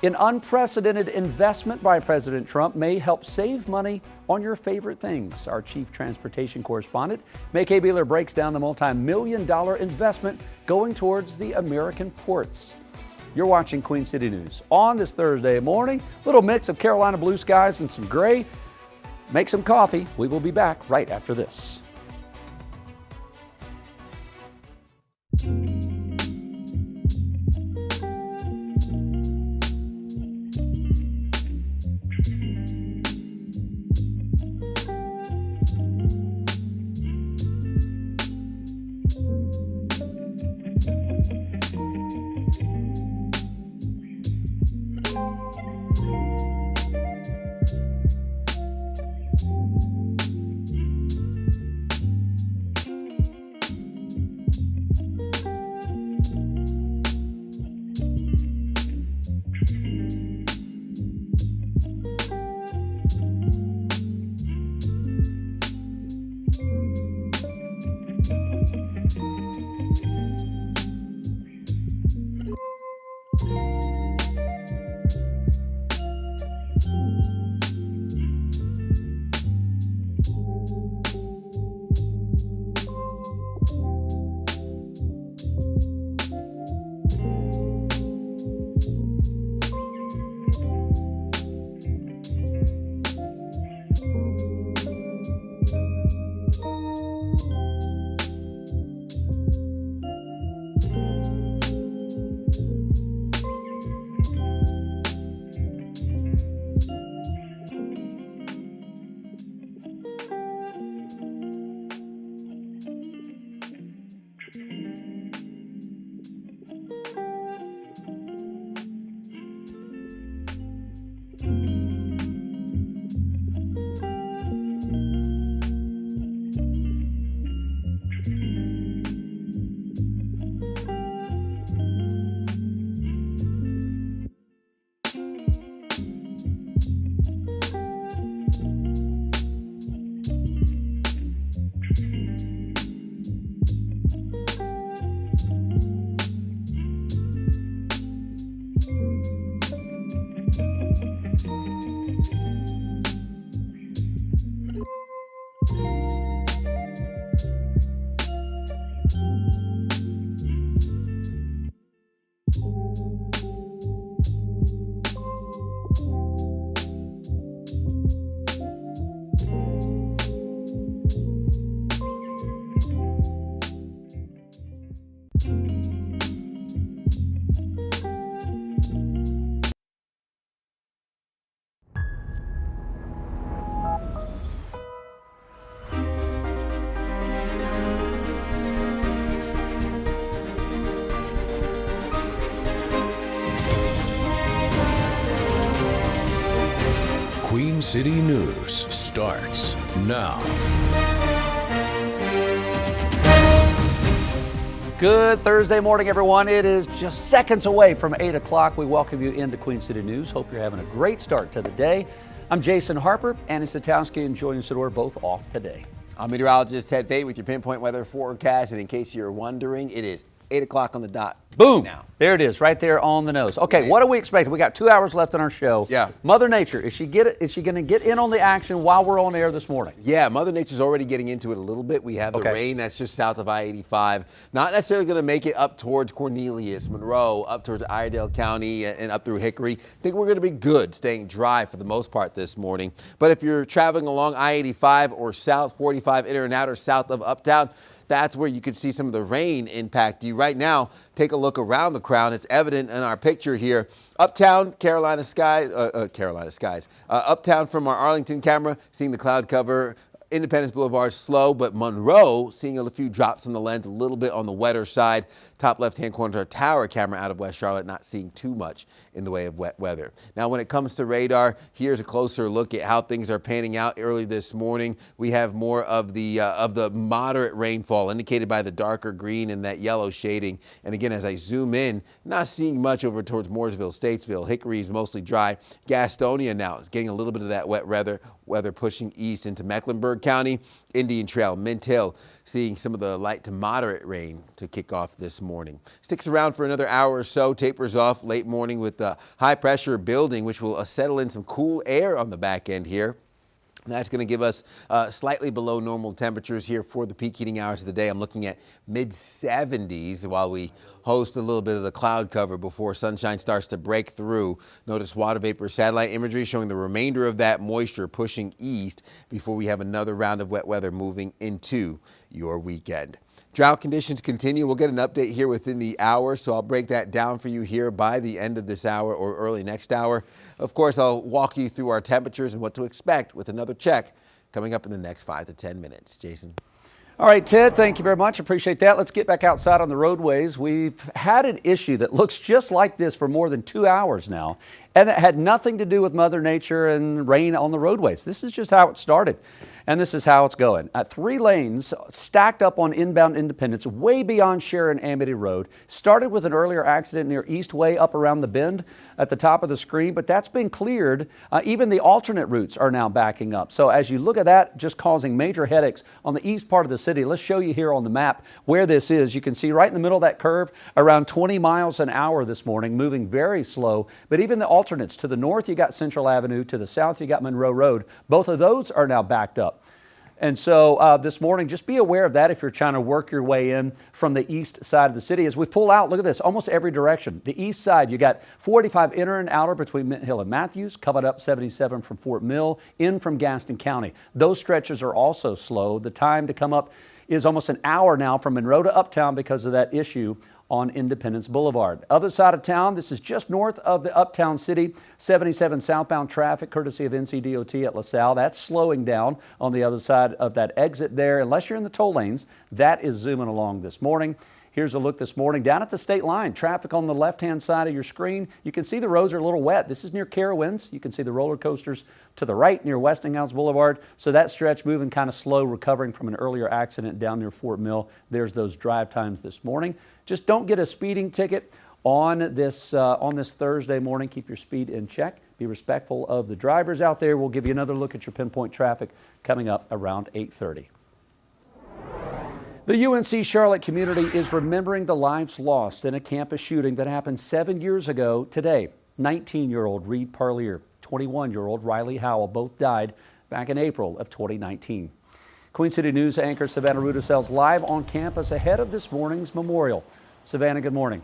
An unprecedented investment by President Trump may help save money on your favorite things. Our chief transportation correspondent, May Beeler, breaks down the multi-million-dollar investment going towards the American ports. You're watching Queen City News on this Thursday morning. Little mix of Carolina blue skies and some gray. Make some coffee. We will be back right after this. Queen City News starts now. Good Thursday morning, everyone. It is just seconds away from 8 o'clock. We welcome you into Queen City News. Hope you're having a great start to the day. I'm Jason Harper. Annie Satowski and Julian Sador both off today. I'm meteorologist Ted Fate with your pinpoint weather forecast. And in case you're wondering, it is 8 o'clock on the dot. Boom. Now. There it is, right there on the nose. Okay, what are we expecting? We got 2 hours left in our show. Yeah. Mother Nature, is she going to get in on the action while we're on air this morning? Yeah, Mother Nature's already getting into it a little bit. We have the rain that's just south of I-85. Not necessarily going to make it up towards Cornelius, Monroe, up towards Iredell County and up through Hickory. I think we're going to be good, staying dry for the most part this morning. But if you're traveling along I-85 or South 45 in and out or south of Uptown, that's where you could see some of the rain impact you. Right now, take a look around the crown. It's evident in our picture here. Uptown, Carolina skies. Uptown from our Arlington camera, seeing the cloud cover Independence Boulevard slow, but Monroe seeing a few drops on the lens, a little bit on the wetter side. Top left-hand corner our tower camera out of West Charlotte, not seeing too much in the way of wet weather. Now, when it comes to radar, here's a closer look at how things are panning out early this morning. We have more of the moderate rainfall indicated by the darker green and that yellow shading. And again, as I zoom in, not seeing much over towards Mooresville, Statesville. Hickory is mostly dry. Gastonia now is getting a little bit of that wet weather pushing east into Mecklenburg County. Indian Trail, Mint Hill, seeing some of the light to moderate rain to kick off this morning. Sticks around for another hour or so, tapers off late morning with the high pressure building, which will settle in some cool air on the back end here. That's going to give us slightly below normal temperatures here for the peak heating hours of the day. I'm looking at mid-70s while we host a little bit of the cloud cover before sunshine starts to break through. Notice water vapor satellite imagery showing the remainder of that moisture pushing east before we have another round of wet weather moving into your weekend. Drought conditions continue. We'll get an update here within the hour, so I'll break that down for you here by the end of this hour or early next hour. Of course, I'll walk you through our temperatures and what to expect with another check coming up in the next 5 to 10 minutes. Jason. All right, Ted, thank you very much. Appreciate that. Let's get back outside on the roadways. We've had an issue that looks just like this for more than 2 hours now, and it had nothing to do with Mother Nature and rain on the roadways. This is just how it started, and this is how it's going. 3 lanes stacked up on inbound Independence, way beyond Sharon Amity Road. Started with an earlier accident near Eastway up around the bend at the top of the screen, but that's been cleared. Even the alternate routes are now backing up. So as you look at that, just causing major headaches on the east part of the city. Let's show you here on the map where this is. You can see right in the middle of that curve, around 20 miles an hour this morning, moving very slow. But even the alternates, to the north, you got Central Avenue. To the south, you got Monroe Road. Both of those are now backed up. And so this morning, just be aware of that if you're trying to work your way in from the east side of the city. As we pull out, look at this, almost every direction. The east side, you got 45 inner and outer between Mint Hill and Matthews, coming up 77 from Fort Mill, in from Gaston County. Those stretches are also slow. The time to come up is almost an hour now from Monroe to Uptown because of that issue on Independence Boulevard. Other side of town, this is just north of the Uptown City, 77 southbound traffic, courtesy of NCDOT at LaSalle. That's slowing down on the other side of that exit there. Unless you're in the toll lanes, that is zooming along this morning. Here's a look this morning down at the state line. Traffic on the left-hand side of your screen. You can see the roads are a little wet. This is near Carowinds. You can see the roller coasters to the right near Westinghouse Boulevard. So that stretch moving kind of slow, recovering from an earlier accident down near Fort Mill. There's those drive times this morning. Just don't get a speeding ticket on this Thursday morning. Keep your speed in check. Be respectful of the drivers out there. We'll give you another look at your pinpoint traffic coming up around 8:30. The UNC Charlotte community is remembering the lives lost in a campus shooting that happened 7 years ago today. 19-year-old Reed Parlier, 21-year-old Riley Howell both died back in April of 2019. Queen City News anchor Savannah Rudisell's live on campus ahead of this morning's memorial. Savannah, good morning.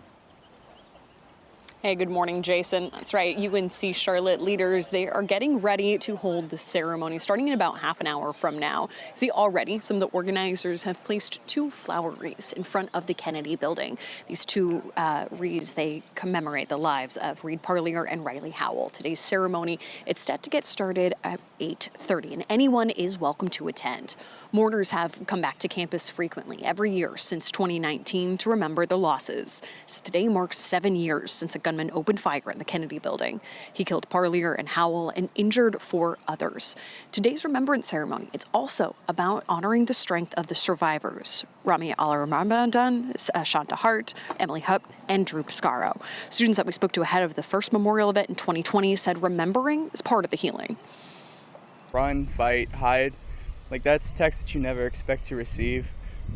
Hey, good morning, Jason. That's right. UNC Charlotte leaders, they are getting ready to hold the ceremony starting in about half an hour from now. See, already some of the organizers have placed 2 flower wreaths in front of the Kennedy building. These 2 wreaths, they commemorate the lives of Reed Parlier and Riley Howell. Today's ceremony, it's set to get started at 8:30, and anyone is welcome to attend. Mourners have come back to campus frequently every year since 2019 to remember the losses. Today marks 7 years since a gunman opened fire in the Kennedy building. He killed Parlier and Howell and injured 4 others. Today's remembrance ceremony, it's also about honoring the strength of the survivors. Rami Al-Ramadan, Shanta Hart, Emily Hupp, and Drew Piscaro. Students that we spoke to ahead of the first memorial event in 2020 said remembering is part of the healing. Run, fight, hide. Like, that's text that you never expect to receive.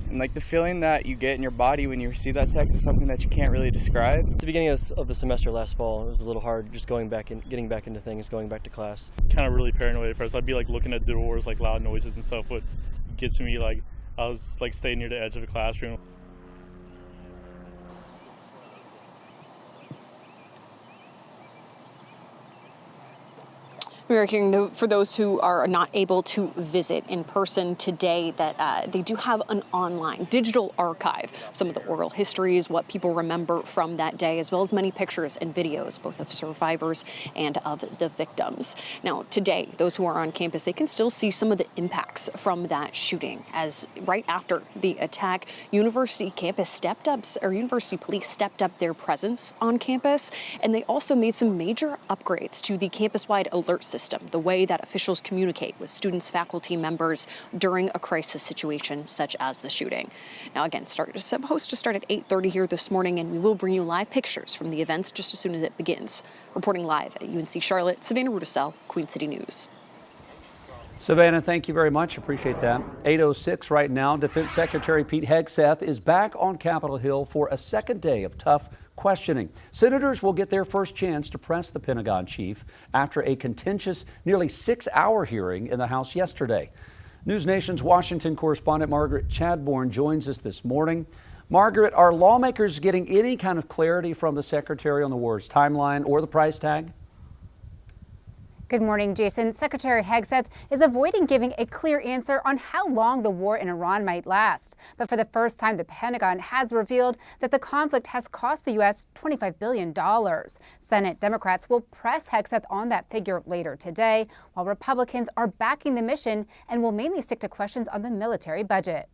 And like the feeling that you get in your body when you receive that text is something that you can't really describe. At the beginning of the semester last fall, it was a little hard just getting back into things, going back to class. Kind of really paranoid at first. I'd be like looking at the doors, like loud noises and stuff would get to me. Like I was like staying near the edge of the classroom. We are hearing, for those who are not able to visit in person today, that they do have an online digital archive, some of the oral histories, what people remember from that day, as well as many pictures and videos, both of survivors and of the victims. Now, today, those who are on campus, they can still see some of the impacts from that shooting, as right after the attack, university police stepped up their presence on campus, and they also made some major upgrades to the campus-wide alert system, the way that officials communicate with students, faculty members during a crisis situation such as the shooting. Now, again, supposed to start at 8:30 here this morning, and we will bring you live pictures from the events just as soon as it begins. Reporting live at UNC Charlotte, Savannah Rudisell, Queen City News. Savannah, thank you very much. Appreciate that. 8:06 right now. Defense Secretary Pete Hegseth is back on Capitol Hill for a second day of tough questioning. Senators will get their first chance to press the Pentagon chief after a contentious, nearly 6-hour hearing in the House yesterday. News Nation's Washington correspondent Margaret Chadbourne joins us this morning. Margaret, are lawmakers getting any kind of clarity from the Secretary on the war's timeline or the price tag? Good morning, Jason. Secretary Hegseth is avoiding giving a clear answer on how long the war in Iran might last. But for the first time, the Pentagon has revealed that the conflict has cost the U.S. $25 billion. Senate Democrats will press Hegseth on that figure later today, while Republicans are backing the mission and will mainly stick to questions on the military budget.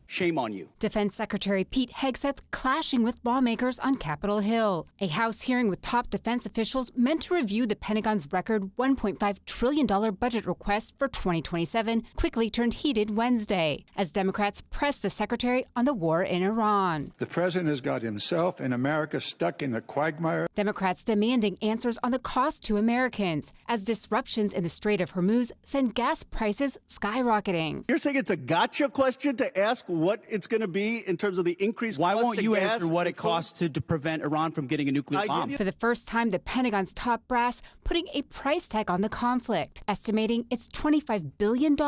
Shame on you. Defense Secretary Pete Hegseth clashing with lawmakers on Capitol Hill. A House hearing with top defense officials meant to review the Pentagon's record $1.5 trillion budget request for 2027 quickly turned heated Wednesday as Democrats pressed the secretary on the war in Iran. The president has got himself and America stuck in a quagmire. Democrats demanding answers on the cost to Americans as disruptions in the Strait of Hormuz send gas prices skyrocketing. You're saying it's a gotcha question to ask what it's going to be in terms of the increase? Why won't you answer what it costs to prevent Iran from getting a nuclear bomb? For the first time, the Pentagon's top brass putting a price tag on the conflict, estimating it's $25 billion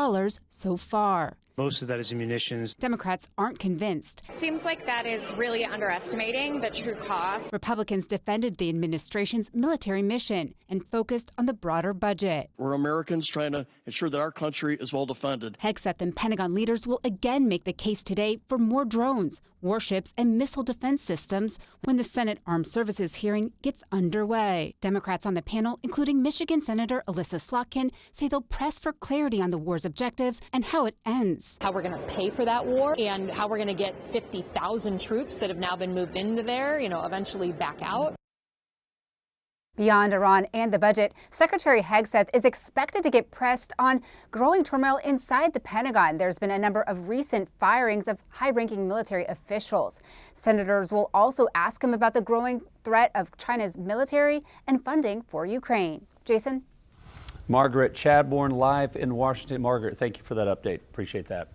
so far. Most of that is munitions. Democrats aren't convinced. Seems like that is really underestimating the true cost. Republicans defended the administration's military mission and focused on the broader budget. We're Americans trying to ensure that our country is well defended. Hegseth and Pentagon leaders will again make the case today for more drones, warships, and missile defense systems when the Senate Armed Services hearing gets underway. Democrats on the panel, including Michigan Senator Alyssa Slotkin, say they'll press for clarity on the war's objectives and how it ends. How we're going to pay for that war and how we're going to get 50,000 troops that have now been moved into there, eventually back out. Beyond Iran and the budget, Secretary Hegseth is expected to get pressed on growing turmoil inside the Pentagon. There's been a number of recent firings of high-ranking military officials. Senators will also ask him about the growing threat of China's military and funding for Ukraine. Jason? Margaret Chadbourne live in Washington. Margaret, thank you for that update. Appreciate that.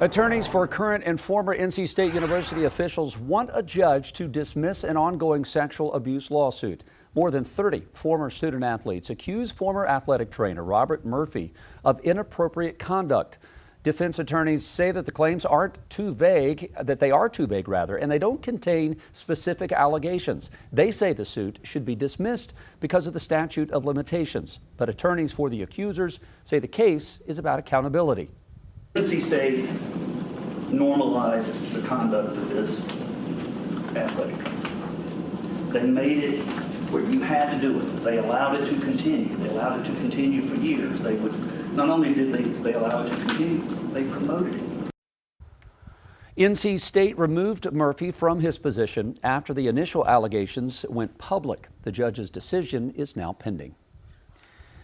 Attorneys for current and former NC State University officials want a judge to dismiss an ongoing sexual abuse lawsuit. More than 30 former student athletes accuse former athletic trainer Robert Murphy of inappropriate conduct. Defense attorneys say that the claims are too vague, and they don't contain specific allegations. They say the suit should be dismissed because of the statute of limitations. But attorneys for the accusers say the case is about accountability. NC State normalized the conduct of this athletic trainer. They made it where you had to do it. They allowed it to continue. They allowed it to continue for years. Not only did they allow it to continue, they promoted it. NC State removed Murphy from his position after the initial allegations went public. The judge's decision is now pending.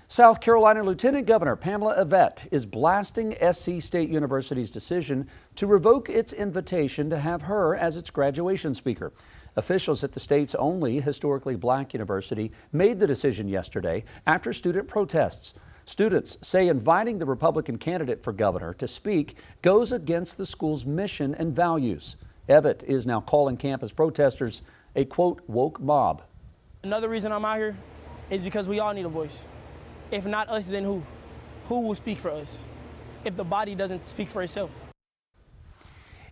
South Carolina Lieutenant Governor Pamela Yvette is blasting SC State University's decision to revoke its invitation to have her as its graduation speaker. Officials at the state's only historically black university made the decision yesterday after student protests. Students say inviting the Republican candidate for governor to speak goes against the school's mission and values. Yvette is now calling campus protesters a, quote, woke mob. Another reason I'm out here is because we all need a voice. If not us, then who? Who will speak for us if the body doesn't speak for itself?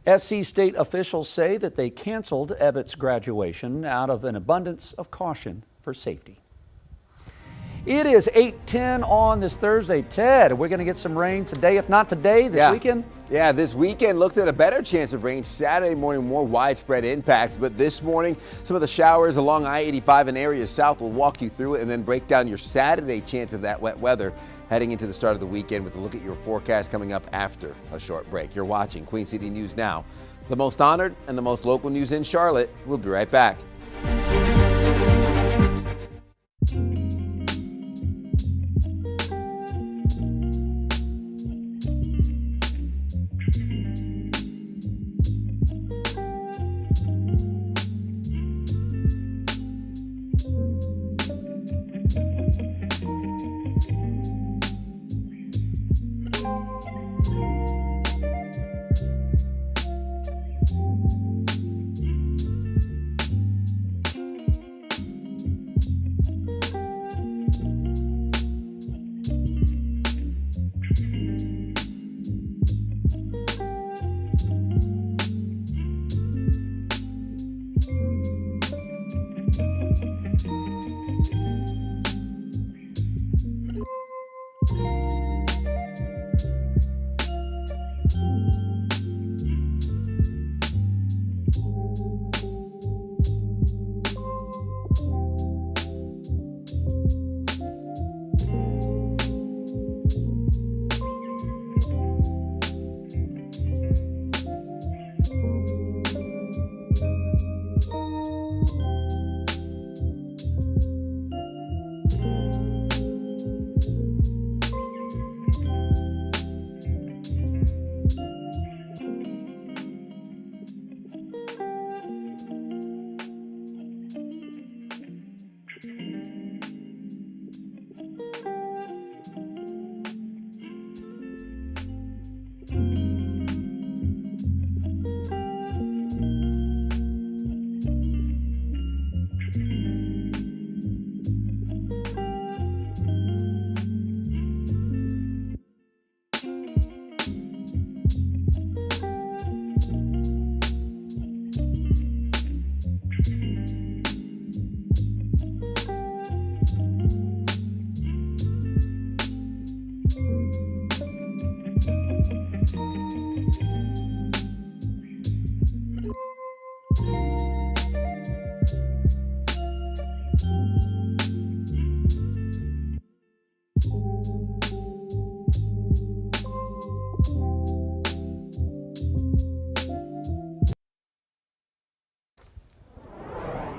SC State officials say that they canceled Yvette's graduation out of an abundance of caution for safety. It is 8:10 on this Thursday. Ted, we're going to get some rain today, if not today, this weekend? Yeah, this weekend looks at a better chance of rain. Saturday morning, more widespread impacts. But this morning, some of the showers along I-85 and areas south will walk you through it and then break down your Saturday chance of that wet weather heading into the start of the weekend with a look at your forecast coming up after a short break. You're watching Queen City News Now. The most honored and the most local news in Charlotte. We'll be right back.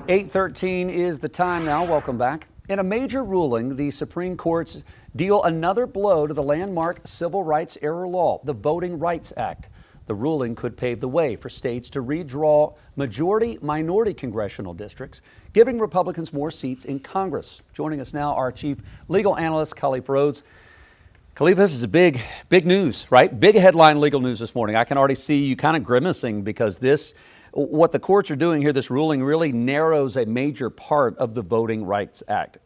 .13 is the time now. Welcome back. In a major ruling, the Supreme Court's deal another blow to the landmark civil rights era law, the Voting Rights Act. The ruling could pave the way for states to redraw majority-minority congressional districts, giving Republicans more seats in Congress. Joining us now, our chief legal analyst, Khalif Rhodes. Khalif, this is a big news, right? Big headline legal news this morning. I can already see you kind of grimacing because what the courts are doing here, this ruling really narrows a major part of the Voting Rights Act.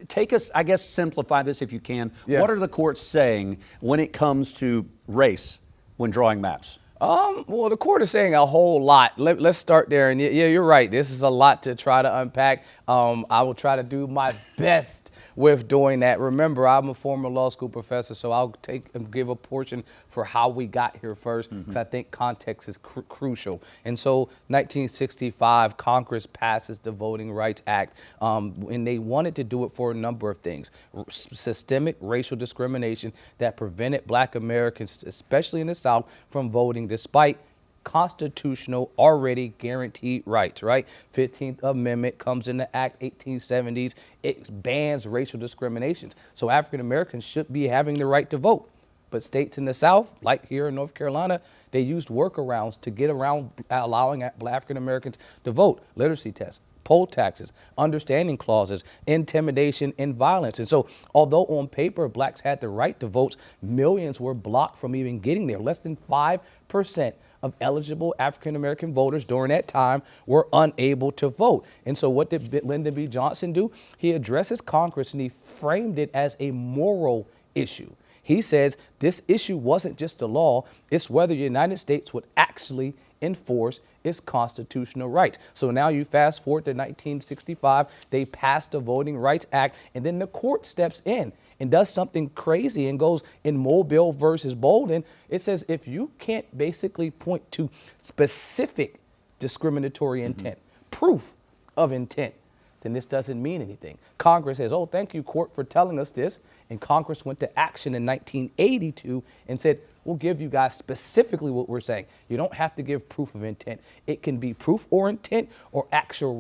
Take us, I guess, simplify this if you can. Yes. What are the courts saying when it comes to race when drawing maps? Well, the court is saying a whole lot. Let's start there. And yeah, you're right. This is a lot to try to unpack. I will try to do my best with doing that. Remember, I'm a former law school professor, so I'll take and give a portion for how we got here first, because I think context is crucial. And so 1965, Congress passes the Voting Rights Act, and they wanted to do it for a number of things. Systemic racial discrimination that prevented Black Americans, especially in the South, from voting despite constitutional already guaranteed rights, right? 15th Amendment comes in the Act 1870s. It bans racial discriminations. So African Americans should be having the right to vote. But states in the South, like here in North Carolina, they used workarounds to get around allowing African Americans to vote. Literacy tests, poll taxes, understanding clauses, intimidation, and violence. And so although on paper blacks had the right to vote, millions were blocked from even getting there. Less than 5% of eligible African-American voters during that time were unable to vote. And so what did Lyndon B. Johnson do? He addresses Congress and he framed it as a moral issue. He says this issue wasn't just a law, it's whether the United States would actually enforce its constitutional rights. So now you fast forward to 1965, they passed the Voting Rights Act, and then the court steps in and does something crazy and goes in Mobile versus Bolden. It says if you can't basically point to specific discriminatory intent, proof of intent, then this doesn't mean anything. Congress says, oh, thank you, court, for telling us this. And Congress went to action in 1982 and said, we'll give you guys specifically what we're saying. You don't have to give proof of intent. It can be proof or intent or actual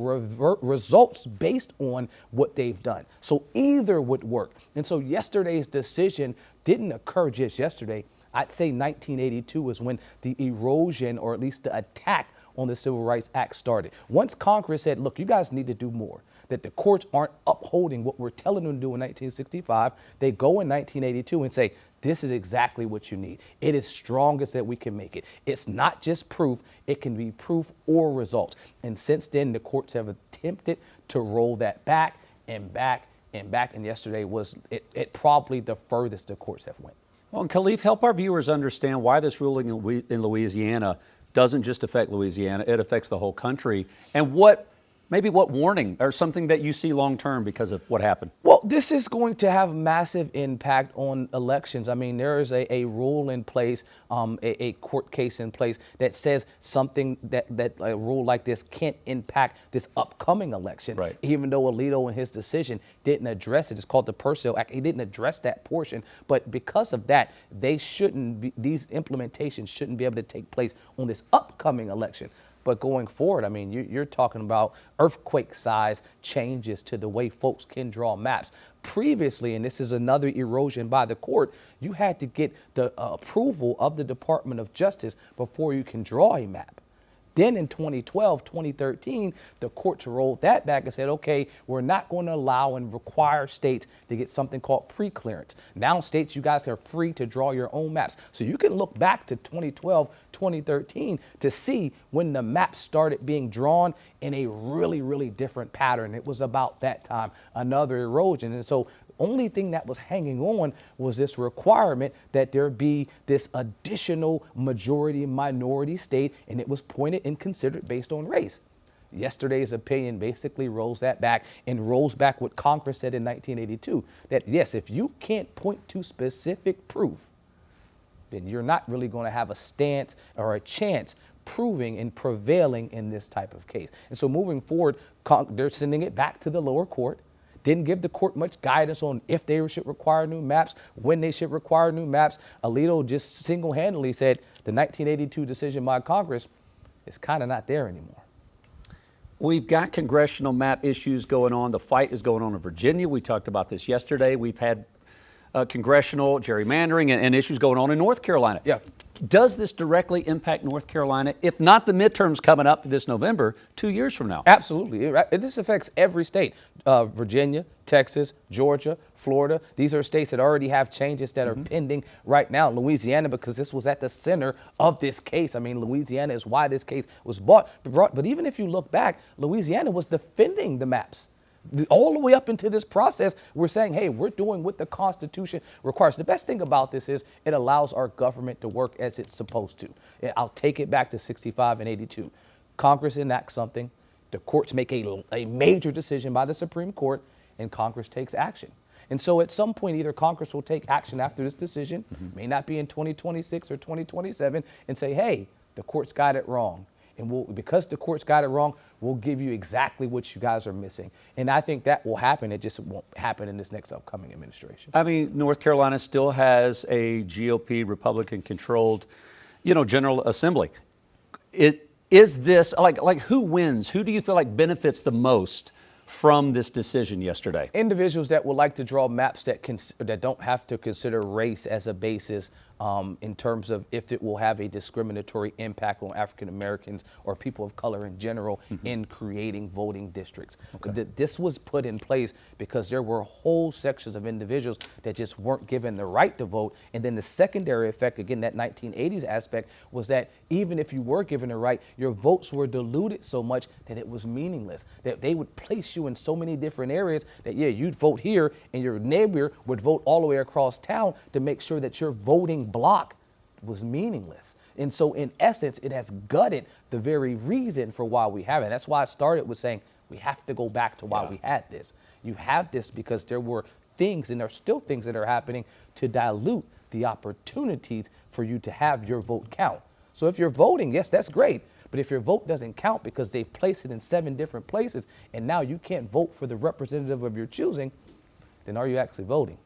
results based on what they've done. So either would work. And so yesterday's decision didn't occur just yesterday. I'd say 1982 was when the erosion, or at least the attack on the Civil Rights Act started. Once Congress said, look, you guys need to do more, that the courts aren't upholding what we're telling them to do in 1965, they go in 1982 and say, this is exactly what you need. It is strongest that we can make it. It's not just proof, it can be proof or results. And since then, the courts have attempted to roll that back and back and back. And yesterday was it probably the furthest the courts have went. Well, and Khalif, help our viewers understand why this ruling in Louisiana doesn't just affect Louisiana, it affects the whole country. And maybe what warning or something that you see long term because of what happened? Well, this is going to have massive impact on elections. I mean, there is a rule in place, a court case in place that says something that a rule like this can't impact this upcoming election. Right. Even though Alito in his decision didn't address it. It's called the Purcell Act. He didn't address that portion. But because of that, these implementations shouldn't be able to take place on this upcoming election. But going forward, I mean, you're talking about earthquake-size changes to the way folks can draw maps. Previously, and this is another erosion by the court, you had to get the approval of the Department of Justice before you can draw a map. Then in 2012, 2013, the courts rolled that back and said, okay, we're not going to allow and require states to get something called pre-clearance. Now states, you guys are free to draw your own maps. So you can look back to 2012, 2013 to see when the maps started being drawn in a really, really different pattern. It was about that time, another erosion. And so only thing that was hanging on was this requirement that there be this additional majority minority state, and it was pointed and considered based on race. Yesterday's opinion basically rolls that back and rolls back what Congress said in 1982, that yes, if you can't point to specific proof, then you're not really going to have a stance or a chance proving and prevailing in this type of case. And so moving forward, they're sending it back to the lower court. Didn't give the court much guidance on if they should require new maps, when they should require new maps. Alito just single-handedly said the 1982 decision by Congress is kind of not there anymore. We've got congressional map issues going on. The fight is going on in Virginia. We talked about this yesterday. We've had congressional gerrymandering and issues going on in North Carolina. Yeah. Does this directly impact North Carolina, if not the midterms coming up this November, 2 years from now? Absolutely. This affects every state. Virginia, Texas, Georgia, Florida. These are states that already have changes that are pending right now. Louisiana, because this was at the center of this case. I mean, Louisiana is why this case was brought. But even if you look back, Louisiana was defending the maps. All the way up into this process, we're saying, hey, we're doing what the Constitution requires. The best thing about this is it allows our government to work as it's supposed to. I'll take it back to 65 and 82. Congress enacts something, the courts make a major decision by the Supreme Court, and Congress takes action. And so at some point, either Congress will take action after this decision, may not be in 2026 or 2027, and say, hey, the courts got it wrong. And because the courts got it wrong, we'll give you exactly what you guys are missing. And I think that will happen. It just won't happen in this next upcoming administration. I mean, North Carolina still has a GOP, Republican-controlled, General Assembly. Is this, like who wins? Who do you feel like benefits the most from this decision yesterday? Individuals that would like to draw maps that don't have to consider race as a basis in terms of if it will have a discriminatory impact on African Americans or people of color in general in creating voting districts. Okay. This was put in place because there were whole sections of individuals that just weren't given the right to vote. And then the secondary effect, again, that 1980s aspect, was that even if you were given the right, your votes were diluted so much that it was meaningless, that they would place affects you in so many different areas that, yeah, you'd vote here and your neighbor would vote all the way across town to make sure that your voting block was meaningless. And so in essence, it has gutted the very reason for why we have it. That's why I started with saying we have to go back to why we had this. You have this because there were things, and there are still things that are happening to dilute the opportunities for you to have your vote count. So if you're voting, yes, that's great. But if your vote doesn't count because they've placed it in 7 different places and now you can't vote for the representative of your choosing, then are you actually voting?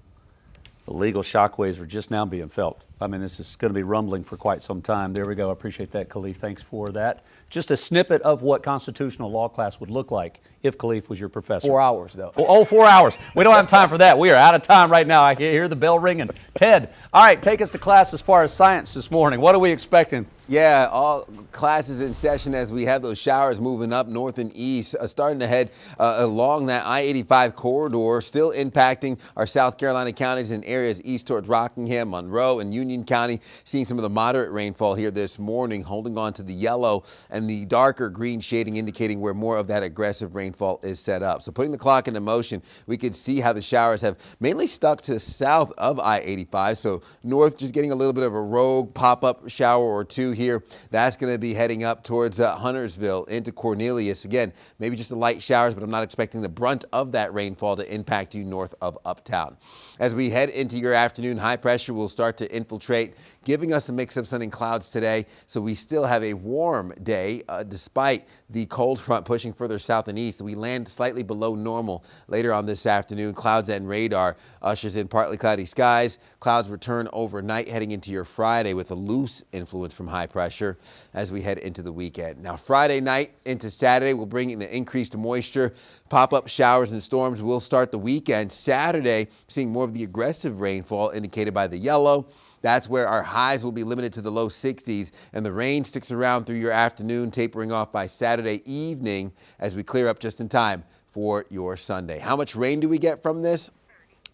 The legal shockwaves are just now being felt. I mean, this is going to be rumbling for quite some time. There we go. I appreciate that, Khalif. Thanks for that. Just a snippet of what constitutional law class would look like if Khalif was your professor. 4 hours, though. Oh, 4 hours. We don't have time for that. We are out of time right now. I hear the bell ringing. Ted, all right, take us to class as far as science this morning. What are we expecting? Yeah, all classes in session as we have those showers moving up north and east, starting to head along that I-85 corridor, still impacting our South Carolina counties and areas east towards Rockingham, Monroe, and Union County. Seeing some of the moderate rainfall here this morning, holding on to the yellow and the darker green shading, indicating where more of that aggressive rainfall is set up. So putting the clock into motion, we could see how the showers have mainly stuck to the south of I-85. So north, just getting a little bit of a rogue pop-up shower or two here. That's going to be heading up towards Huntersville into Cornelius. Again, maybe just the light showers, but I'm not expecting the brunt of that rainfall to impact you north of Uptown. As we head into your afternoon, high pressure will start to infiltrate, giving us a mix of sun and clouds today. So we still have a warm day despite the cold front pushing further south and east. We land slightly below normal later on this afternoon. Clouds and radar ushers in partly cloudy skies. Clouds return overnight heading into your Friday with a loose influence from high pressure as we head into the weekend. Now Friday night into Saturday will bring in the increased moisture. Pop-up showers and storms will start the weekend. Saturday, seeing more of the aggressive rainfall indicated by the yellow. That's where our highs will be limited to the low 60s, and the rain sticks around through your afternoon, tapering off by Saturday evening as we clear up just in time for your Sunday. How much rain do we get from this?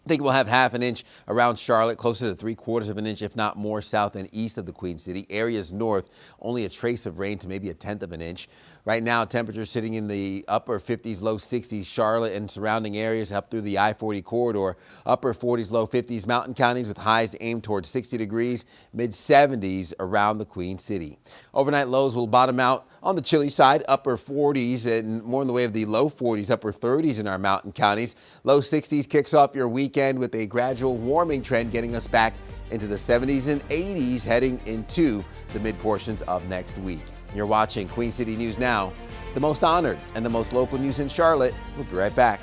I think we'll have half an inch around Charlotte, closer to 3/4 of an inch, if not more, south and east of the Queen City. Areas north, only a trace of rain to maybe 1/10 of an inch. Right now, temperatures sitting in the upper 50s, low 60s, Charlotte and surrounding areas up through the I-40 corridor. Upper 40s, low 50s, mountain counties with highs aimed towards 60 degrees, mid 70s around the Queen City. Overnight lows will bottom out on the chilly side, upper 40s and more in the way of the low 40s, upper 30s in our mountain counties. Low 60s kicks off your weekend with a gradual warming trend getting us back into the 70s and 80s heading into the mid portions of next week. You're watching Queen City News Now, the most honored and the most local news in Charlotte. We'll be right back.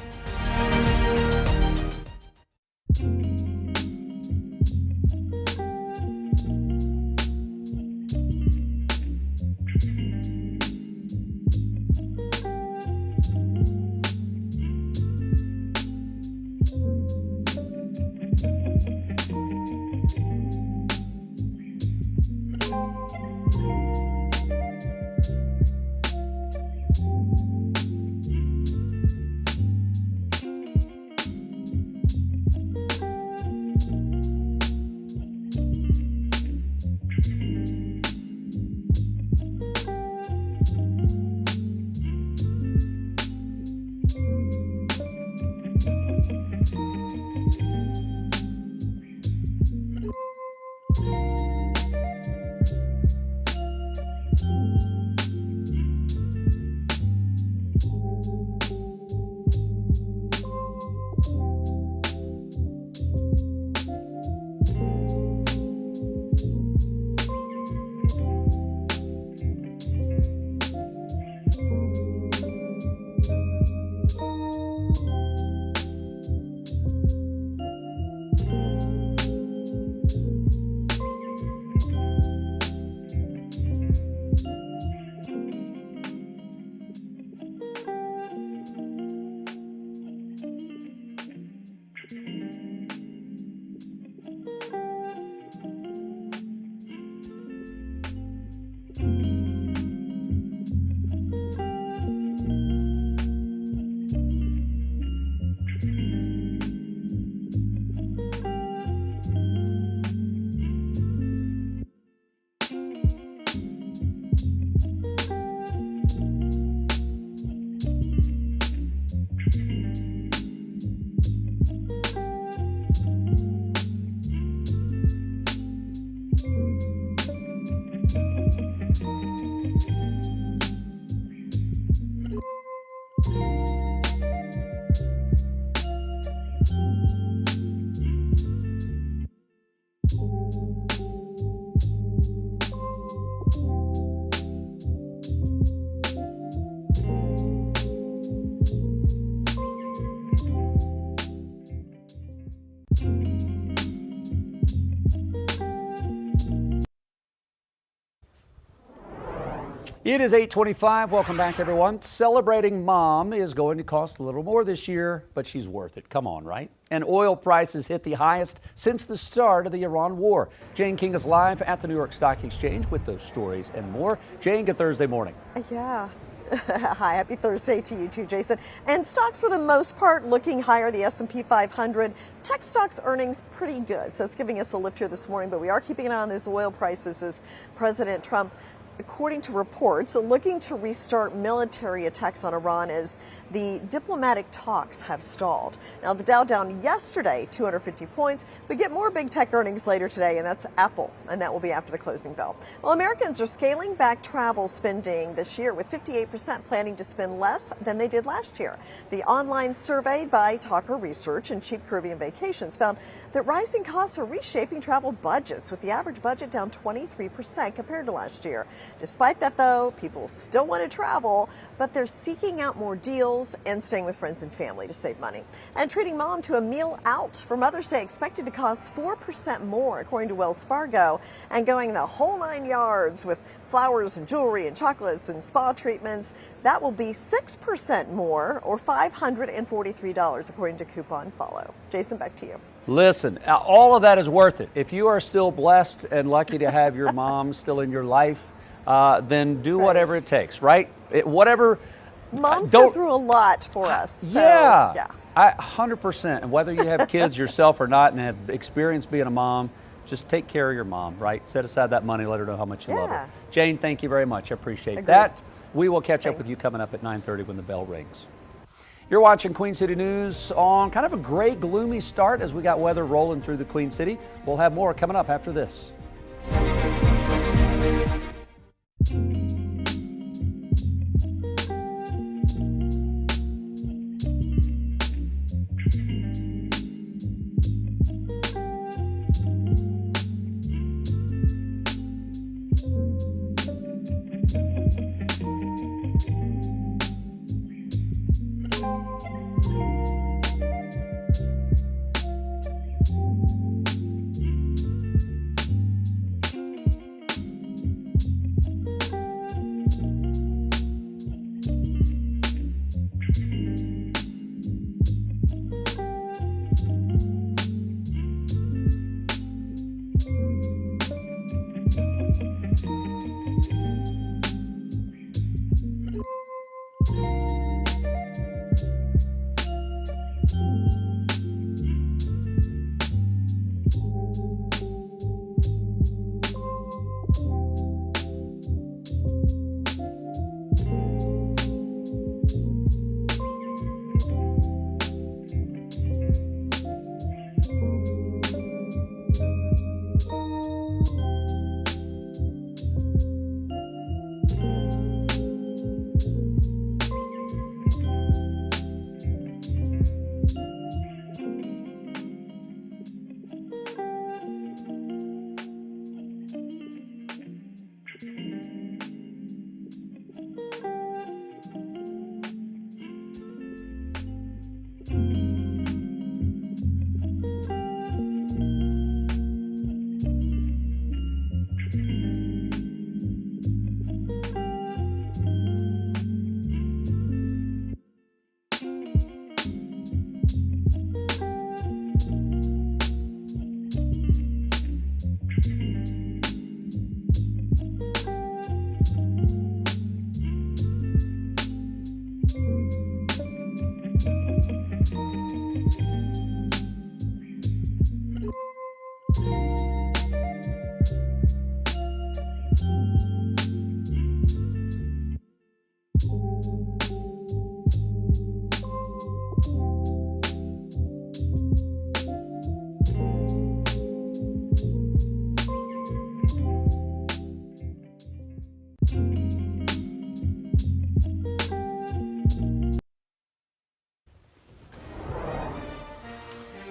It is 8:25. Welcome back, everyone. Celebrating Mom is going to cost a little more this year, but she's worth it. Come on, right? And oil prices hit the highest since the start of the Iran war. Jane King is live at the New York Stock Exchange with those stories and more. Jane, good Thursday morning. Yeah. Hi, happy Thursday to you too, Jason. And stocks for the most part looking higher. The S&P 500. Tech stocks earnings pretty good, so it's giving us a lift here this morning. But we are keeping an eye on those oil prices as President Trump, according to reports, looking to restart military attacks on Iran as the diplomatic talks have stalled. Now, the Dow down yesterday, 250 points. We get more big tech earnings later today, and that's Apple, and that will be after the closing bell. Well, Americans are scaling back travel spending this year, with 58% planning to spend less than they did last year. The online survey by Talker Research and Cheap Caribbean Vacations found that rising costs are reshaping travel budgets, with the average budget down 23% compared to last year. Despite that, though, people still want to travel, but they're seeking out more deals and staying with friends and family to save money. And treating mom to a meal out for Mother's Day expected to cost 4% more, according to Wells Fargo, and going the whole 9 yards with flowers and jewelry and chocolates and spa treatments. That will be 6% more, or $543, according to Coupon Follow. Jason, back to you. Listen, all of that is worth it. If you are still blessed and lucky to have your mom still in your life, then do whatever it takes, right? Whatever. Moms go through a lot for us. So, yeah. 100%. And whether you have kids yourself or not and have experience being a mom, just take care of your mom, right? Set aside that money, let her know how much you love her. Jane, thank you very much. I appreciate that. We will catch up with you coming up at 9:30 when the bell rings. You're watching Queen City News on kind of a gray, gloomy start as we got weather rolling through the Queen City. We'll have more coming up after this.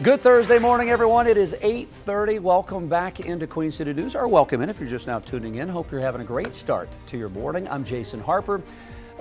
Good Thursday morning, everyone. It is 8:30. Welcome back into Queen City News, or welcome in if you're just now tuning in. Hope you're having a great start to your morning. I'm Jason Harper.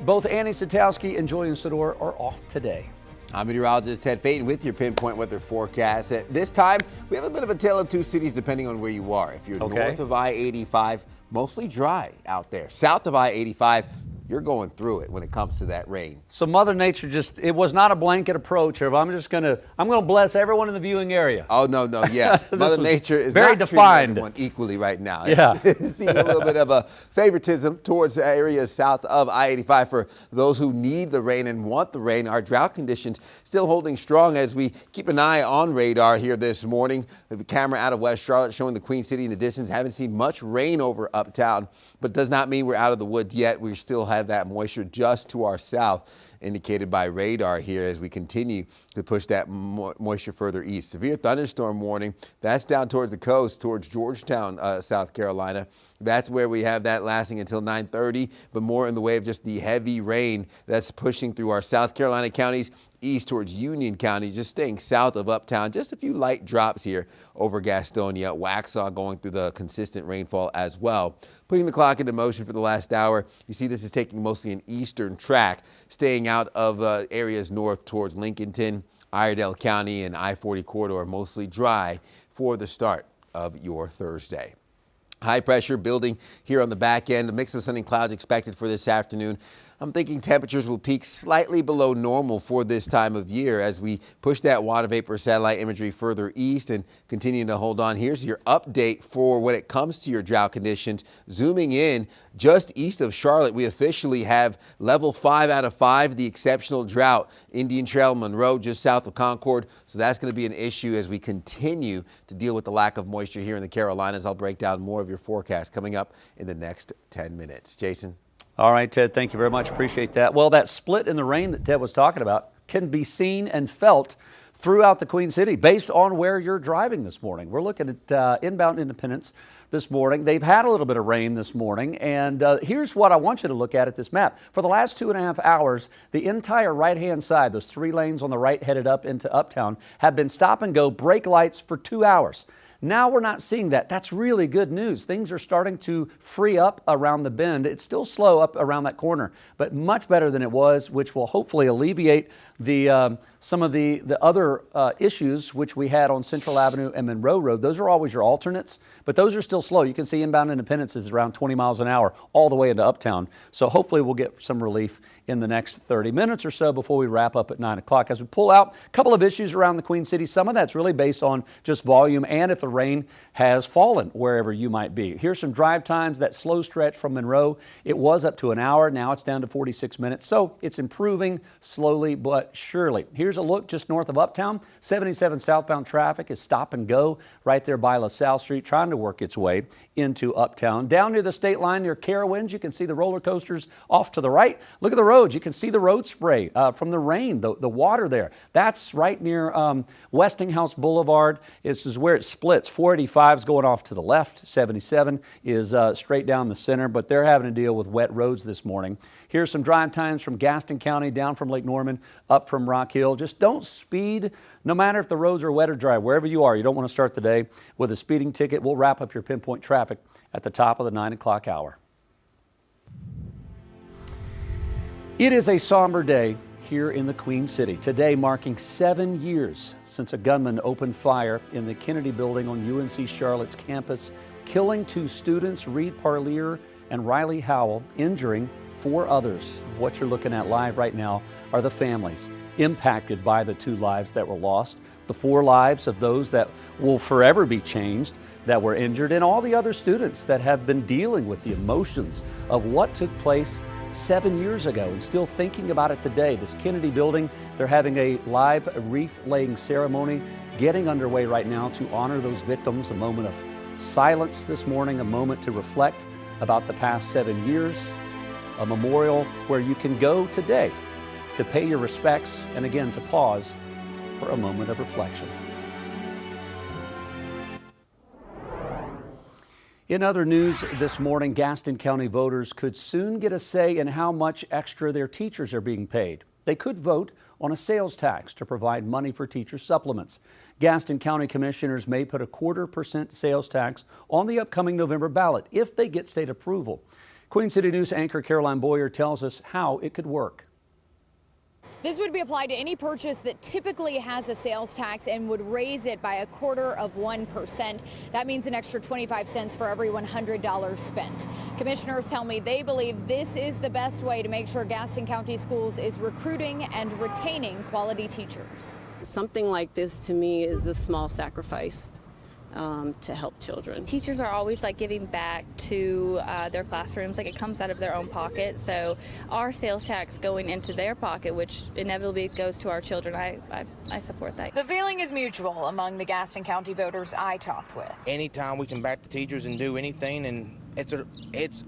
Both Annie Satowski and Julian Sador are off today. I'm meteorologist Ted Payton with your pinpoint weather forecast. At this time, we have a bit of a tale of two cities depending on where you are. If you're north of I-85, mostly dry out there. South of I-85, you're going through it when it comes to that rain. So Mother Nature it was not a blanket approach here. I'm going to bless everyone in the viewing area. Oh, no, yeah. Mother Nature is very not defined. treating everyone equally right now. Yeah. Seeing a little bit of a favoritism towards the areas south of I-85 for those who need the rain and want the rain. Our drought conditions still holding strong as we keep an eye on radar here this morning. The camera out of West Charlotte showing the Queen City in the distance. Haven't seen much rain over uptown, but does not mean we're out of the woods yet. We still have that moisture just to our south, indicated by radar here as we continue to push that moisture further east. Severe thunderstorm warning, that's down towards the coast, towards Georgetown, South Carolina. That's where we have that lasting until 9:30, but more in the way of just the heavy rain that's pushing through our South Carolina counties east towards Union County, just staying south of uptown. Just a few light drops here over Gastonia. Waxhaw going through the consistent rainfall as well. Putting the clock into motion for the last hour, you see this is taking mostly an eastern track, staying out of areas north towards Lincolnton, Iredell County, and I-40 corridor, mostly dry for the start of your Thursday. High pressure building here on the back end. A mix of sun and clouds expected for this afternoon. I'm thinking temperatures will peak slightly below normal for this time of year as we push that water vapor satellite imagery further east and continue to hold on. Here's your update for when it comes to your drought conditions. Zooming in just east of Charlotte, we officially have level 5 out of 5, the exceptional drought. Indian Trail, Monroe, just south of Concord. So that's going to be an issue as we continue to deal with the lack of moisture here in the Carolinas. I'll break down more of your forecast coming up in the next 10 minutes. Jason. All right, Ted, thank you very much. Appreciate that. Well, that split in the rain that Ted was talking about can be seen and felt throughout the Queen City based on where you're driving this morning. We're looking at inbound Independence this morning. They've had a little bit of rain this morning, and here's what I want you to look at this map. For the last 2.5 hours, the entire right-hand side, those 3 lanes on the right headed up into Uptown, have been stop and go brake lights for 2 hours. Now we're not seeing that. That's really good news. Things are starting to free up around the bend. It's still slow up around that corner, but much better than it was, which will hopefully alleviate some of the other issues which we had on Central Avenue and Monroe Road. Those are always your alternates, but those are still slow. You can see inbound Independence is around 20 miles an hour all the way into Uptown. So hopefully we'll get some relief in the next 30 minutes or so before we wrap up at 9 o'clock. As we pull out a couple of issues around the Queen City, some of that's really based on just volume and if the rain has fallen wherever you might be. Here's some drive times. That slow stretch from Monroe, it was up to an hour. Now it's down to 46 minutes. So it's improving slowly but surely. Here's a look just north of Uptown. 77 southbound traffic is stop and go right there by LaSalle Street, trying to work its way into Uptown. Down near the state line near Carowinds, you can see the roller coasters off to the right. Look at the roads. You can see the road spray from the rain, the water there. That's right near Westinghouse Boulevard. This is where it splits. 485 is going off to the left. 77 is straight down the center, but they're having to deal with wet roads this morning. Here's some drive times from Gaston County, down from Lake Norman, up from Rock Hill. Just don't speed, no matter if the roads are wet or dry. Wherever you are, you don't want to start the day with a speeding ticket. We'll wrap up your pinpoint traffic at the top of the 9 o'clock hour. It is a somber day here in the Queen City. Today marking 7 years since a gunman opened fire in the Kennedy building on UNC Charlotte's campus, killing 2 students, Reed Parlier and Riley Howell, injuring 4 others. What you're looking at live right now are the families impacted by the 2 lives that were lost, the 4 lives of those that will forever be changed, that were injured, and all the other students that have been dealing with the emotions of what took place 7 years ago and still thinking about it today. This Kennedy building, they're having a live wreath-laying ceremony getting underway right now to honor those victims. A moment of silence this morning, a moment to reflect about the past 7 years, a memorial where you can go today to pay your respects and again to pause for a moment of reflection. In other news this morning, Gaston County voters could soon get a say in how much extra their teachers are being paid. They could vote on a sales tax to provide money for teacher supplements. Gaston County commissioners may put a 0.25% sales tax on the upcoming November ballot if they get state approval. Queen City News anchor Caroline Boyer tells us how it could work. This would be applied to any purchase that typically has a sales tax and would raise it by 1/4%. That means an extra 25 cents for every $100 spent. Commissioners tell me they believe this is the best way to make sure Gaston County Schools is recruiting and retaining quality teachers. Something like this to me is a small sacrifice to help children. Teachers are always like giving back to their classrooms, like it comes out of their own pocket. So our sales tax going into their pocket, which inevitably goes to our children, I support that. The feeling is mutual among the Gaston County voters I talked with. Anytime we can back the teachers and do anything, and it's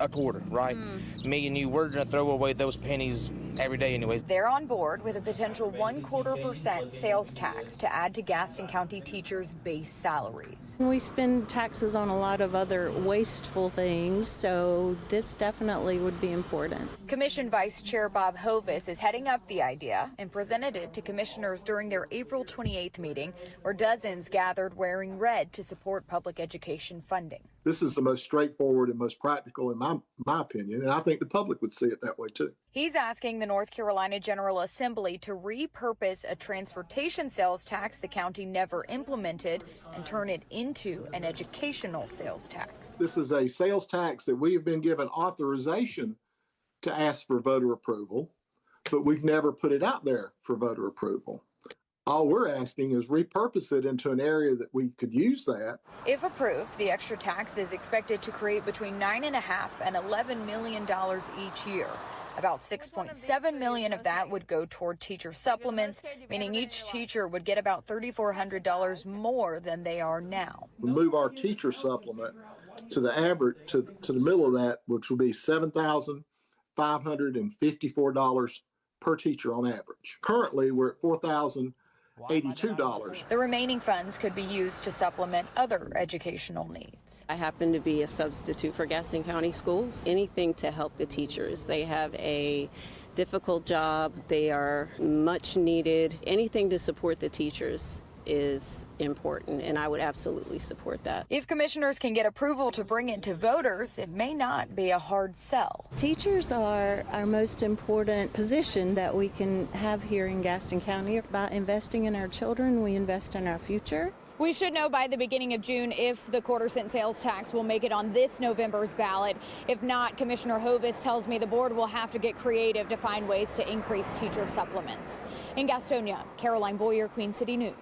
a quarter, right? Me and you, we're gonna throw away those pennies every day anyways. They're on board with a potential 1/4% sales tax to add to Gaston County teachers' base salaries. We spend taxes on a lot of other wasteful things, so this definitely would be important. Commission Vice Chair Bob Hovis is heading up the idea and presented it to commissioners during their April 28th meeting, where dozens gathered wearing red to support public education funding. This is the most straightforward and most practical in my opinion, and I think the public would see it that way too. He's asking the North Carolina General Assembly to repurpose a transportation sales tax the county never implemented and turn it into an educational sales tax. This is a sales tax that we have been given authorization to ask for voter approval, but we've never put it out there for voter approval. All we're asking is repurpose it into an area that we could use that. If approved, the extra tax is expected to create between $9.5 and $11 million each year. About $6.7 million of that would go toward teacher supplements, meaning each teacher would get about $3,400 more than they are now. We move our teacher supplement to the average, to the middle of that, which will be $7,554 per teacher on average. Currently, we're at $4,082. The remaining funds could be used to supplement other educational needs. I happen to be a substitute for Gaston County Schools. Anything to help the teachers. They have a difficult job. They are much needed. Anything to support the teachers is important, and I would absolutely support that. If commissioners can get approval to bring it to voters, it may not be a hard sell. Teachers are our most important position that we can have here in Gaston County. By investing in our children, we invest in our future. We should know by the beginning of June if the 1/4-cent sales tax will make it on this November's ballot. If not, Commissioner Hovis tells me the board will have to get creative to find ways to increase teacher supplements. In Gastonia, Caroline Boyer, Queen City News.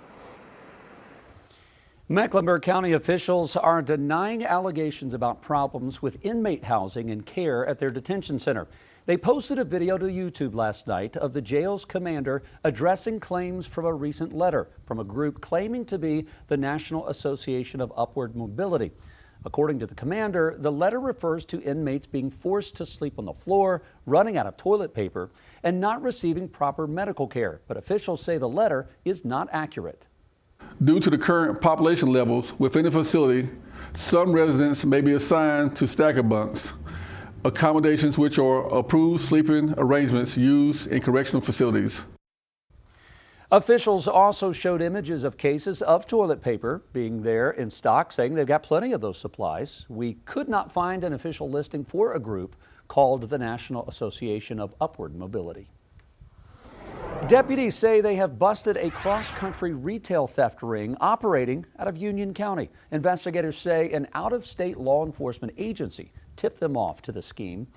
Mecklenburg County officials are denying allegations about problems with inmate housing and care at their detention center. They posted a video to YouTube last night of the jail's commander addressing claims from a recent letter from a group claiming to be the National Association of Upward Mobility. According to the commander, the letter refers to inmates being forced to sleep on the floor, running out of toilet paper, and not receiving proper medical care. But officials say the letter is not accurate. Due to the current population levels within the facility, some residents may be assigned to stagger bunks, accommodations which are approved sleeping arrangements used in correctional facilities. Officials also showed images of cases of toilet paper being there in stock, saying they've got plenty of those supplies. We could not find an official listing for a group called the National Association of Upward Mobility. Deputies say they have busted a cross-country retail theft ring operating out of Union County. Investigators say an out-of-state law enforcement agency tipped them off to the scheme.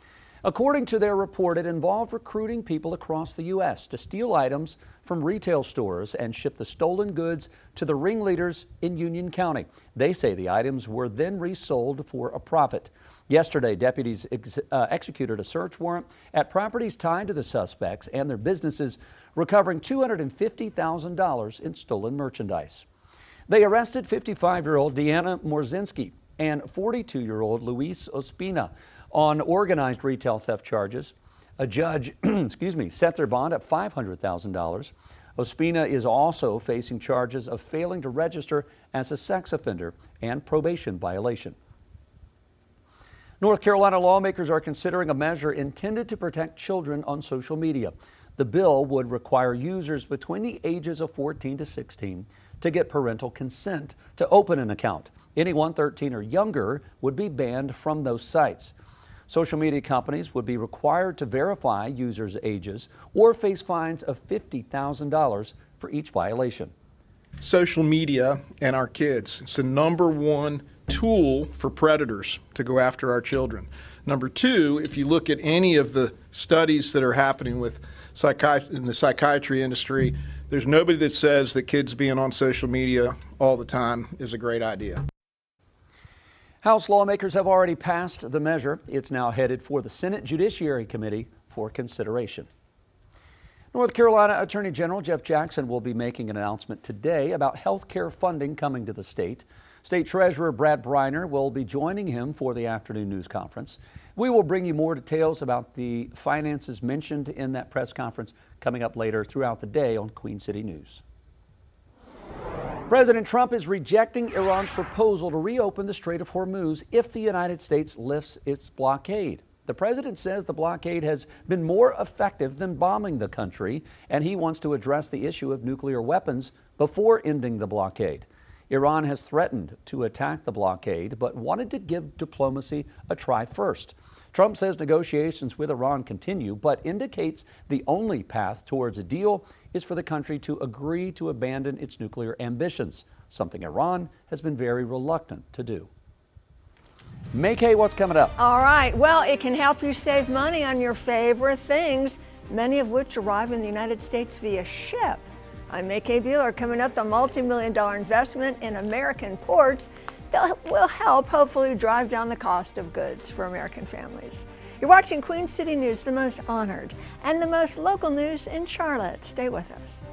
According to their report, it involved recruiting people across the U.S. to steal items from retail stores and ship the stolen goods to the ringleaders in Union County. They say the items were then resold for a profit. Yesterday, deputies executed a search warrant at properties tied to the suspects and their businesses, recovering $250,000 in stolen merchandise. They arrested 55-year-old Deanna Morzinski and 42-year-old Luis Ospina on organized retail theft charges. A judge set their bond at $500,000. Ospina is also facing charges of failing to register as a sex offender and probation violation. North Carolina lawmakers are considering a measure intended to protect children on social media. The bill would require users between the ages of 14 to 16 to get parental consent to open an account. Anyone 13 or younger would be banned from those sites. Social media companies would be required to verify users' ages or face fines of $50,000 for each violation. Social media and our kids. It's the #1 tool for predators to go after our children. Number two, if you look at any of the studies that are happening with in the psychiatry industry, there's nobody that says that kids being on social media all the time is a great idea. House lawmakers have already passed the measure. It's now headed for the Senate Judiciary Committee for consideration. North Carolina Attorney General Jeff Jackson will be making an announcement today about health care funding coming to the state. State Treasurer Brad Briner will be joining him for the afternoon news conference. We will bring you more details about the finances mentioned in that press conference coming up later throughout the day on Queen City News. President Trump is rejecting Iran's proposal to reopen the Strait of Hormuz if the United States lifts its blockade. The president says the blockade has been more effective than bombing the country, and he wants to address the issue of nuclear weapons before ending the blockade. Iran has threatened to attack the blockade, but wanted to give diplomacy a try first. Trump says negotiations with Iran continue, but indicates the only path towards a deal is for the country to agree to abandon its nuclear ambitions, something Iran has been very reluctant to do. May Kay, what's coming up? All right. Well, it can help you save money on your favorite things, many of which arrive in the United States via ship. I'm May Kay Bueller. Coming up, the multi-million-dollar investment in American ports that will help hopefully drive down the cost of goods for American families. You're watching Queen City News, the most honored and the most local news in Charlotte. Stay with us.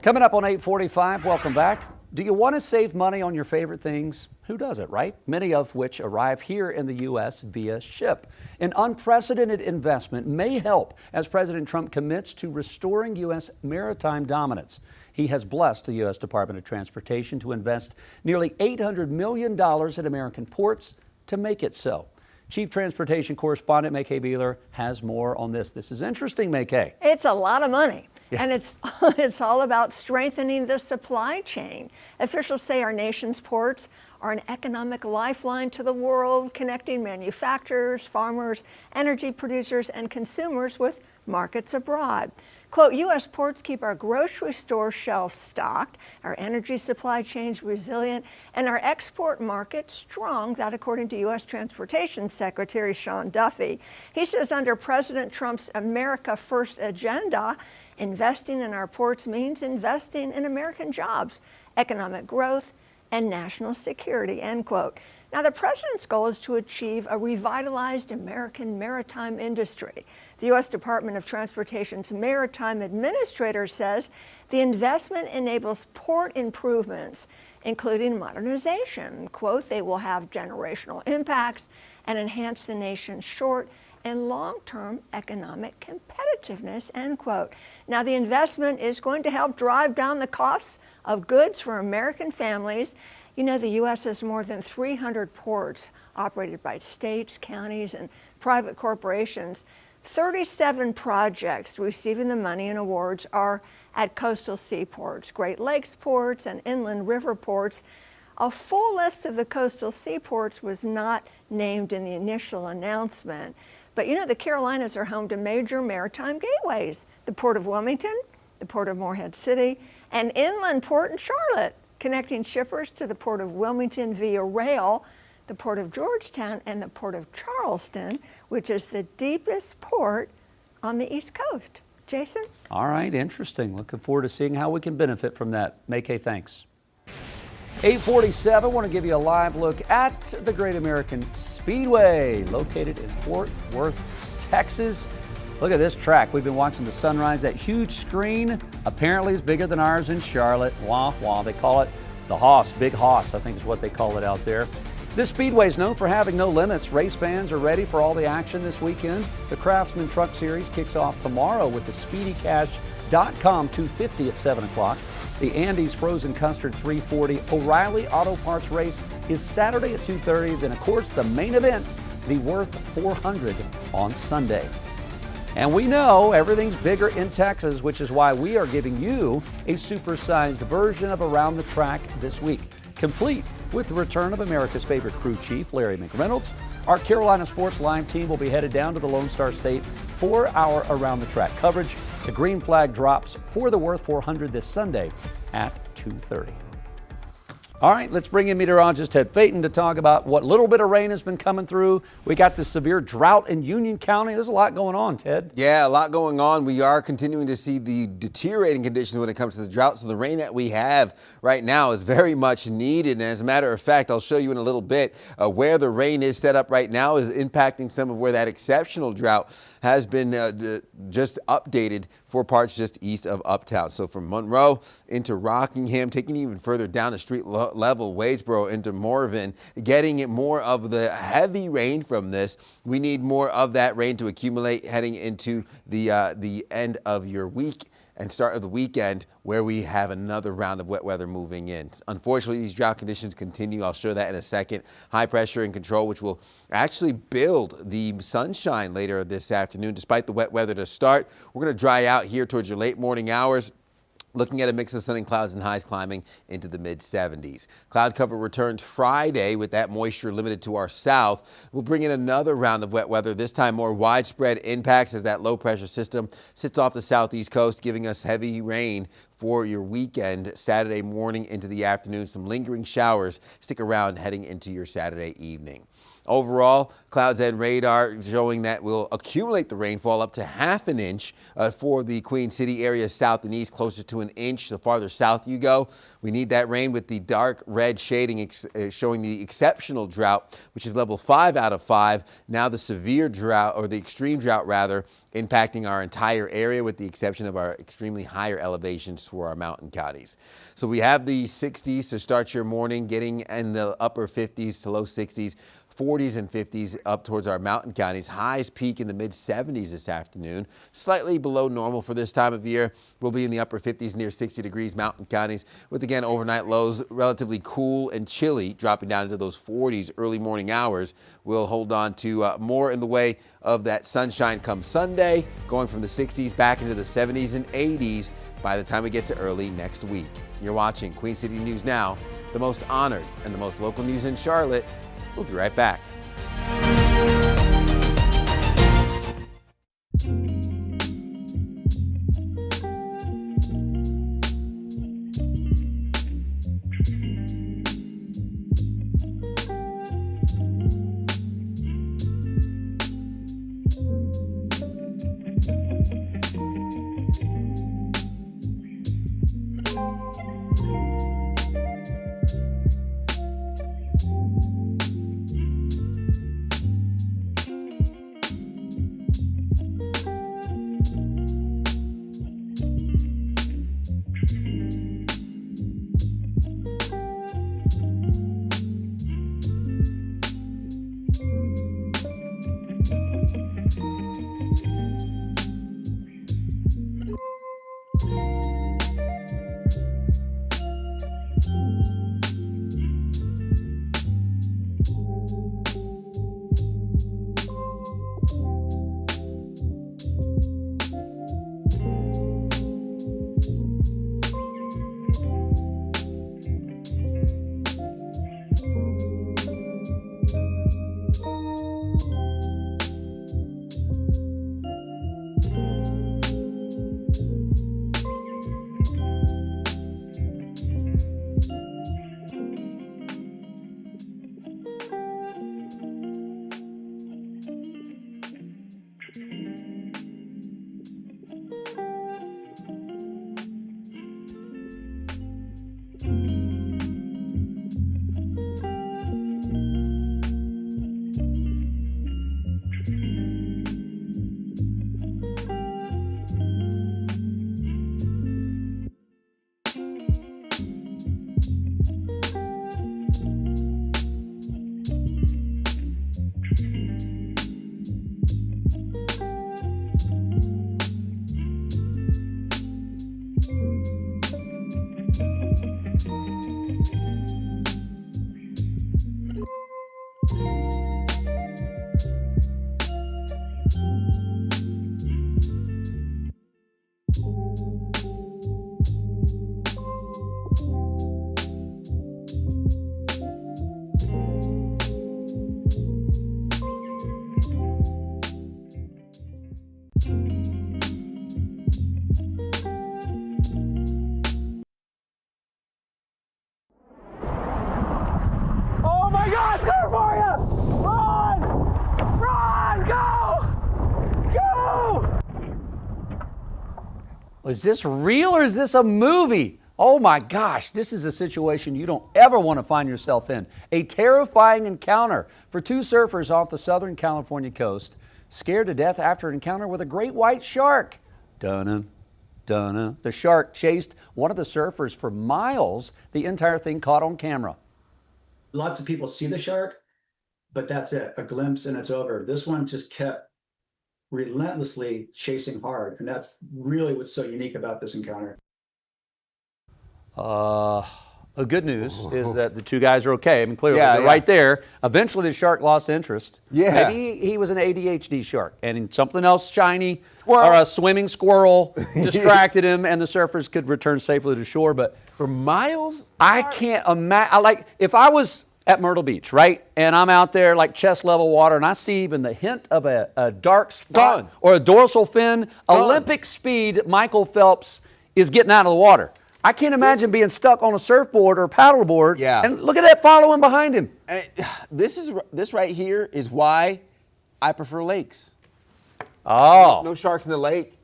Coming up on 8:45, welcome back. Do you want to save money on your favorite things? Who doesn't, right? Many of which arrive here in the U.S. via ship. An unprecedented investment may help as President Trump commits to restoring U.S. maritime dominance. He has blessed the U.S. Department of Transportation to invest nearly $800 million in American ports to make it so. Chief Transportation Correspondent May Kay Bueller has more on this. This is interesting, May Kay. It's a lot of money. Yeah. And it's all about strengthening the supply chain. Officials say our nation's ports are an economic lifeline to the world, connecting manufacturers, farmers, energy producers, and consumers with markets abroad. Quote, U.S. ports keep our grocery store shelves stocked, our energy supply chains resilient, and our export market strong. That according to U.S. Transportation Secretary Sean Duffy. He says under President Trump's America First agenda, investing in our ports means investing in American jobs, economic growth, and national security, end quote. Now, the president's goal is to achieve a revitalized American maritime industry. The U.S. Department of Transportation's Maritime Administrator says the investment enables port improvements, including modernization. Quote, they will have generational impacts and enhance the nation's short and long-term economic competitiveness, end quote. Now, the investment is going to help drive down the costs of goods for American families. You know, the U.S. has more than 300 ports operated by states, counties, and private corporations. 37 projects receiving the money and awards are at coastal seaports, Great Lakes ports, and inland river ports. A full list of the coastal seaports was not named in the initial announcement. But you know, the Carolinas are home to major maritime gateways, the Port of Wilmington, the Port of Morehead City, and inland port in Charlotte, connecting shippers to the Port of Wilmington via rail, the Port of Georgetown, and the Port of Charleston, which is the deepest port on the East Coast. Jason? All right, interesting. Looking forward to seeing how we can benefit from that. Make-Hay, thanks. 8:47, want to give you a live look at the Great American Speedway, located in Fort Worth, Texas. Look at this track. We've been watching the sunrise. That huge screen apparently is bigger than ours in Charlotte. Wah, wah. They call it the Hoss, Big Hoss, I think is what they call it out there. This speedway is known for having no limits. Race fans are ready for all the action this weekend. The Craftsman Truck Series kicks off tomorrow with the SpeedyCash.com 250 at 7 o'clock. The Andes Frozen Custard 340 O'Reilly Auto Parts race is Saturday at 2:30. Then, of course, the main event, the Worth 400 on Sunday. And we know everything's bigger in Texas, which is why we are giving you a supersized version of Around the Track this week, complete with the return of America's favorite crew chief, Larry McReynolds. Our Carolina Sports Live team will be headed down to the Lone Star State for our Around the Track coverage. The green flag drops for the Worth 400 this Sunday at 2:30. All right, let's bring in meteorologist Ted Phaeton to talk about what little bit of rain has been coming through. We got the severe drought in Union County. There's a lot going on, Ted. Yeah, a lot going on. We are continuing to see the deteriorating conditions when it comes to the drought. So the rain that we have right now is very much needed. And as a matter of fact, I'll show you in a little bit where the rain is set up right now is impacting some of where that exceptional drought has been just updated for parts just east of Uptown. So from Monroe into Rockingham, taking even further down the street level, Wadesboro into Morven, getting it more of the heavy rain from this. We need more of that rain to accumulate heading into the end of your week and start of the weekend, where we have another round of wet weather moving in. Unfortunately, these drought conditions continue. I'll show that in a second. High pressure and control, which will actually build the sunshine later this afternoon. Despite the wet weather to start, we're going to dry out here towards your late morning hours. Looking at a mix of sun and clouds and highs climbing into the mid-70s. Cloud cover returns Friday with that moisture limited to our south. We'll bring in another round of wet weather, this time more widespread impacts as that low-pressure system sits off the southeast coast, giving us heavy rain for your weekend, Saturday morning into the afternoon. Some lingering showers stick around heading into your Saturday evening. Overall, clouds and radar showing that we'll accumulate the rainfall up to ½ an inch for the Queen City area south and east, closer to an inch the farther south you go. We need that rain with the dark red shading showing the exceptional drought, which is level 5 out of 5. Now the severe drought, or the extreme drought rather, impacting our entire area with the exception of our extremely higher elevations for our mountain counties. So we have the 60s to start your morning, getting in the upper 50s to low 60s 40s and 50s up towards our mountain counties. Highs peak in the mid-70s this afternoon. Slightly below normal for this time of year. We'll be in the upper 50s, near 60 degrees mountain counties, with again overnight lows relatively cool and chilly, dropping down into those 40s early morning hours. We'll hold on to more in the way of that sunshine come Sunday, going from the 60s back into the 70s and 80s by the time we get to early next week. You're watching Queen City News Now, the most honored and the most local news in Charlotte. We'll be right back. Is this real or is this a movie? Oh my gosh, this is a situation you don't ever want to find yourself in. A terrifying encounter for two surfers off the Southern California coast, scared to death after an encounter with a great white shark. Dun-dun, dun-dun. The shark chased one of the surfers for miles. The entire thing caught on camera. Lots of people see the shark, but that's it, a glimpse and it's over. This one just kept relentlessly chasing hard, and that's really what's so unique about this encounter. The good news is that the two guys are okay. I mean, clearly they're right there. Eventually the shark lost interest. Yeah. Maybe he was an ADHD shark and something else shiny or a swimming squirrel distracted him and the surfers could return safely to shore. But for miles? I can't imagine. Like, if I was at Myrtle Beach, right, and I'm out there like chest level water and I see even the hint of a dark spot or a dorsal fin, Olympic speed Michael Phelps is getting out of the water. I can't imagine being stuck on a surfboard or paddleboard. Yeah. And look at that following behind him. This right here is why I prefer lakes. Oh. No sharks in the lake.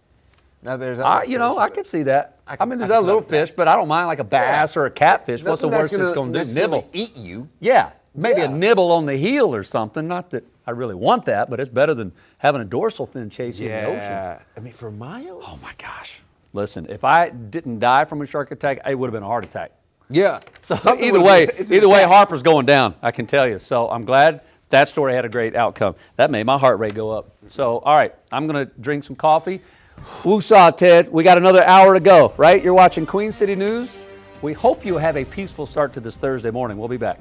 Now there's I could see that. I mean, there's other little fish, but I don't mind like a bass or a catfish. What's the worst it's going to do? Nibble. Eat you. Yeah. Maybe a nibble on the heel or something. Not that I really want that, but it's better than having a dorsal fin chase you in the ocean. Yeah. I mean, for miles? Oh, my gosh. Listen, if I didn't die from a shark attack, it would have been a heart attack. Yeah. So either way, Harper's going down, I can tell you. So I'm glad That story had a great outcome. That made my heart rate go up. So, all right, I'm going to drink some coffee. Woosah, Ted. We got another hour to go, right? You're watching Queen City News. We hope you have a peaceful start to this Thursday morning. We'll be back.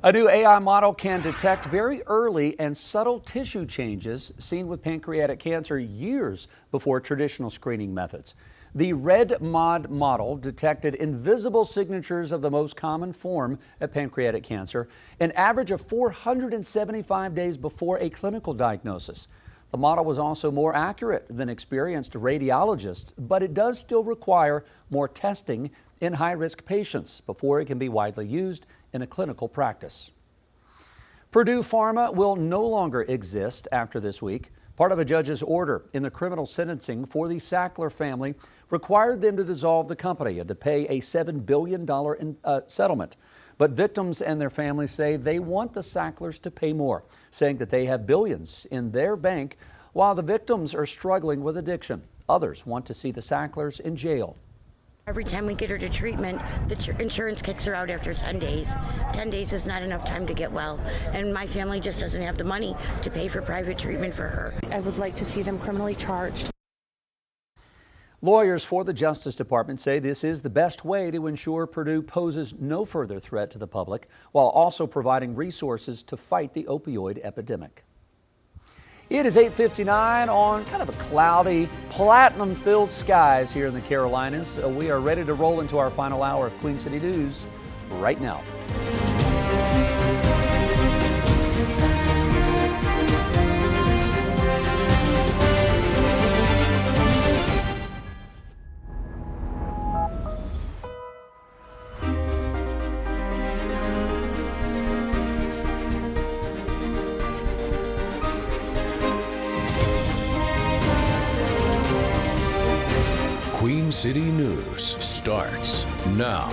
A new AI model can detect very early and subtle tissue changes seen with pancreatic cancer years before traditional screening methods. The RED-MOD model detected invisible signatures of the most common form of pancreatic cancer, an average of 475 days before a clinical diagnosis. The model was also more accurate than experienced radiologists, but it does still require more testing in high-risk patients before it can be widely used in a clinical practice. Purdue Pharma will no longer exist after this week. Part of a judge's order in the criminal sentencing for the Sackler family required them to dissolve the company and to pay a $7 billion settlement. But victims and their families say they want the Sacklers to pay more, saying that they have billions in their bank while the victims are struggling with addiction. Others want to see the Sacklers in jail. Every time we get her to treatment, the insurance kicks her out after 10 days. 10 days is not enough time to get well, and my family just doesn't have the money to pay for private treatment for her. I would like to see them criminally charged. Lawyers for the Justice Department say this is the best way to ensure Purdue poses no further threat to the public, while also providing resources to fight the opioid epidemic. It is 8:59 on kind of a cloudy, platinum-filled skies here in the Carolinas. We are ready to roll into our final hour of Queen City News right now. Queen City News starts now.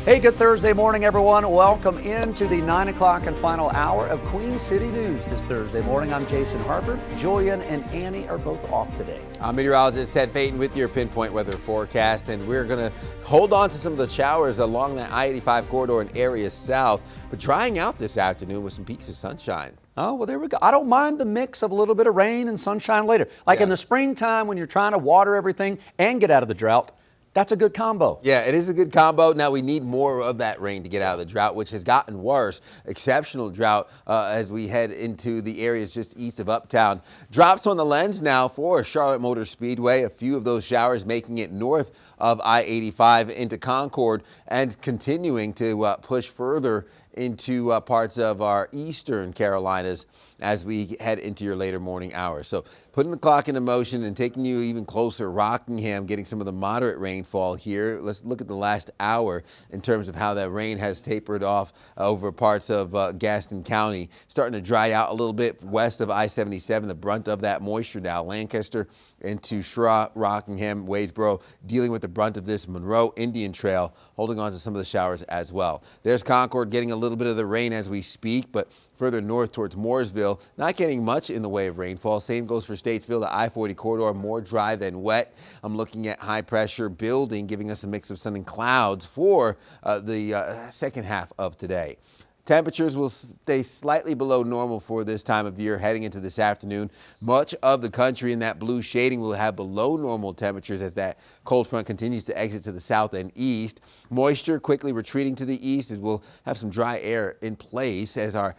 Hey, good Thursday morning, everyone. Welcome into the 9 o'clock and final hour of Queen City News this Thursday morning. I'm Jason Harper. Joyen and Annie are both off today. I'm meteorologist Ted Payton with your pinpoint weather forecast, and we're going to hold on to some of the showers along the I-85 corridor in areas south, but drying out this afternoon with some peaks of sunshine. Oh, well, there we go. I don't mind the mix of a little bit of rain and sunshine later. Like in the springtime when you're trying to water everything and get out of the drought. That's a good combo. Yeah, it is a good combo. Now we need more of that rain to get out of the drought, which has gotten worse. Exceptional drought as we head into the areas just east of Uptown. Drops on the lens now for Charlotte Motor Speedway. A few of those showers making it north of I-85 into Concord and continuing to push further into parts of our eastern Carolinas as we head into your later morning hours. So putting the clock into motion and taking you even closer, Rockingham getting some of the moderate rainfall here. Let's look at the last hour in terms of how that rain has tapered off over parts of Gaston County. Starting to dry out a little bit west of I-77, the brunt of that moisture now. Lancaster into Shra, Rockingham, Wadesboro, dealing with the brunt of this. Monroe, Indian Trail, holding on to some of the showers as well. There's Concord getting a little bit of the rain as we speak, but further north towards Mooresville, not getting much in the way of rainfall. Same goes for Statesville, the I-40 corridor, more dry than wet. I'm looking at high pressure building, giving us a mix of sun and clouds for the second half of today. Temperatures will stay slightly below normal for this time of year heading into this afternoon. Much of the country in that blue shading will have below normal temperatures as that cold front continues to exit to the south and east. Moisture quickly retreating to the east as we'll have some dry air in place as our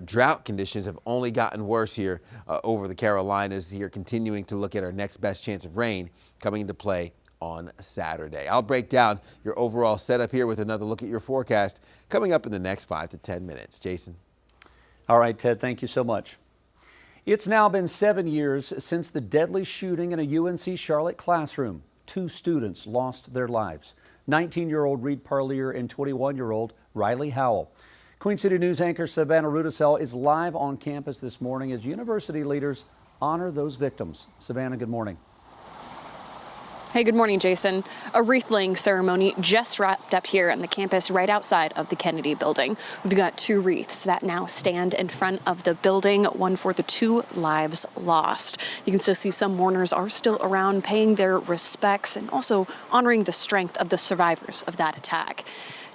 drought conditions have only gotten worse here over the Carolinas here, continuing to look at our next best chance of rain coming into play on Saturday. I'll break down your overall setup here with another look at your forecast coming up in the next 5 to 10 minutes. Jason. All right, Ted, thank you so much. It's now been 7 years since the deadly shooting in a UNC Charlotte classroom. 2 students lost their lives. 19-year-old Reed Parlier and 21-year-old Riley Howell. Queen City News anchor Savannah Rudisell is live on campus this morning as university leaders honor those victims. Savannah, good morning. Hey, good morning, Jason. A wreath-laying ceremony just wrapped up here on the campus right outside of the Kennedy building. We've got 2 wreaths that now stand in front of the building, one for the 2 lives lost. You can still see some mourners are still around paying their respects and also honoring the strength of the survivors of that attack.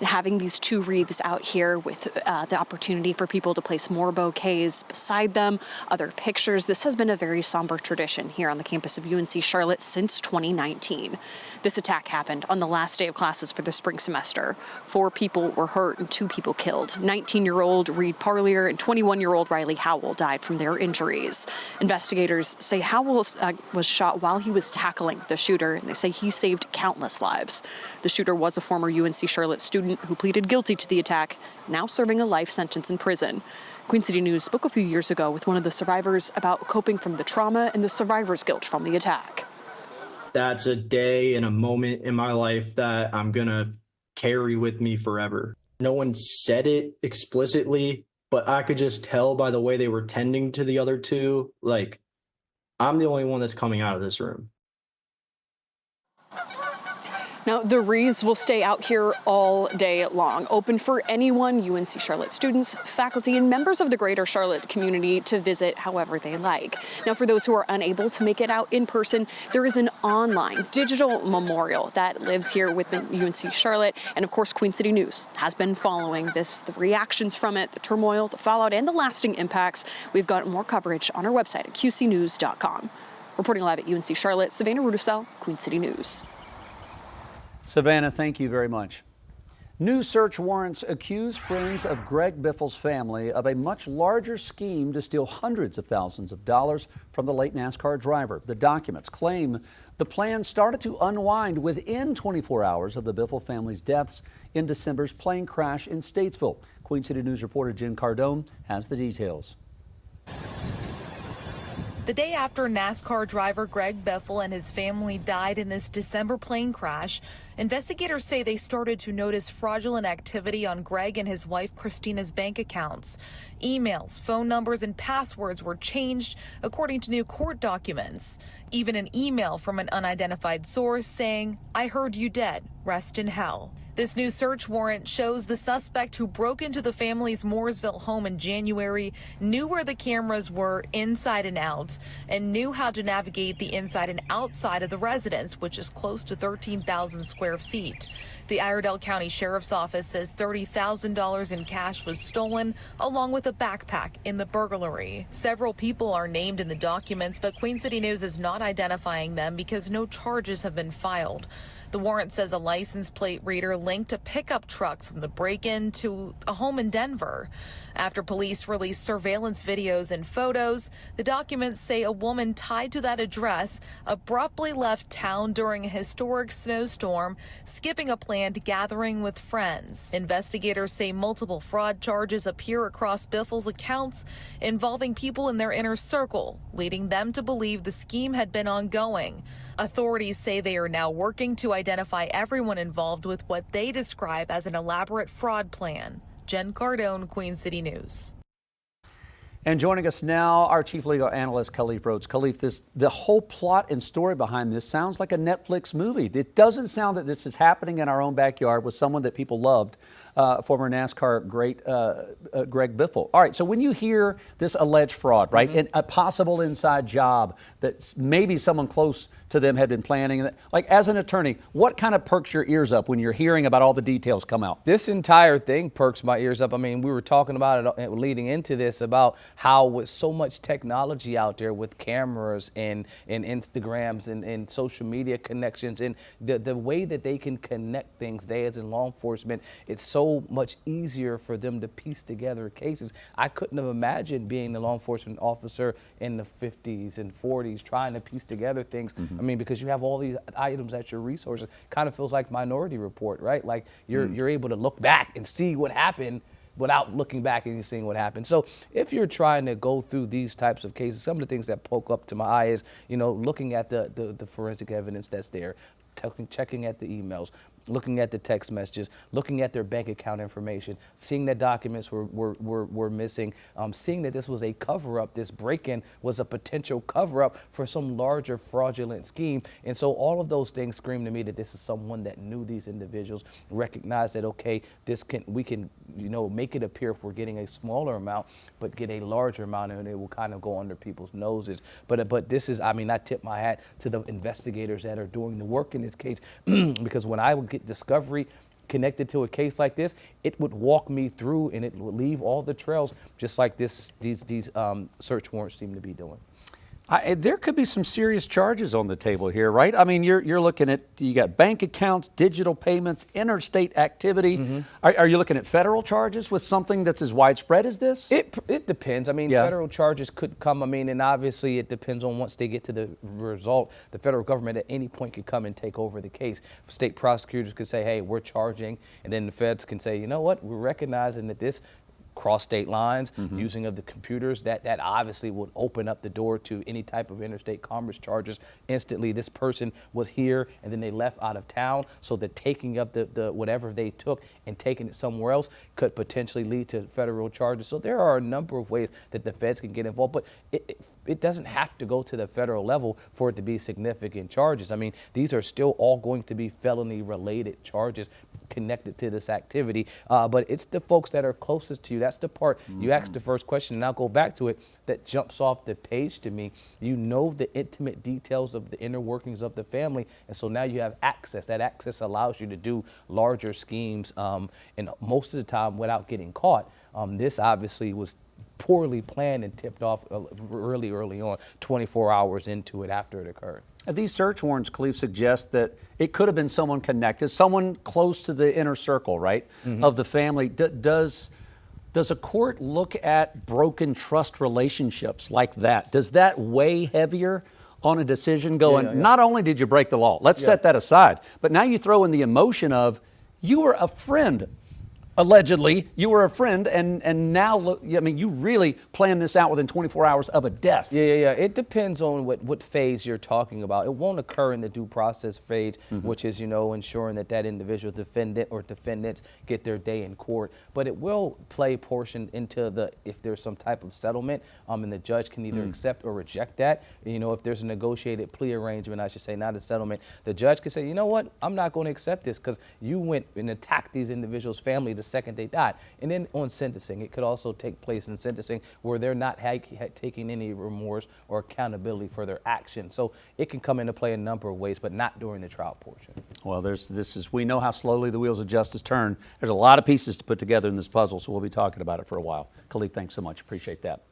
Having these 2 wreaths out here with the opportunity for people to place more bouquets beside them, other pictures. This has been a very somber tradition here on the campus of UNC Charlotte since 2019. This attack happened on the last day of classes for the spring semester. 4 people were hurt and 2 people killed. 19-year-old Reed Parlier and 21-year-old Riley Howell died from their injuries. Investigators say Howell was shot while he was tackling the shooter, and they say he saved countless lives. The shooter was a former UNC Charlotte student who pleaded guilty to the attack, now serving a life sentence in prison. Queen City News spoke a few years ago with one of the survivors about coping from the trauma and the survivor's guilt from the attack. That's a day and a moment in my life that I'm going to carry with me forever. No one said it explicitly, but I could just tell by the way they were tending to the other 2, like, I'm the only one that's coming out of this room. Now, the wreaths will stay out here all day long, open for anyone, UNC Charlotte students, faculty, and members of the greater Charlotte community to visit however they like. Now, for those who are unable to make it out in person, there is an online digital memorial that lives here within UNC Charlotte. And of course, Queen City News has been following this, the reactions from it, the turmoil, the fallout, and the lasting impacts. We've got more coverage on our website at qcnews.com. Reporting live at UNC Charlotte, Savannah Rudisell, Queen City News. Savannah, thank you very much. New search warrants accuse friends of Greg Biffle's family of a much larger scheme to steal hundreds of thousands of dollars from the late NASCAR driver. The documents claim the plan started to unwind within 24 hours of the Biffle family's deaths in December's plane crash in Statesville. Queen City News reporter Jen Cardone has the details. The day after NASCAR driver Greg Biffle and his family died in this December plane crash, investigators say they started to notice fraudulent activity on Greg and his wife Christina's bank accounts. Emails, phone numbers, and passwords were changed, according to new court documents. Even an email from an unidentified source saying, "I heard you dead, rest in hell." This new search warrant shows the suspect who broke into the family's Mooresville home in January knew where the cameras were inside and out and knew how to navigate the inside and outside of the residence, which is close to 13,000 square feet. The Iredell County Sheriff's Office says $30,000 in cash was stolen, along with a backpack in the burglary. Several people are named in the documents, but Queen City News is not identifying them because no charges have been filed. The warrant says a license plate reader linked a pickup truck from the break-in to a home in Denver. After police released surveillance videos and photos, the documents say a woman tied to that address abruptly left town during a historic snowstorm, skipping a planned gathering with friends. Investigators say multiple fraud charges appear across Biffle's accounts involving people in their inner circle, leading them to believe the scheme had been ongoing. Authorities say they are now working to identify everyone involved with what they describe as an elaborate fraud plan. Jen Cardone, Queen City News. And joining us now, our chief legal analyst, Khalif Rhodes. Khalif, the whole plot and story behind this sounds like a Netflix movie. It doesn't sound that this is happening in our own backyard with someone that people loved, former NASCAR great Greg Biffle. All right, so when you hear this alleged fraud, right, and a possible inside job that maybe someone close to them had been planning, like as an attorney, what kind of perks your ears up when you're hearing about all the details come out? This entire thing perks my ears up. I mean, we were talking about it leading into this about how with so much technology out there with cameras and Instagrams and social media connections and the way that they can connect things, they as in law enforcement, it's so much easier for them to piece together cases. I couldn't have imagined being a law enforcement officer in the 50s and 40s trying to piece together things. I mean, because you have all these items at your resources. Kind of feels like Minority Report, right? Like you're able to look back and see what happened without looking back and seeing what happened. So if you're trying to go through these types of cases, some of the things that poke up to my eye is, you know, looking at the forensic evidence that's there, checking at the emails, looking at the text messages, looking at their bank account information, seeing that documents were missing, seeing that this was a cover-up, this break-in was a potential cover-up for some larger fraudulent scheme. And so all of those things scream to me that this is someone that knew these individuals, recognized that, okay, we can, you know, make it appear if we're getting a smaller amount, but get a larger amount and it will kind of go under people's noses. But this is, I mean, I tip my hat to the investigators that are doing the work in this case because when I would get discovery connected to a case like this, it would walk me through and it would leave all the trails just like these search warrants seem to be doing. There could be some serious charges on the table here, right? I mean, you're looking at, you got bank accounts, digital payments, interstate activity. Are you looking at federal charges with something that's as widespread as this? It depends. I mean, federal charges could come. I mean, and obviously it depends on once they get to the result. The federal government at any point could come and take over the case. State prosecutors could say, hey, we're charging. And then the feds can say, you know what, we're recognizing that this cross state lines, using of the computers, that obviously would open up the door to any type of interstate commerce charges instantly. This person was here and then they left out of town, so the taking of the whatever they took and taking it somewhere else could potentially lead to federal charges. So there are a number of ways that the feds can get involved, but it doesn't have to go to the federal level for it to be significant charges. I mean, these are still all going to be felony related charges connected to this activity, but it's the folks that are closest to you. That's the part you asked the first question, and I'll go back to it, that jumps off the page to me. You know the intimate details of the inner workings of the family, and so now you have access. That access allows you to do larger schemes, and most of the time without getting caught. This obviously was poorly planned and tipped off early on, 24 hours into it after it occurred. These search warrants, Khalif, suggest that it could have been someone connected, someone close to the inner circle, right, of the family. Does a court look at broken trust relationships like that? Does that weigh heavier on a decision going, not only did you break the law, let's set that aside, but now you throw in the emotion of you were a friend allegedly, you were a friend, and now, I mean, you really planned this out within 24 hours of a death. Yeah. It depends on what phase you're talking about. It won't occur in the due process phase, which is, ensuring that individual defendant or defendants get their day in court. But it will play portion into if there's some type of settlement, and the judge can either accept or reject that. If there's a negotiated plea arrangement, I should say, not a settlement, the judge can say, you know what, I'm not going to accept this because you went and attacked these individuals' family the second they died. And then on sentencing, it could also take place in sentencing where they're not taking any remorse or accountability for their actions. So it can come into play a number of ways, but not during the trial portion. Well, we know how slowly the wheels of justice turn. There's a lot of pieces to put together in this puzzle, so we'll be talking about it for a while. Khalif, thanks so much. Appreciate that.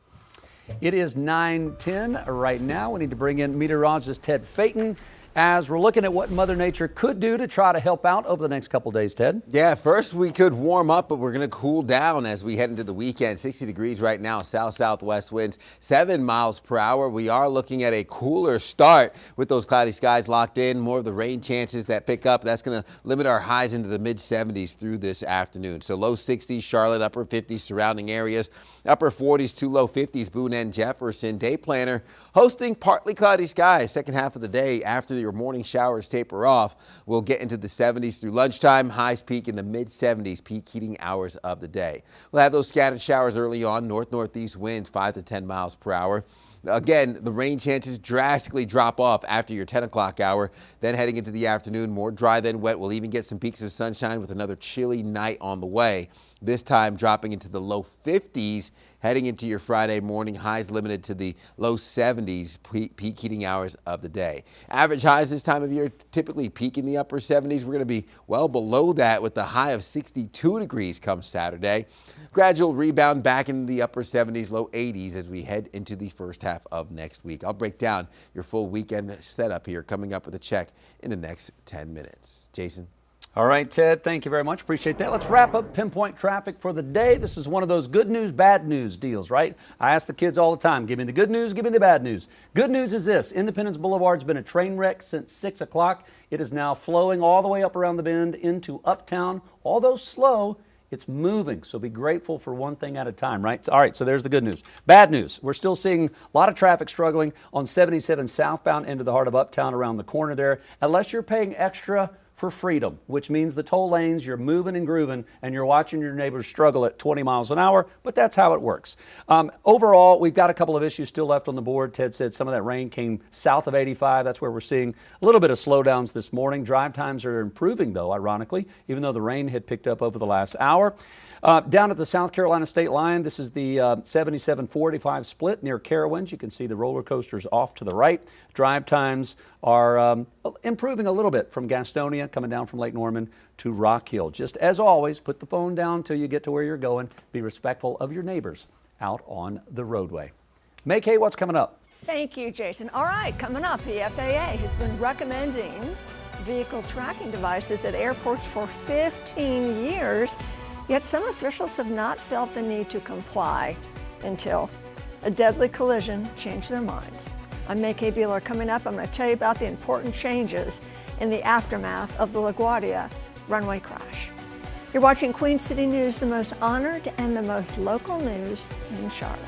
It is 9:10 right now. We need to bring in meteorologist Ted Phaeton as we're looking at what Mother Nature could do to try to help out over the next couple days, Ted. Yeah, first we could warm up, but we're going to cool down as we head into the weekend. 60 degrees right now, south-southwest winds, 7 miles per hour. We are looking at a cooler start with those cloudy skies locked in. More of the rain chances that pick up. That's going to limit our highs into the mid-70s through this afternoon. So low 60s, Charlotte, upper 50s, surrounding areas. Upper 40s to low 50s, Boone and Jefferson. Day planner hosting partly cloudy skies. Second half of the day after your morning showers taper off. We'll get into the 70s through lunchtime. Highs peak in the mid-70s, peak heating hours of the day. We'll have those scattered showers early on. North-northeast winds 5 to 10 miles per hour. Again, the rain chances drastically drop off after your 10 o'clock hour. Then heading into the afternoon, more dry than wet. We'll even get some peaks of sunshine with another chilly night on the way. This time dropping into the low 50s heading into your Friday morning. Highs limited to the low 70s, peak heating hours of the day. Average highs this time of year typically peak in the upper 70s. We're going to be well below that with the high of 62 degrees come Saturday. Gradual rebound back into the upper 70s, low 80s as we head into the first half of next week. I'll break down your full weekend setup here coming up with a check in the next 10 minutes. Jason. All right, Ted, thank you very much. Appreciate that. Let's wrap up Pinpoint Traffic for the day. This is one of those good news, bad news deals, right? I ask the kids all the time, give me the good news, give me the bad news. Good news is this: Independence Boulevard's been a train wreck since 6 o'clock. It is now flowing all the way up around the bend into Uptown. Although slow, it's moving, so be grateful for one thing at a time, right? All right, so there's the good news. Bad news, we're still seeing a lot of traffic struggling on 77 southbound into the heart of Uptown around the corner there. Unless you're paying extra for freedom, which means the toll lanes, you're moving and grooving, and you're watching your neighbors struggle at 20 miles an hour, but that's how it works. Overall, we've got a couple of issues still left on the board. Ted said some of that rain came south of 85. That's where we're seeing a little bit of slowdowns this morning. Drive times are improving, though, ironically, even though the rain had picked up over the last hour. Down at the South Carolina state line, this is the 77-45 split near Carowinds. You can see the roller coasters off to the right. Drive times are improving a little bit from Gastonia, coming down from Lake Norman to Rock Hill. Just as always, put the phone down till you get to where you're going. Be respectful of your neighbors out on the roadway. May Kay, what's coming up? Thank you, Jason. All right, coming up, the FAA has been recommending vehicle tracking devices at airports for 15 years. Yet some officials have not felt the need to comply until a deadly collision changed their minds. I'm May Kay Beeler. Coming up, I'm going to tell you about the important changes in the aftermath of the LaGuardia runway crash. You're watching Queen City News, the most honored and the most local news in Charlotte.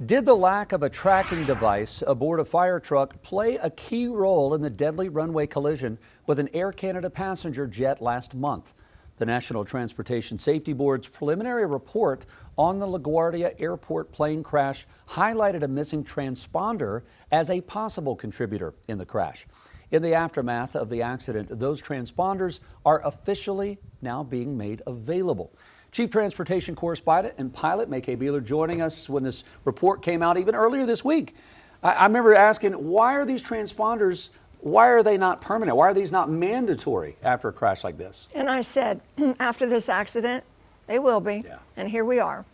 Did the lack of a tracking device aboard a fire truck play a key role in the deadly runway collision with an Air Canada passenger jet last month? The National Transportation Safety Board's preliminary report on the LaGuardia Airport plane crash highlighted a missing transponder as a possible contributor in the crash. In the aftermath of the accident, those transponders are officially now being made available. Chief Transportation Correspondent and pilot May Beeler joining us when this report came out even earlier this week. I remember asking, why are these transponders, why are they not permanent? Why are these not mandatory after a crash like this? And I said, after this accident, they will be. Yeah. And here we are.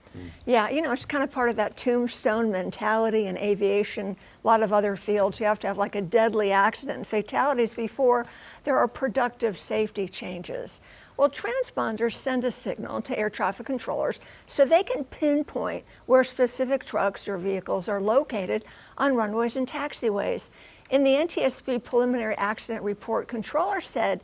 Yeah, you know, it's kind of part of that tombstone mentality in aviation, a lot of other fields. You have to have like a deadly accident and fatalities before there are productive safety changes. Well, transponders send a signal to air traffic controllers so they can pinpoint where specific trucks or vehicles are located on runways and taxiways. In the NTSB preliminary accident report, controllers said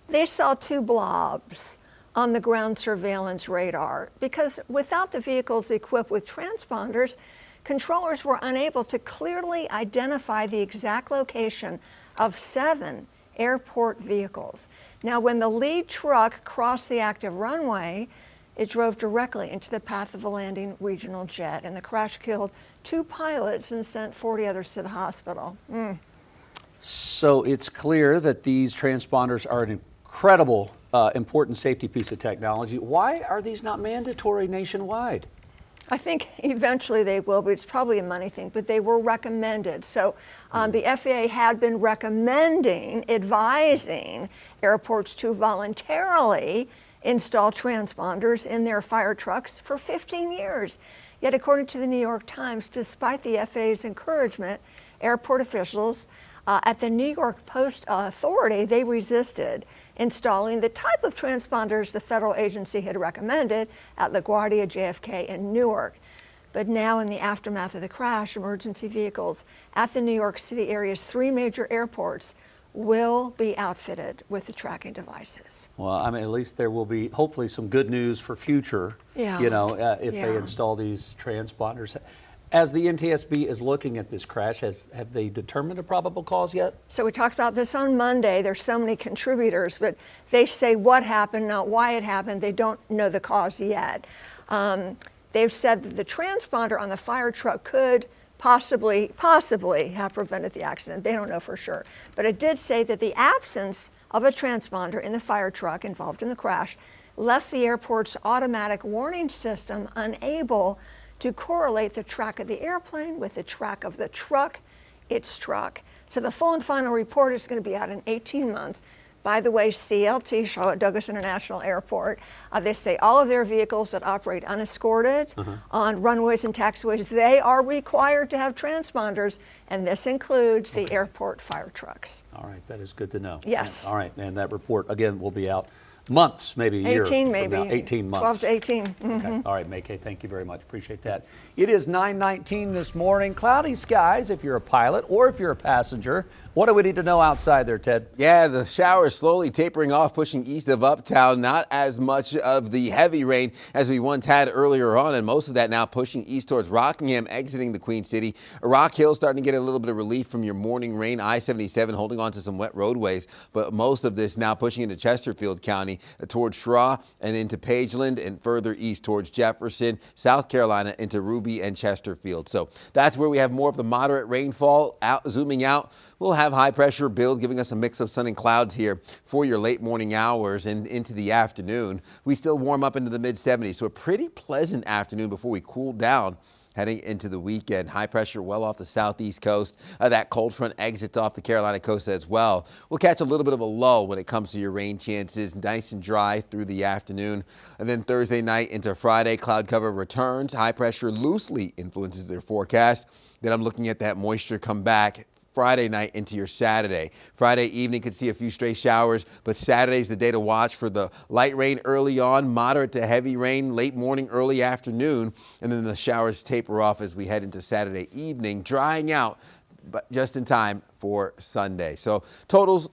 they saw 2 blobs on the ground surveillance radar because without the vehicles equipped with transponders, controllers were unable to clearly identify the exact location of 7 airport vehicles. Now, when the lead truck crossed the active runway, it drove directly into the path of a landing regional jet, and the crash killed 2 pilots and sent 40 others to the hospital. So it's clear that these transponders are an incredible important safety piece of technology. Why are these not mandatory nationwide? I think eventually they will, but it's probably a money thing, but they were recommended. So the FAA had been advising airports to voluntarily install transponders in their fire trucks for 15 years. Yet according to the New York Times, despite the FAA's encouragement, airport officials at the New York Post Authority, they resisted installing the type of transponders the federal agency had recommended at LaGuardia, JFK, and Newark. But now in the aftermath of the crash, emergency vehicles at the New York City area's 3 major airports will be outfitted with the tracking devices. Well, I mean, at least there will be hopefully some good news for future, you know, if they install these transponders. As the NTSB is looking at this crash, have they determined a probable cause yet? So we talked about this on Monday. There's so many contributors, but they say what happened, not why it happened. They don't know the cause yet. They've said that the transponder on the fire truck could possibly have prevented the accident. They don't know for sure. But it did say that the absence of a transponder in the fire truck involved in the crash left the airport's automatic warning system unable to correlate the track of the airplane with the track of the truck it struck. So the full and final report is going to be out in 18 months. By the way, CLT, Charlotte Douglas International Airport, they say all of their vehicles that operate unescorted on runways and taxiways, they are required to have transponders, and this includes the airport fire trucks. All right, that is good to know. Yes. All right, and that report, again, will be out months, maybe a year. 18 maybe. 18 months. 12 to 18. Okay. All right, May Kay, thank you very much. Appreciate that. It is 9:19 this morning. Cloudy skies if you're a pilot or if you're a passenger. What do we need to know outside there, Ted? Yeah, the showers slowly tapering off, pushing east of Uptown. Not as much of the heavy rain as we once had earlier on, and most of that now pushing east towards Rockingham, exiting the Queen City. Rock Hill starting to get a little bit of relief from your morning rain. I-77 holding on to some wet roadways, but most of this now pushing into Chesterfield County towards Schraw and into Pageland and further east towards Jefferson, South Carolina into Ruby and Chesterfield. So that's where we have more of the moderate rainfall. Zooming out, we'll have high pressure build, giving us a mix of sun and clouds here for your late morning hours and into the afternoon. We still warm up into the mid-70s, so a pretty pleasant afternoon before we cool down heading into the weekend. High pressure well off the southeast coast. That cold front exits off the Carolina coast as well. We'll catch a little bit of a lull when it comes to your rain chances. Nice and dry through the afternoon. And then Thursday night into Friday, cloud cover returns. High pressure loosely influences their forecast. Then I'm looking at that moisture come back Friday night into your Saturday. Friday evening could see a few stray showers, but Saturday's the day to watch for the light rain early on, moderate to heavy rain late morning, early afternoon, and then the showers taper off as we head into Saturday evening, drying out but just in time for Sunday. So totals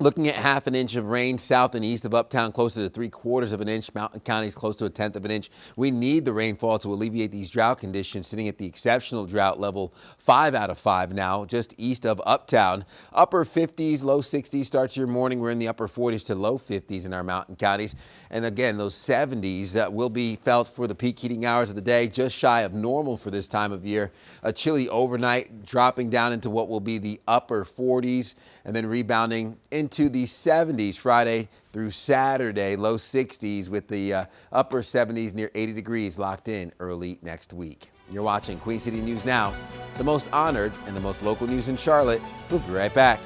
Looking at half an inch of rain south and east of Uptown, closer to 3/4 of an inch. Mountain counties close to 1/10 of an inch. We need the rainfall to alleviate these drought conditions, sitting at the exceptional drought level 5 out of 5 now, just east of Uptown. Upper 50s, low 60s starts your morning. We're in the upper 40s to low 50s in our mountain counties. And again, those 70s will be felt for the peak heating hours of the day, just shy of normal for this time of year. A chilly overnight, dropping down into what will be the upper 40s and then rebounding into the 70s Friday through Saturday, low 60s with the upper 70s near 80 degrees locked in early next week. You're watching Queen City News Now, the most honored and the most local news in Charlotte. We'll be right back.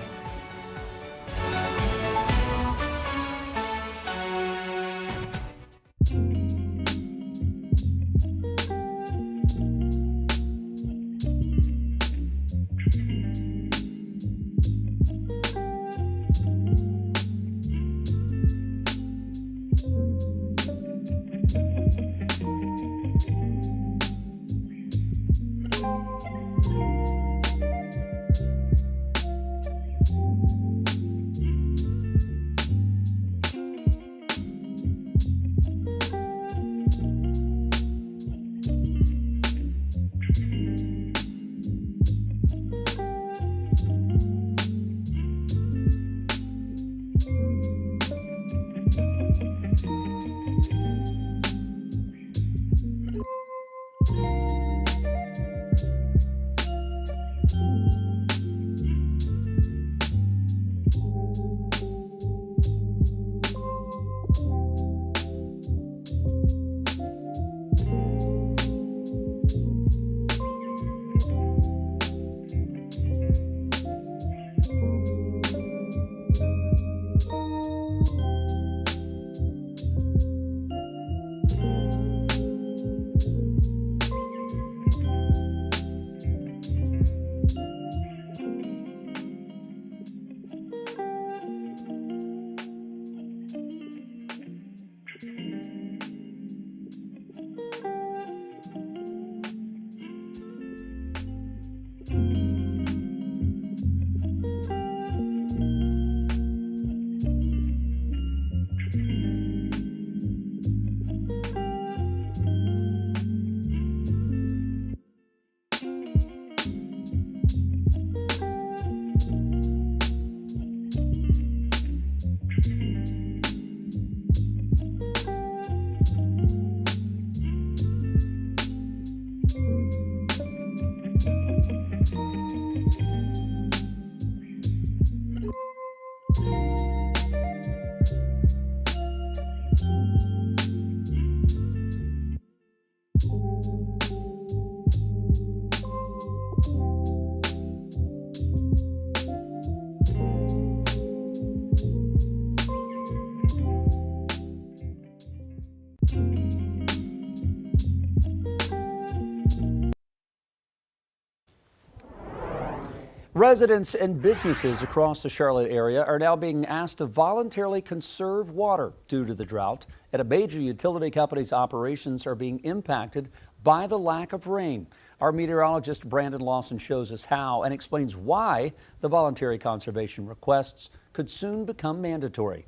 Residents and businesses across the Charlotte area are now being asked to voluntarily conserve water due to the drought, and a major utility company's operations are being impacted by the lack of rain. Our meteorologist Brandon Lawson shows us how and explains why the voluntary conservation requests could soon become mandatory.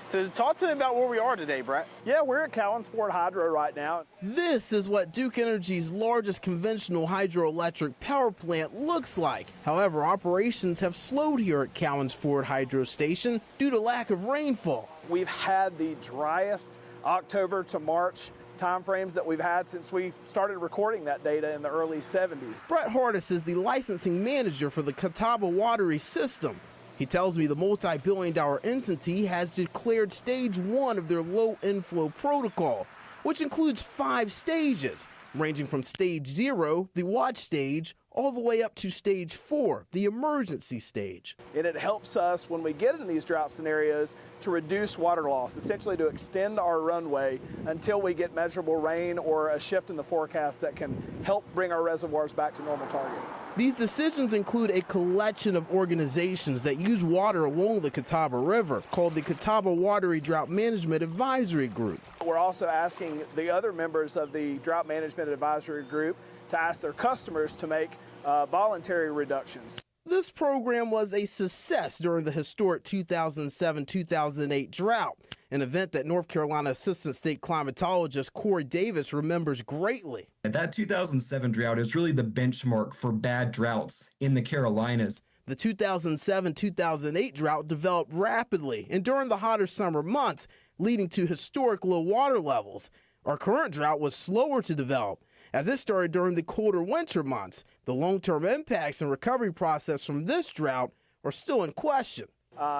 So talk to me about where we are today, Brett. Yeah, we're at Cowan's Ford Hydro right now. This is what Duke Energy's largest conventional hydroelectric power plant looks like. However, operations have slowed here at Cowan's Ford Hydro Station due to lack of rainfall. We've had the driest October to March timeframes that we've had since we started recording that data in the early 70s. Brett Hardis is the licensing manager for the Catawba Watery System. He tells me the multi-billion-dollar entity has declared stage 1 of their low inflow protocol, which includes 5 stages, ranging from stage 0, the watch stage, all the way up to stage 4, the emergency stage. And it helps us when we get in these drought scenarios to reduce water loss, essentially to extend our runway until we get measurable rain or a shift in the forecast that can help bring our reservoirs back to normal target. These decisions include a collection of organizations that use water along the Catawba River, called the Catawba Watery Drought Management Advisory Group. We're also asking the other members of the Drought Management Advisory Group to ask their customers to make voluntary reductions. This program was a success during the historic 2007-2008 drought, an event that North Carolina Assistant State Climatologist Corey Davis remembers greatly. That 2007 drought is really the benchmark for bad droughts in the Carolinas. The 2007-2008 drought developed rapidly and during the hotter summer months, leading to historic low water levels. Our current drought was slower to develop, as it started during the colder winter months. The long-term impacts and recovery process from this drought are still in question.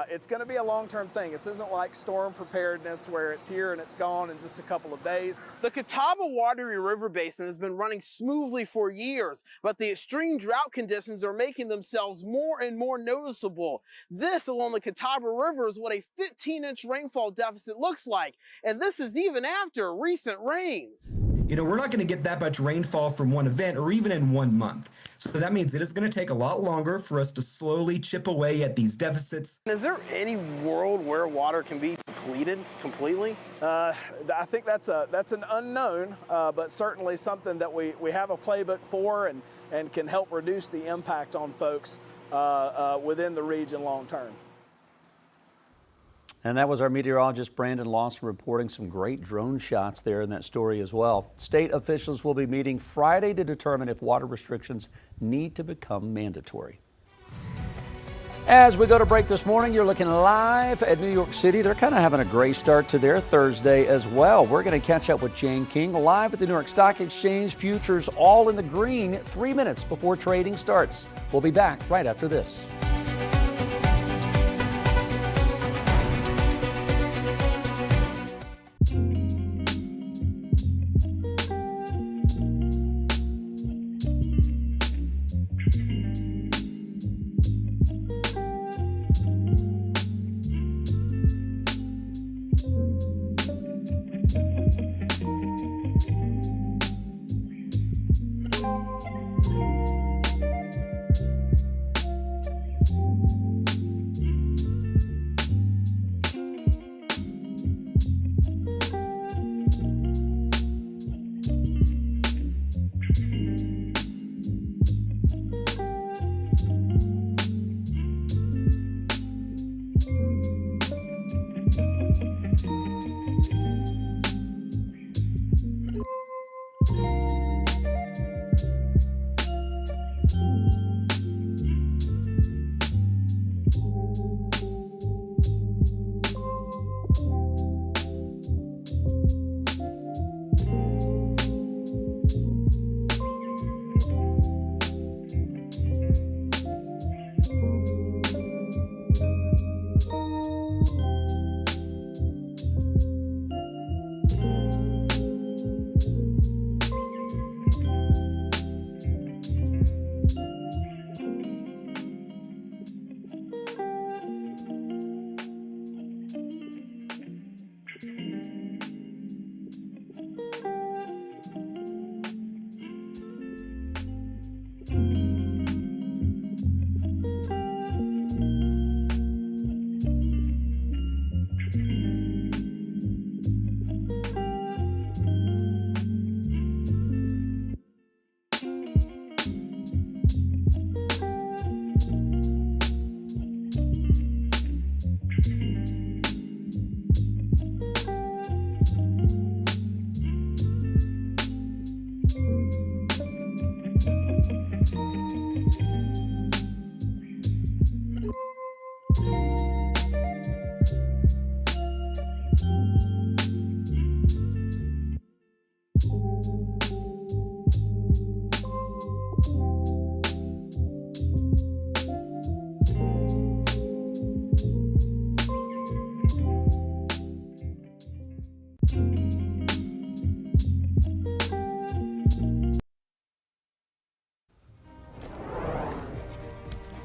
It's going to be a long-term thing. This isn't like storm preparedness where it's here and it's gone in just a couple of days. The Catawba Watery River Basin has been running smoothly for years, but the extreme drought conditions are making themselves more and more noticeable. This along the Catawba River is what a 15-inch rainfall deficit looks like, and this is even after recent rains. You know, we're not going to get that much rainfall from one event or even in 1 month. So that means it is going to take a lot longer for us to slowly chip away at these deficits. Is there any world where water can be depleted completely? I think that's an unknown, but certainly something that we have a playbook for and can help reduce the impact on folks within the region long term. And that was our meteorologist Brandon Lawson reporting some great drone shots there in that story as well. State officials will be meeting Friday to determine if water restrictions need to become mandatory. As we go to break this morning, you're looking live at New York City. They're kind of having a gray start to their Thursday as well. We're going to catch up with Jane King live at the New York Stock Exchange. Futures all in the green 3 minutes before trading starts. We'll be back right after this.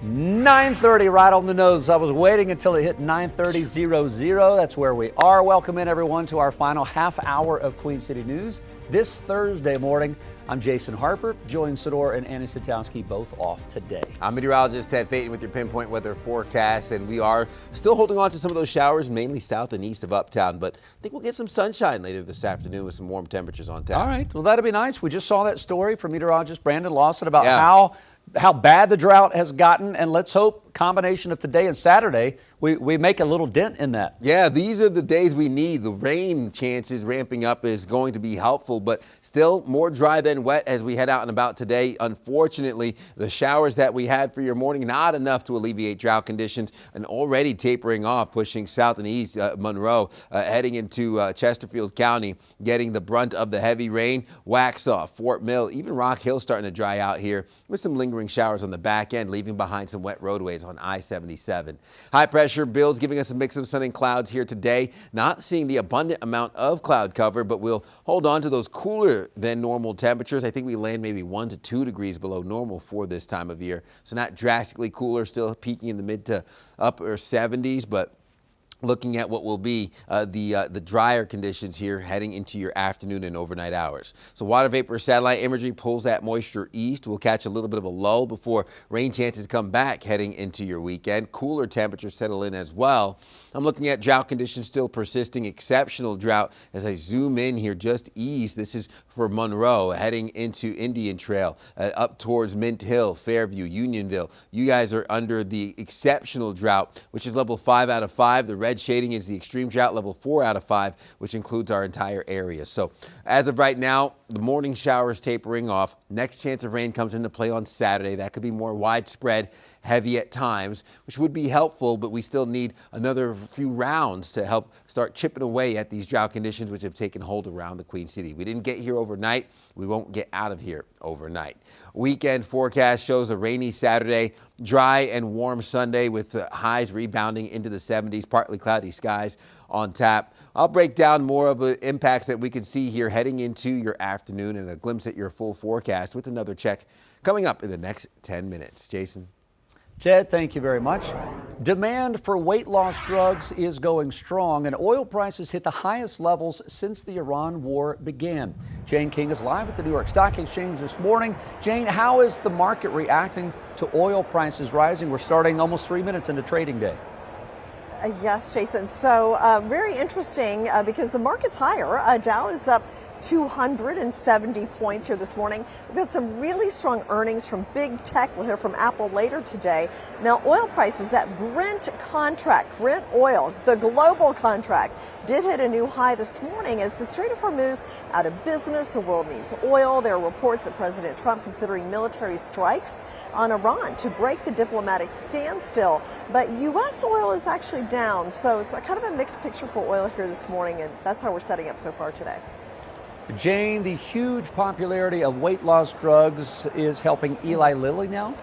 .9:30 right on the nose. I was waiting until it hit 9:30:00. That's where we are. Welcome in everyone to our final half hour of Queen City News this Thursday morning. I'm Jason Harper. Join Sador and Annie Satowski both off today. I'm meteorologist Ted Payton with your pinpoint weather forecast, and we are still holding on to some of those showers, mainly south and east of Uptown, but I think we'll get some sunshine later this afternoon with some warm temperatures on tap. All right, well that'll be nice. We just saw that story from meteorologist Brandon Lawson about how how bad the drought has gotten, and let's hope combination of today and Saturday we make a little dent in that. Yeah, these are the days we need. The rain chances ramping up is going to be helpful, but still more dry than wet as we head out and about today. Unfortunately, the showers that we had for your morning, not enough to alleviate drought conditions, and already tapering off, pushing south and east. Monroe heading into Chesterfield County, getting the brunt of the heavy rain. Waxhaw, Fort Mill, even Rock Hill starting to dry out here with some lingering showers on the back end, leaving behind some wet roadways on I-77. High pressure builds, giving us a mix of sun and clouds here today. Not seeing the abundant amount of cloud cover, but we'll hold on to those cooler than normal temperatures. I think we land maybe 1 to 2 degrees below normal for this time of year. So not drastically cooler, still peaking in the mid to upper 70s, but looking at what will be the drier conditions here heading into your afternoon and overnight hours. So water vapor satellite imagery pulls that moisture east. We'll catch a little bit of a lull before rain chances come back heading into your weekend. Cooler temperatures settle in as well. I'm looking at drought conditions still persisting, exceptional drought as I zoom in here just east. This is for Monroe heading into Indian Trail, up towards Mint Hill, Fairview, Unionville. You guys are under the exceptional drought, which is level 5 out of 5. The red shading is the extreme drought, level 4 out of 5, which includes our entire area. So as of right now, the morning showers tapering off. Next chance of rain comes into play on Saturday. That could be more widespread, heavy at times, which would be helpful, but we still need another few rounds to help start chipping away at these drought conditions which have taken hold around the Queen City. We didn't get here overnight. We won't get out of here overnight. Weekend forecast shows a rainy Saturday, dry and warm Sunday with highs rebounding into the 70s, partly cloudy skies on tap. I'll break down more of the impacts that we can see here heading into your afternoon and a glimpse at your full forecast with another check coming up in the next 10 minutes. Jason. Ted, thank you very much. Demand for weight loss drugs is going strong, and oil prices hit the highest levels since the Iran war began. Jane King is live at the New York Stock Exchange this morning. Jane, how is the market reacting to oil prices rising? We're starting almost 3 minutes into trading day. Yes, Jason. So very interesting because the market's higher. Dow is up 270 points here this morning. We've got some really strong earnings from big tech. We'll hear from Apple later today. Now, oil prices, that Brent contract, Brent oil, the global contract, did hit a new high this morning as the Strait of Hormuz out of business. The world needs oil. There are reports that President Trump considering military strikes on Iran to break the diplomatic standstill. But U.S. oil is actually down, so it's kind of a mixed picture for oil here this morning, and that's how we're setting up so far today. Jane, the huge popularity of weight loss drugs is helping Eli Lilly now?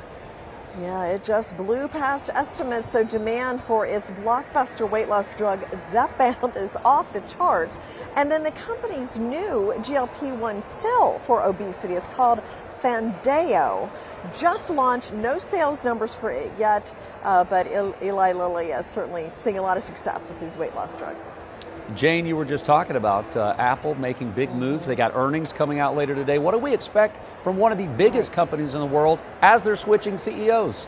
Yeah, it just blew past estimates, so demand for its blockbuster weight loss drug Zepbound is off the charts. And then the company's new GLP-1 pill for obesity, it's called Fandeo, just launched. No sales numbers for it yet, but Eli Lilly is certainly seeing a lot of success with these weight loss drugs. Jane, you were just talking about Apple making big moves. They got earnings coming out later today. What do we expect from one of the biggest companies in the world as they're switching CEOs?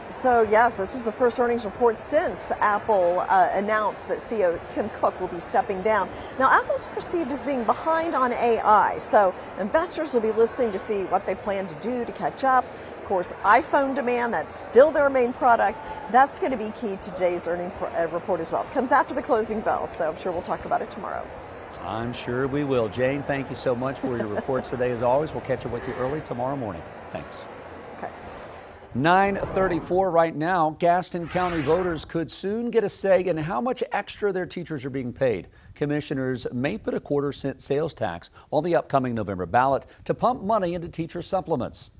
So yes, this is the first earnings report since Apple announced that CEO Tim Cook will be stepping down. Now, Apple's perceived as being behind on AI, so investors will be listening to see what they plan to do to catch up. Of course, iPhone demand, that's still their main product. That's going to be key to today's earnings report as well. It comes after the closing bell, so I'm sure we'll talk about it tomorrow. I'm sure we will. Jane, thank you so much for your reports today. As always, we'll catch up with you early tomorrow morning. Thanks. 9:34 right now. Gaston County voters could soon get a say in how much extra their teachers are being paid. Commissioners may put a 1/4-cent sales tax on the upcoming November ballot to pump money into teacher supplements.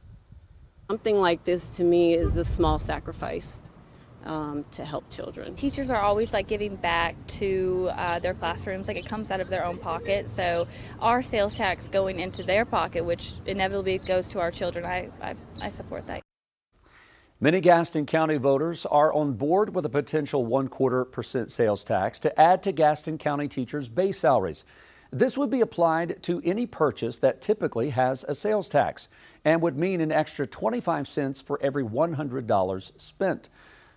Something like this to me is a small sacrifice to help children. Teachers are always like giving back to their classrooms, like it comes out of their own pocket. So our sales tax going into their pocket, which inevitably goes to our children, I support that. Many Gaston County voters are on board with a potential 1/4% sales tax to add to Gaston County teachers' base salaries. This would be applied to any purchase that typically has a sales tax and would mean an extra 25 cents for every $100 spent.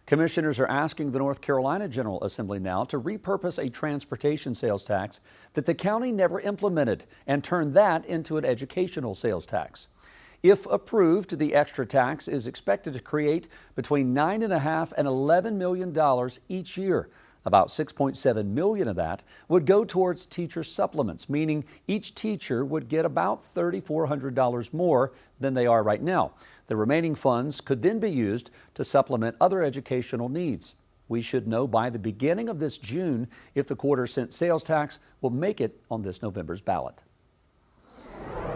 Commissioners are asking the North Carolina General Assembly now to repurpose a transportation sales tax that the county never implemented and turn that into an educational sales tax. If approved, the extra tax is expected to create between $9.5 and $11 million each year. About $6.7 million of that would go towards teacher supplements, meaning each teacher would get about $3,400 more than they are right now. The remaining funds could then be used to supplement other educational needs. We should know by the beginning of this June if the quarter-cent sales tax will make it on this November's ballot.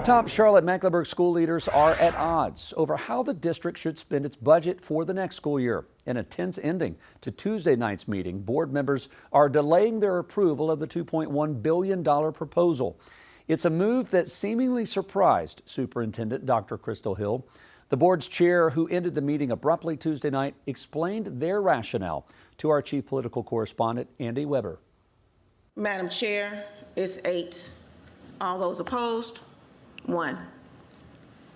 Top Charlotte-Mecklenburg school leaders are at odds over how the district should spend its budget for the next school year. In a tense ending to Tuesday night's meeting, board members are delaying their approval of the $2.1 billion proposal. It's a move that seemingly surprised Superintendent Dr. Crystal Hill. The board's chair, who ended the meeting abruptly Tuesday night, explained their rationale to our chief political correspondent, Andy Weber. Madam Chair, it's 8. All those opposed? 1.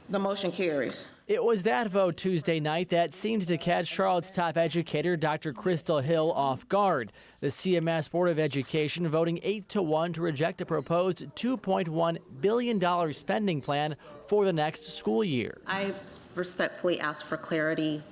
The motion carries. It was that vote Tuesday night that seemed to catch Charlotte's top educator, Dr. Crystal Hill, off guard. The CMS Board of Education voting 8-1 to reject a proposed $2.1 billion spending plan for the next school year. I respectfully ask for clarity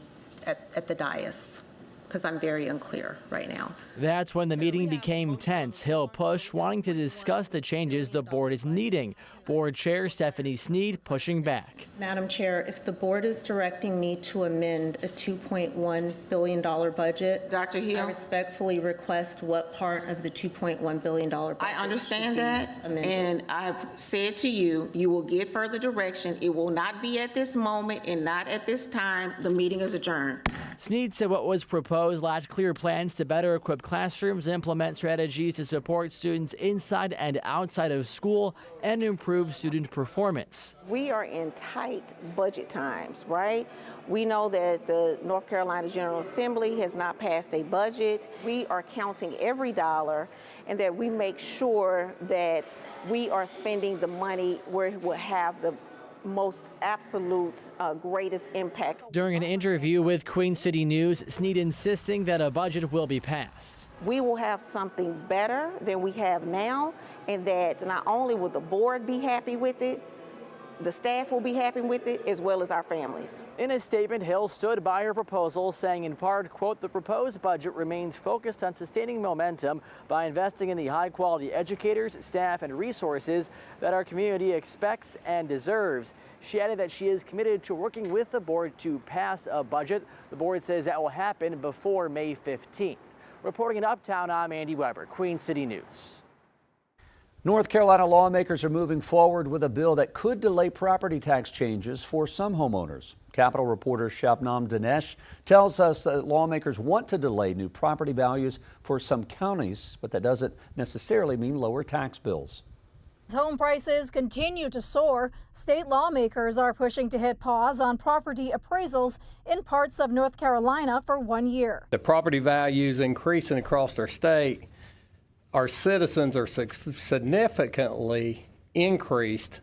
at the dais, because I'm very unclear right now. That's when the meeting became tense. Hill pushed, wanting to discuss the changes the board is needing. Board Chair Stephanie Sneed pushing back. Madam Chair, if the board is directing me to amend a $2.1 billion budget, Dr. Hill, I respectfully request what part of the $2.1 billion budget. I understand that, and I've said to you, you will get further direction. It will not be at this moment and not at this time. The meeting is adjourned. Sneed said what was proposed lacked clear plans to better equip classrooms, implement strategies to support students inside and outside of school, and improve student performance. We are in tight budget times, right? We know that the North Carolina General Assembly has not passed a budget. We are counting every dollar, and that we make sure that we are spending the money where it will have the most absolute greatest impact. During an interview with Queen City News, Sneed insisting that a budget will be passed. We will have something better than we have now, and that not only will the board be happy with it, the staff will be happy with it, as well as our families. In a statement, Hill stood by her proposal, saying in part, quote, the proposed budget remains focused on sustaining momentum by investing in the high-quality educators, staff, and resources that our community expects and deserves. She added that she is committed to working with the board to pass a budget. The board says that will happen before May 15th. Reporting in Uptown, I'm Andy Weber, Queen City News. North Carolina lawmakers are moving forward with a bill that could delay property tax changes for some homeowners. Capitol reporter Shabnam Dinesh tells us that lawmakers want to delay new property values for some counties, but that doesn't necessarily mean lower tax bills. As home prices continue to soar, state lawmakers are pushing to hit pause on property appraisals in parts of North Carolina for 1 year. The property values increasing across our state. Our citizens are significantly increased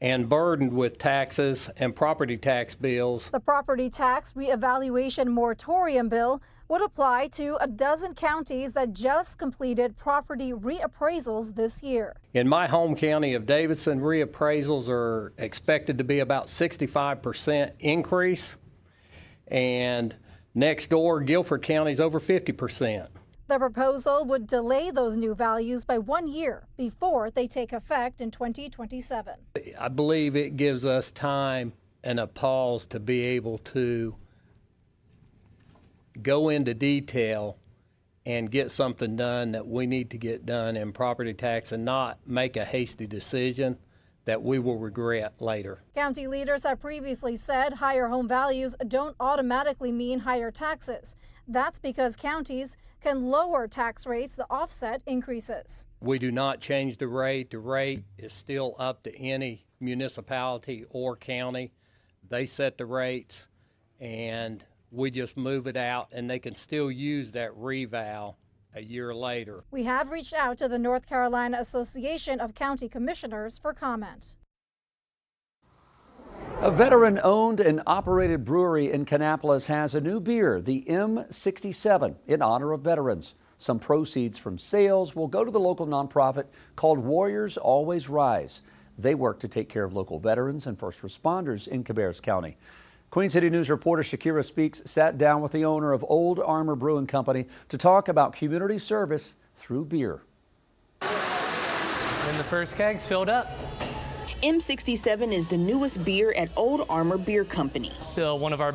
and burdened with taxes and property tax bills. The property tax reevaluation moratorium bill would apply to a dozen counties that just completed property reappraisals this year. In my home county of Davidson, reappraisals are expected to be about 65% increase, and next door, Guilford County is over 50%. The proposal would delay those new values by 1 year before they take effect in 2027. I believe it gives us time and a pause to be able to go into detail and get something done that we need to get done in property tax and not make a hasty decision that we will regret later. County leaders have previously said higher home values don't automatically mean higher taxes. That's because counties can lower tax rates to offset increases. We do not change the rate. The rate is still up to any municipality or county. They set the rates and we just move it out, and they can still use that reval a year later. We have reached out to the North Carolina Association of County Commissioners for comment. A veteran-owned and operated brewery in Kannapolis has a new beer, the M67, in honor of veterans. Some proceeds from sales will go to the local nonprofit called Warriors Always Rise. They work to take care of local veterans and first responders in Cabarrus County. Queen City News reporter Shakira Speaks sat down with the owner of Old Armor Brewing Company to talk about community service through beer. And the first keg's filled up. M67 is the newest beer at Old Armor Beer Company. Still one of our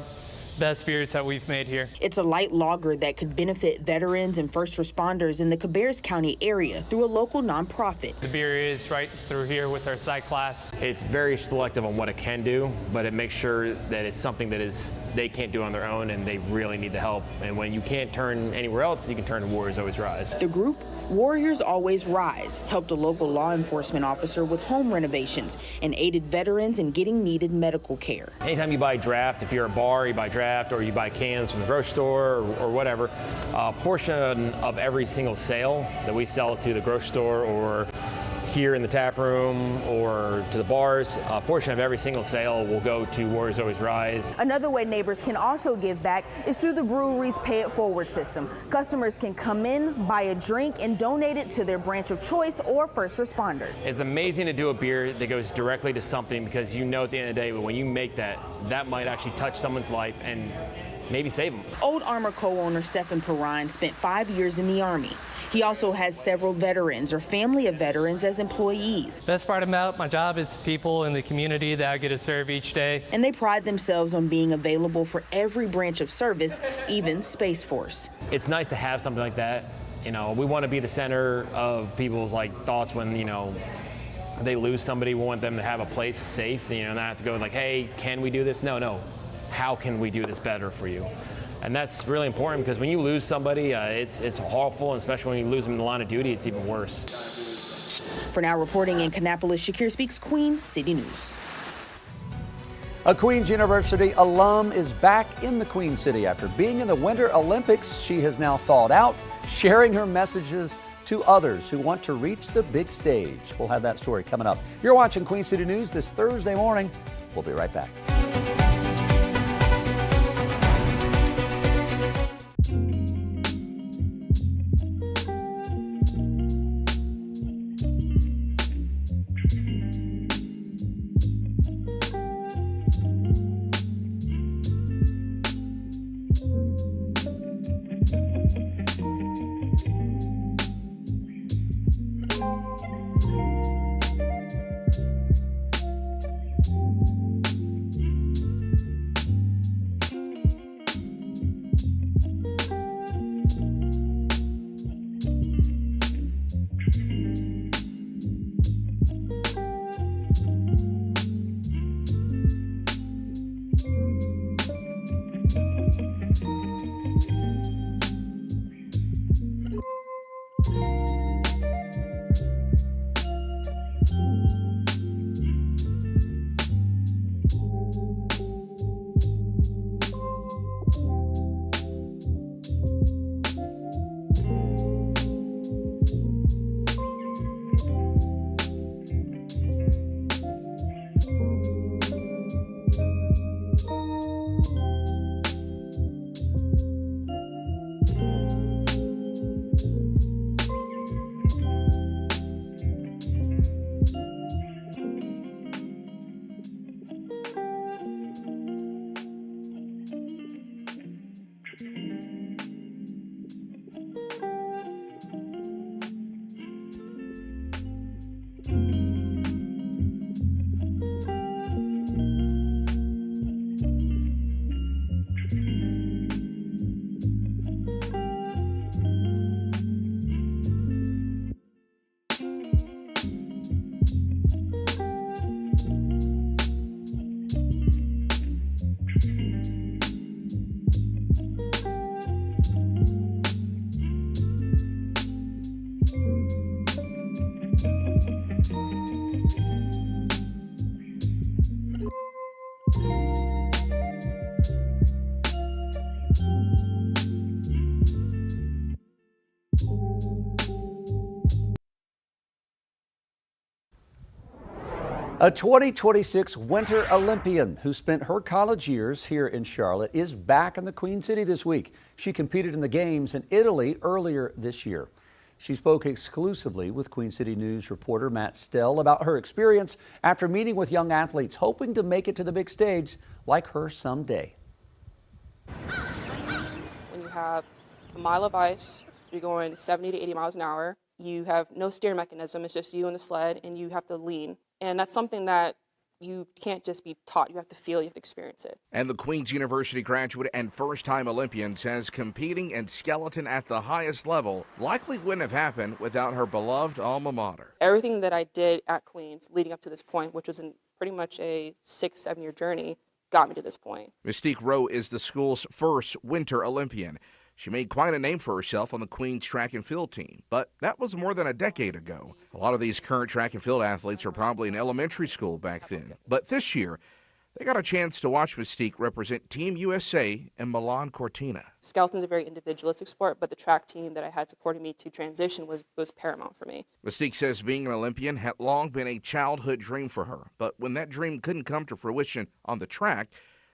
best beers that we've made here. It's a light lager that could benefit veterans and first responders in the Cabarrus County area through a local nonprofit. The beer is right through here with our psych class. It's very selective on what it can do, but it makes sure that it's something that they can't do on their own and they really need the help. And when you can't turn anywhere else, you can turn to Warriors Always Rise. The group, Warriors Always Rise, helped a local law enforcement officer with home renovations and aided veterans in getting needed medical care. Anytime you buy draft, if you're a bar, you buy draft, or you buy cans from the grocery store or whatever, a portion of every single sale that we sell to the grocery store or here in the tap room or to the bars, a portion of every single sale will go to Warriors Always Rise. Another way neighbors can also give back is through the brewery's Pay It Forward system. Customers can come in, buy a drink, and donate it to their branch of choice or first responder. It's amazing to do a beer that goes directly to something, because you know at the end of the day, when you make that might actually touch someone's life and maybe save them. Old Armor co-owner Stephen Perrine spent 5 years in the Army. He also has several veterans or family of veterans as employees. Best part about my job is the people in the community that I get to serve each day. And they pride themselves on being available for every branch of service, even Space Force. It's nice to have something like that. You know, we want to be the center of people's thoughts when, they lose somebody. We want them to have a place safe, not have to go like, hey, can we do this? No. How can we do this better for you? And that's really important, because when you lose somebody, it's awful, and especially when you lose them in the line of duty, it's even worse. For now, reporting in Kannapolis, Shakira Speaks, Queen City News. A Queen's University alum is back in the Queen City after being in the Winter Olympics. She has now thawed out, sharing her messages to others who want to reach the big stage. We'll have that story coming up. You're watching Queen City News this Thursday morning. We'll be right back. A 2026 Winter Olympian who spent her college years here in Charlotte is back in the Queen City this week. She competed in the Games in Italy earlier this year. She spoke exclusively with Queen City News reporter Matt Stell about her experience after meeting with young athletes hoping to make it to the big stage like her someday. When you have a mile of ice, you're going 70 to 80 miles an hour. You have no steering mechanism. It's just you and the sled, and you have to lean. And that's something that you can't just be taught. You have to feel, you have to experience it. And the Queen's University graduate and first-time Olympian says competing in skeleton at the highest level likely wouldn't have happened without her beloved alma mater. Everything that I did at Queen's leading up to this point, which was pretty much a 6-7 year journey, got me to this point. Mystique Rowe is the school's first Winter Olympian. She made quite a name for herself on the Queen's track and field team, but that was more than a decade ago. A lot of these current track and field athletes are probably in elementary school back then. But this year, they got a chance to watch Mystique represent Team USA in Milan Cortina. Skeleton's a very individualistic sport, but the track team that I had supporting me to transition was paramount for me. Mystique says being an Olympian had long been a childhood dream for her, but when that dream couldn't come to fruition on the track,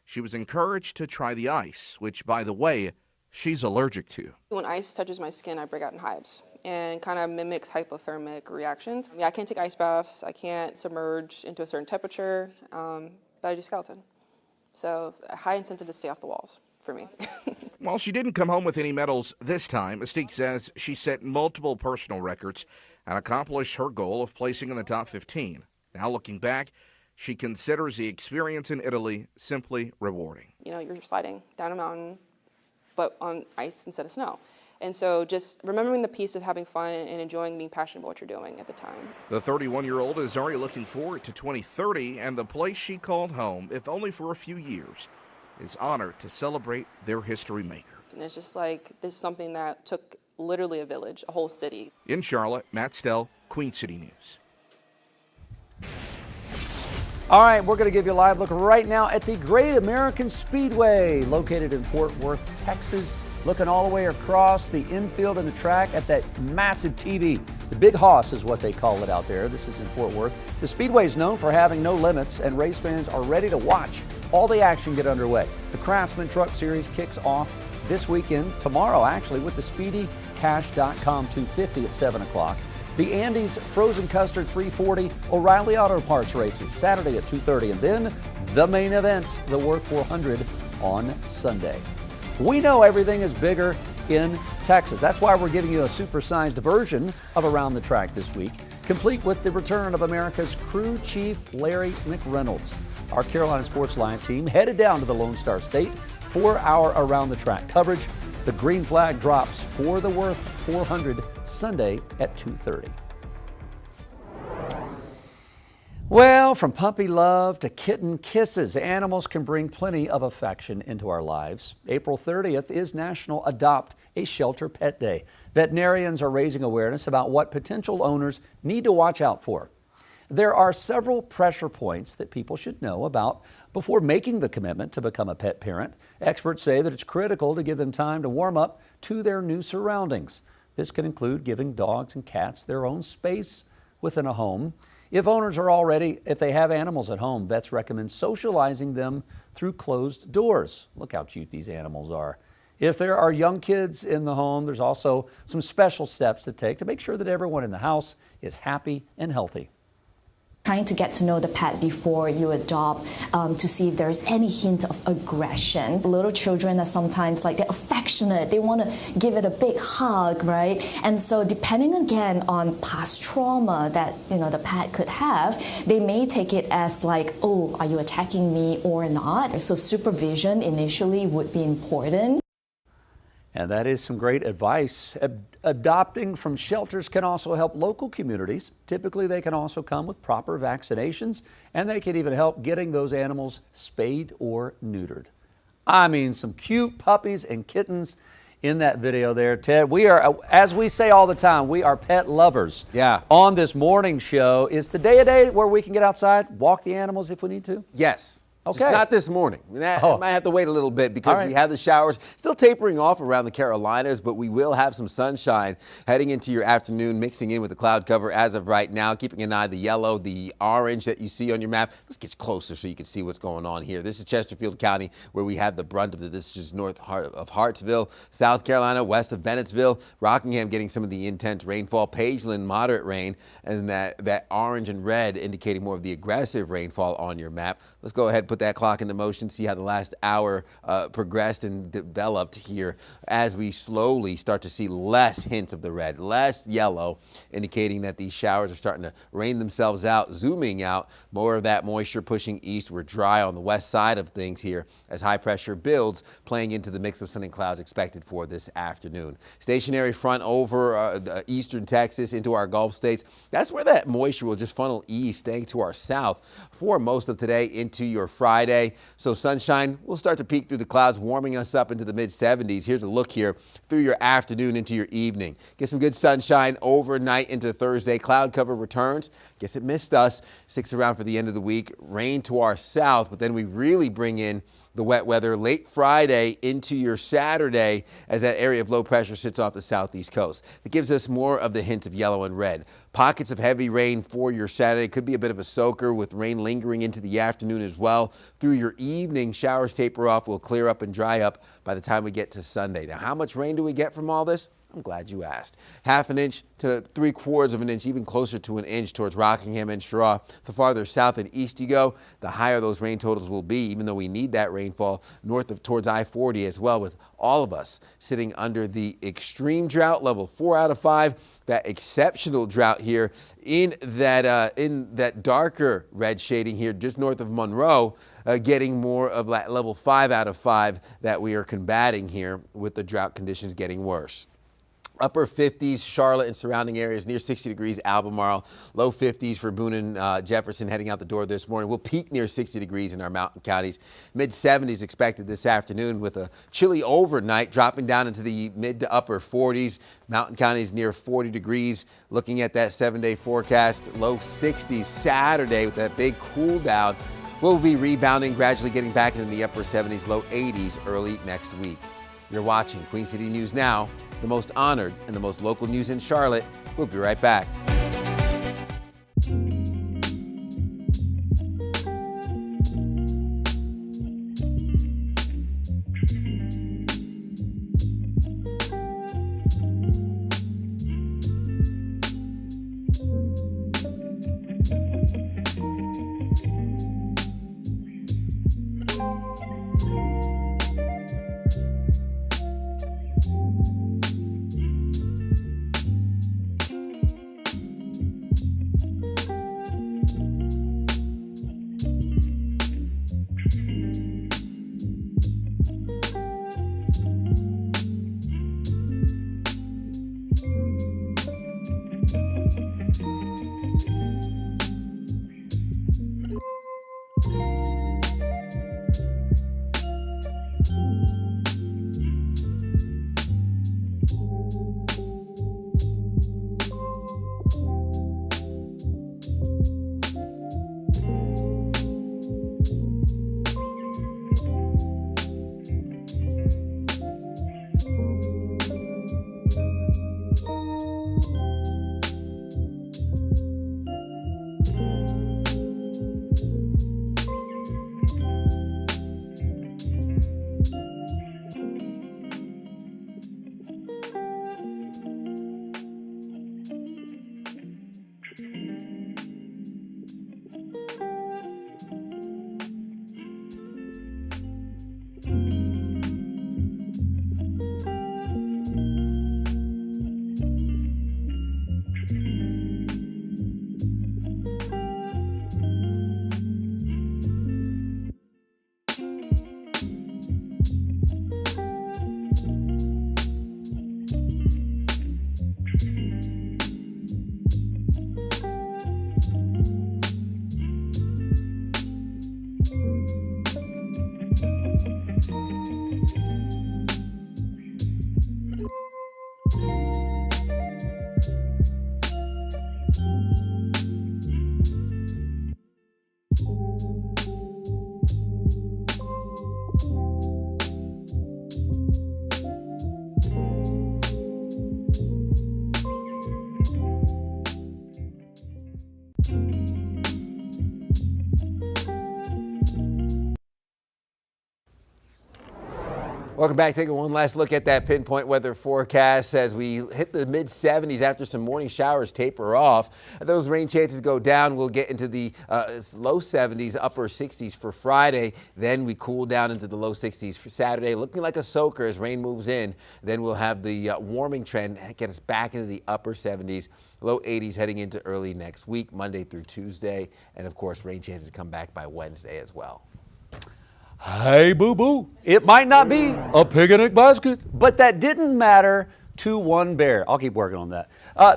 she was encouraged to try the ice, which, by the way, she's allergic to. When ice touches my skin, I break out in hives and kind of mimics hypothermic reactions. I can't take ice baths, I can't submerge into a certain temperature, but I do skeleton. So a high incentive to stay off the walls for me. While she didn't come home with any medals this time, Mystique says she set multiple personal records and accomplished her goal of placing in the top 15. Now looking back, she considers the experience in Italy simply rewarding. You know, you're sliding down a mountain, but on ice instead of snow. And so just remembering the piece of having fun and enjoying being passionate about what you're doing at the time. The 31-year-old is already looking forward to 2030, and the place she called home, if only for a few years, is honored to celebrate their history maker. And it's just like, this is something that took literally a village, a whole city. In Charlotte, Matt Stell, Queen City News. All right, we're going to give you a live look right now at the Great American Speedway, located in Fort Worth, Texas. Looking all the way across the infield and the track at that massive TV. The Big Hoss is what they call it out there. This is in Fort Worth. The Speedway is known for having no limits, and race fans are ready to watch all the action get underway. The Craftsman Truck Series kicks off this weekend, tomorrow actually, with the SpeedyCash.com 250 at 7 o'clock. The Andes Frozen Custard 340 O'Reilly Auto Parts races Saturday at 2:30, and then the main event, the Worth 400, on Sunday. We know everything is bigger in Texas. That's why we're giving you a supersized version of Around the Track this week, complete with the return of America's crew chief, Larry McReynolds. Our Carolina Sports Live team headed down to the Lone Star State for our Around the Track coverage. The green flag drops for the Worth 400 Sunday at 2:30. Well, from puppy love to kitten kisses, animals can bring plenty of affection into our lives. April 30th is National Adopt a Shelter Pet Day. Veterinarians are raising awareness about what potential owners need to watch out for. There are several pressure points that people should know about before making the commitment to become a pet parent. Experts say that it's critical to give them time to warm up to their new surroundings. This can include giving dogs and cats their own space within a home. If owners are already, if they have animals at home, vets recommend socializing them through closed doors. Look how cute these animals are. If there are young kids in the home, there's also some special steps to take to make sure that everyone in the house is happy and healthy. Trying to get to know the pet before you adopt to see if there's any hint of aggression. Little children are sometimes they're affectionate. They want to give it a big hug, right? And so depending again on past trauma that the pet could have, they may take it as oh, are you attacking me or not? So supervision initially would be important. And that is some great advice. Adopting from shelters can also help local communities. Typically, they can also come with proper vaccinations, and they can even help getting those animals spayed or neutered. I mean, some cute puppies and kittens in that video there, Ted. We are, as we say all the time, we are pet lovers. Yeah. On this morning show, is today a day where we can get outside, walk the animals if we need to? Yes. Okay. Just not this morning. Might have to wait a little bit because we have the showers still tapering off around the Carolinas, but we will have some sunshine heading into your afternoon, mixing in with the cloud cover as of right now, keeping an eye on the yellow, the orange that you see on your map. Let's get closer so you can see what's going on here. This is Chesterfield County, where we have the brunt of it. This is north of Hartsville, South Carolina, west of Bennettsville, Rockingham getting some of the intense rainfall, Pageland moderate rain, and that orange and red indicating more of the aggressive rainfall on your map. Let's go ahead and put that clock into motion, see how the last hour progressed and developed here as we slowly start to see less hints of the red, less yellow, indicating that these showers are starting to rain themselves out, zooming out, more of that moisture pushing east. We're dry on the west side of things here as high pressure builds, playing into the mix of sun and clouds expected for this afternoon. Stationary front over eastern Texas into our Gulf states. That's where that moisture will just funnel east, staying to our south for most of today into your Friday. So sunshine will start to peek through the clouds, warming us up into the mid-70s. Here's a look here through your afternoon into your evening. Get some good sunshine overnight into Thursday. Cloud cover returns. Guess it missed us. Sticks around for the end of the week. Rain to our south, but then we really bring in the wet weather late Friday into your Saturday as that area of low pressure sits off the southeast coast. It gives us more of the hint of yellow and red. Pockets of heavy rain for your Saturday. Could be a bit of a soaker with rain lingering into the afternoon as well. Through your evening, showers taper off, will clear up and dry up by the time we get to Sunday. Now, how much rain do we get from all this? I'm glad you asked. Half an inch to 3/4 of an inch, even closer to an inch towards Rockingham and Straw. The farther south and east you go, the higher those rain totals will be, even though we need that rainfall north of towards I-40 as well, with all of us sitting under the extreme drought level, 4 out of 5. That exceptional drought here in that darker red shading here just north of Monroe, getting more of that level 5 out of 5 that we are combating here with the drought conditions getting worse. Upper 50s, Charlotte and surrounding areas, near 60 degrees, Albemarle. Low 50s for Boone and Jefferson heading out the door this morning. We'll peak near 60 degrees in our mountain counties. Mid 70s expected this afternoon with a chilly overnight, dropping down into the mid to upper 40s. Mountain counties near 40 degrees. Looking at that 7-day forecast, low 60s Saturday with that big cool down. We'll be rebounding, gradually getting back into the upper 70s, low 80s early next week. You're watching Queen City News Now, the most honored and the most local news in Charlotte. We'll be right back. Welcome back. Taking one last look at that pinpoint weather forecast as we hit the mid-70s after some morning showers taper off. Those rain chances go down. We'll get into the low 70s, upper 60s for Friday. Then we cool down into the low 60s for Saturday, looking like a soaker as rain moves in. Then we'll have the warming trend get us back into the upper 70s. Low 80s heading into early next week, Monday through Tuesday. And, of course, rain chances come back by Wednesday as well. Hey, boo-boo. It might not be a picnic basket, but that didn't matter to one bear. I'll keep working on that.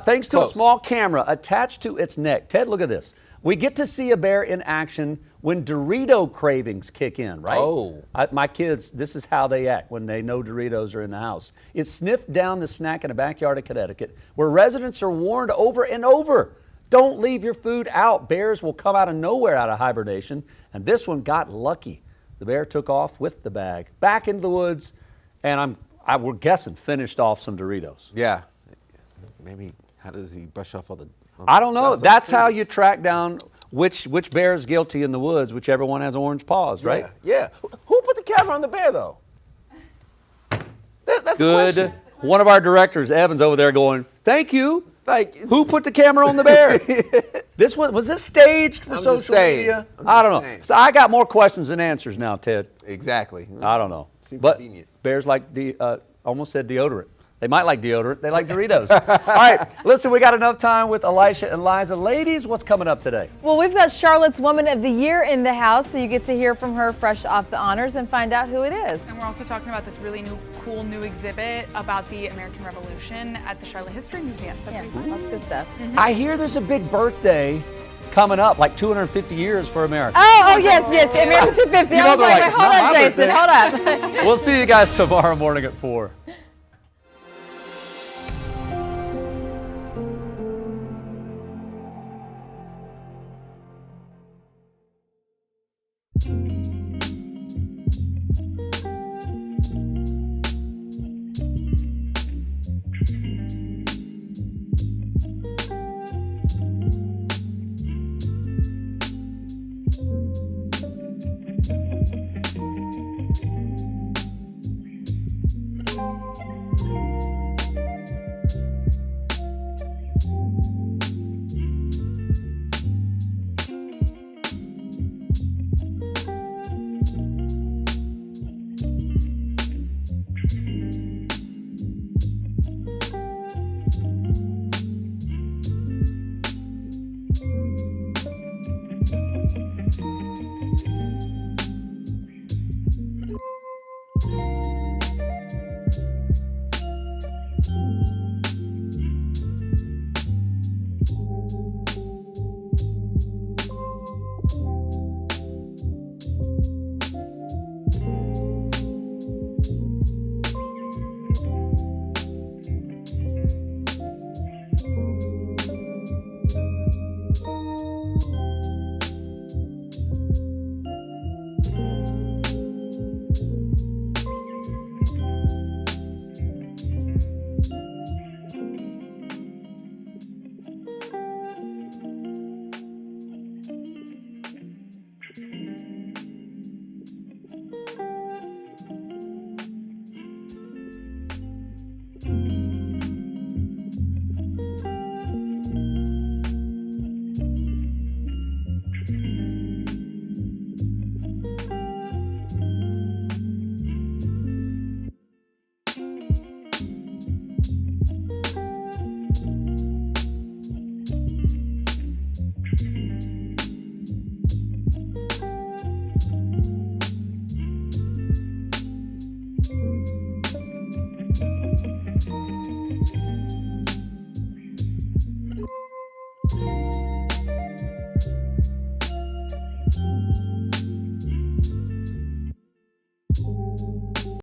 Thanks to a small camera attached to its neck. Ted, look at this. We get to see a bear in action when Dorito cravings kick in, right? Oh. My kids, this is how they act when they know Doritos are in the house. It sniffed down the snack in the backyard of Connecticut, where residents are warned over and over, don't leave your food out. Bears will come out of nowhere out of hibernation, and this one got lucky. The bear took off with the bag back into the woods, and we're guessing finished off some Doritos. Yeah. Maybe, how does he brush off all the... I don't know. That's how you track down which bear is guilty in the woods, whichever one has orange paws, right? Yeah. Who put the camera on the bear, though? That's good. the question. One of our directors, Evan's over there going, thank you. Like, who put the camera on the bear? Was this staged for social media? I don't know. So I got more questions than answers now, Ted. Exactly. I don't know. Seems but convenient. Bears like almost said deodorant. They might like deodorant. They like Doritos. All right, listen, we got enough time with Elisha and Liza. Ladies, what's coming up today? Well, we've got Charlotte's Woman of the Year in the house, so you get to hear from her fresh off the honors and find out who it is. And we're also talking about this really cool new exhibit about the American Revolution at the Charlotte History Museum. So yeah, lots of good stuff. I hear there's a big birthday coming up, like 250 years for America. Oh, yes, America 250. I was like, hold on, Jason, hold up. We'll see you guys tomorrow morning at 4. you.